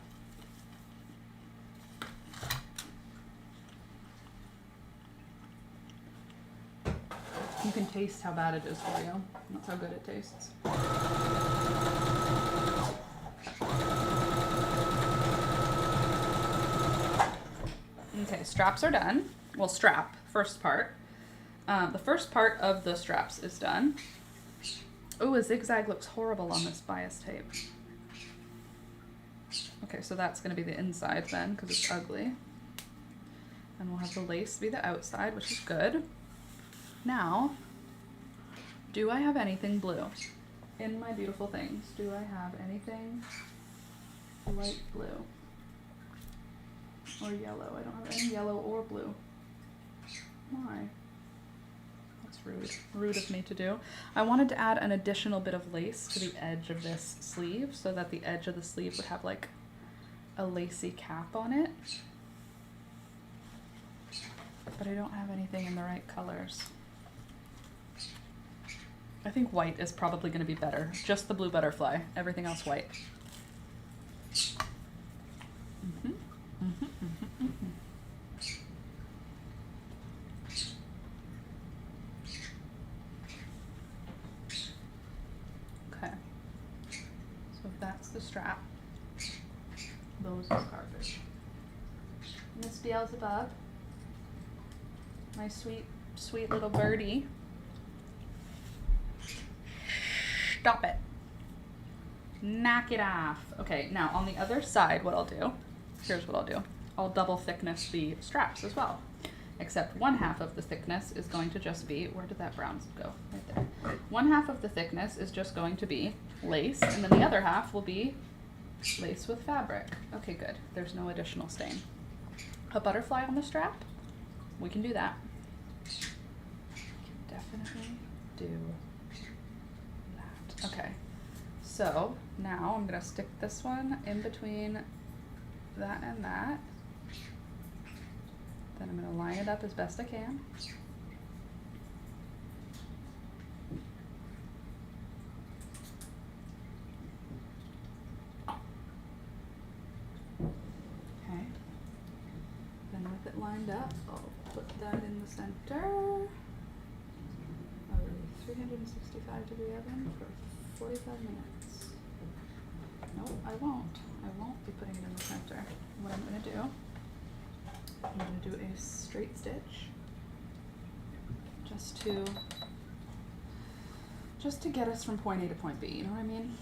You can taste how bad it is for you. That's how good it tastes. Okay, straps are done. Well, first part. The first part of the straps is done. Oh, a zigzag looks horrible on this bias tape. Okay, so that's going to be the inside then, because it's ugly. And we'll have the lace be the outside, which is good. Now, do I have anything blue? In my beautiful things, do I have anything light blue? Or yellow? I don't have any yellow or blue. Why? That's rude. Rude of me to do. I wanted to add an additional bit of lace to the edge of this sleeve so that the edge of the sleeve would have like a lacy cap on it. But I don't have anything in the right colors. I think white is probably going to be better. Just the blue butterfly. Everything else white. Okay. So that's the strap. Those is garbage. Miss Beelzebub. My sweet, sweet little birdie. Stop it. Knock it off. Okay, now on the other side, what I'll do, here's what I'll do. I'll double thickness the straps as well. Except 1/2 of the thickness is going to just be, where did that brown go? Right there. 1/2 of the thickness is just going to be lace, and then the other half will be lace with fabric. Okay, good. There's no additional stain. A butterfly on the strap? We can do that. We can definitely do that. Okay, so now I'm gonna stick this one in between that and that. Then I'm gonna line it up as best I can. Okay. Then with it lined up, I'll put that in the center of a 365-degree oven for 45 minutes. No, I won't. I won't be putting it in the center. What I'm gonna do, I'm gonna do a straight stitch just to get us from point A to point B, you know what I mean?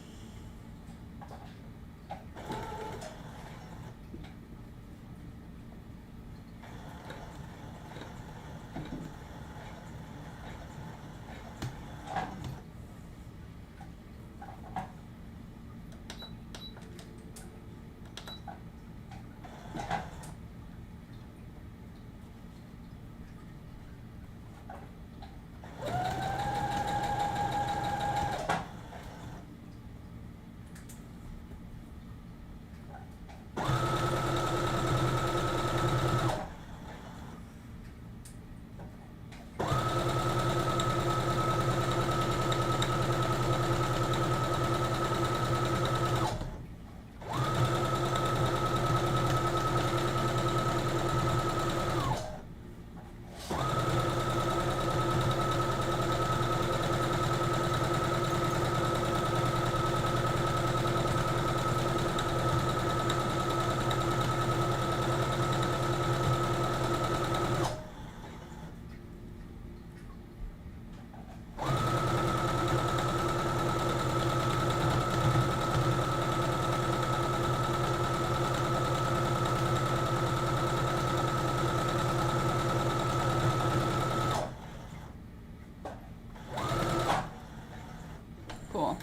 Cool.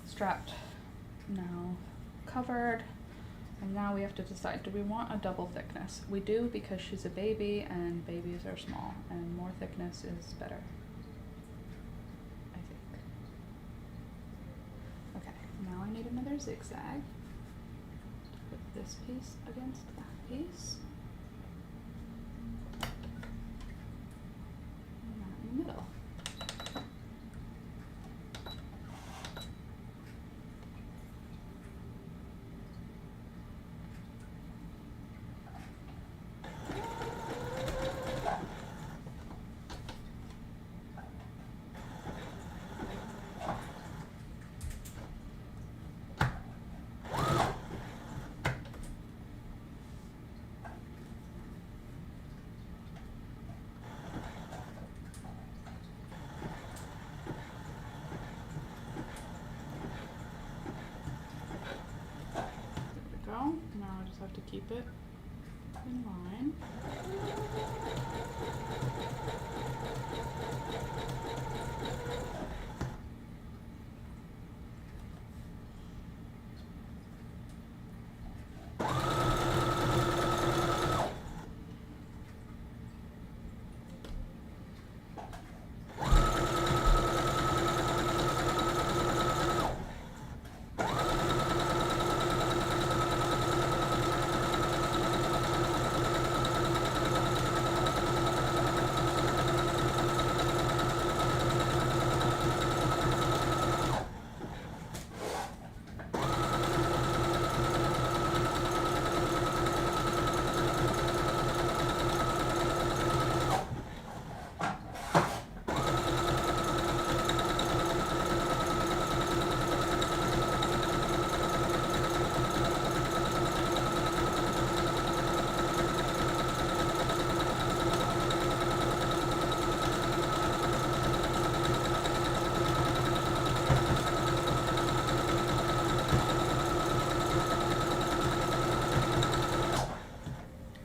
Strapped, now covered. And now we have to decide, do we want a double thickness? We do, because she's a baby and babies are small and more thickness is better, I think. Okay, now I need another zigzag. Put this piece against that piece. And that in the middle. Now I just have to keep it in line.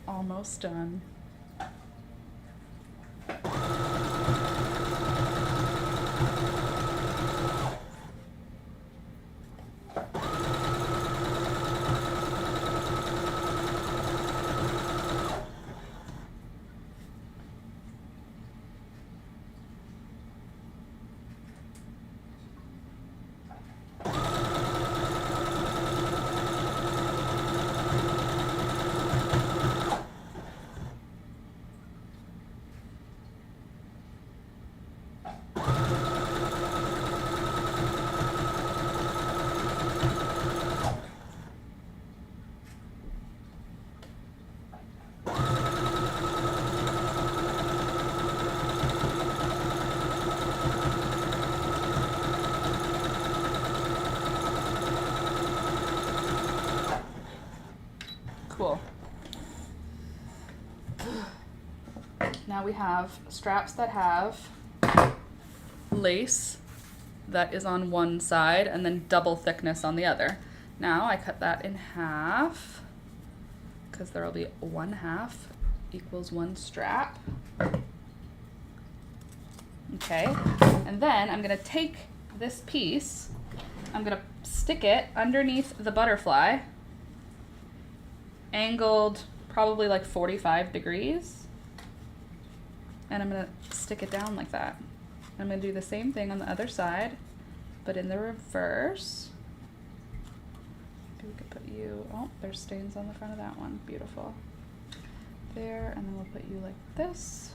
Almost done. Cool. Now we have straps that have lace that is on one side and then double thickness on the other. Now I cut that in half because there will be 1/2 equals 1 strap. Okay, and then I'm gonna take this piece, I'm gonna stick it underneath the butterfly, angled probably like 45 degrees, and I'm gonna stick it down like that. I'm gonna do the same thing on the other side, but in the reverse. Maybe we could put you, oh, there's stains on the front of that one, beautiful. There, and then we'll put you like this.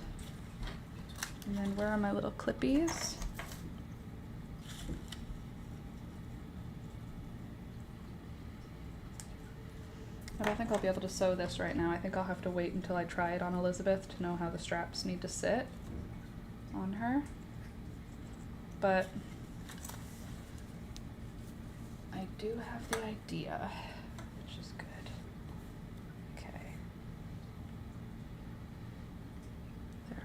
And then where are my little clippies? I don't think I'll be able to sew this right now. I think I'll have to wait until I try it on Elizabeth to know how the straps need to sit on her. But I do have the idea, which is good. Okay. There.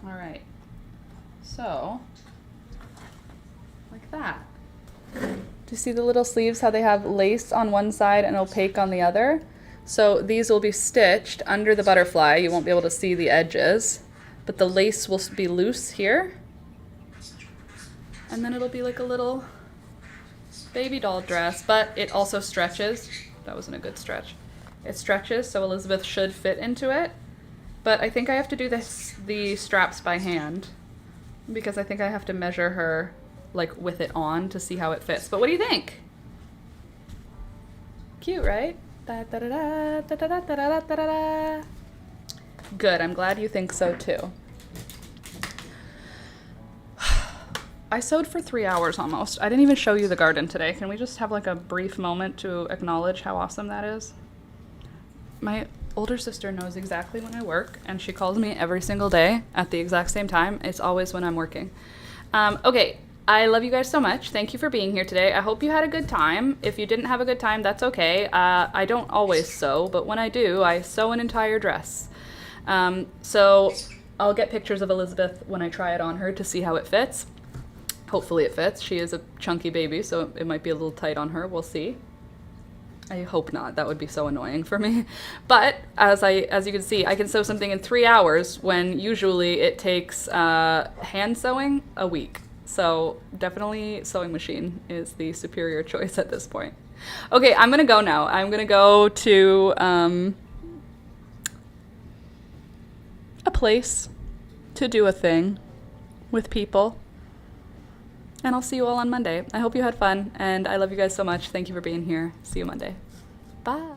All right. So, like that. Do you see the little sleeves, how they have lace on one side and opaque on the other? So these will be stitched under the butterfly. You won't be able to see the edges, but the lace will be loose here. And then it'll be like a little baby doll dress, but it also stretches. That wasn't a good stretch. It stretches, so Elizabeth should fit into it. But I think I have to do the straps by hand because I think I have to measure her like with it on to see how it fits. But what do you think? Cute, right? Good, I'm glad you think so too. I sewed for 3 hours almost. I didn't even show you the garden today. Can we just have like a brief moment to acknowledge how awesome that is? My older sister knows exactly when I work, and she calls me every single day at the exact same time. It's always when I'm working. Okay, I love you guys so much. Thank you for being here today. I hope you had a good time. If you didn't have a good time, that's okay. I don't always sew, but when I do, I sew an entire dress. So I'll get pictures of Elizabeth when I try it on her to see how it fits. Hopefully it fits. She is a chunky baby, so it might be a little tight on her. We'll see. I hope not. That would be so annoying for me. But as you can see, I can sew something in 3 hours when usually it takes hand sewing a week. So definitely sewing machine is the superior choice at this point. Okay, I'm gonna go now. I'm gonna go to a place to do a thing with people. And I'll see you all on Monday. I hope you had fun, and I love you guys so much. Thank you for being here. See you Monday. Bye.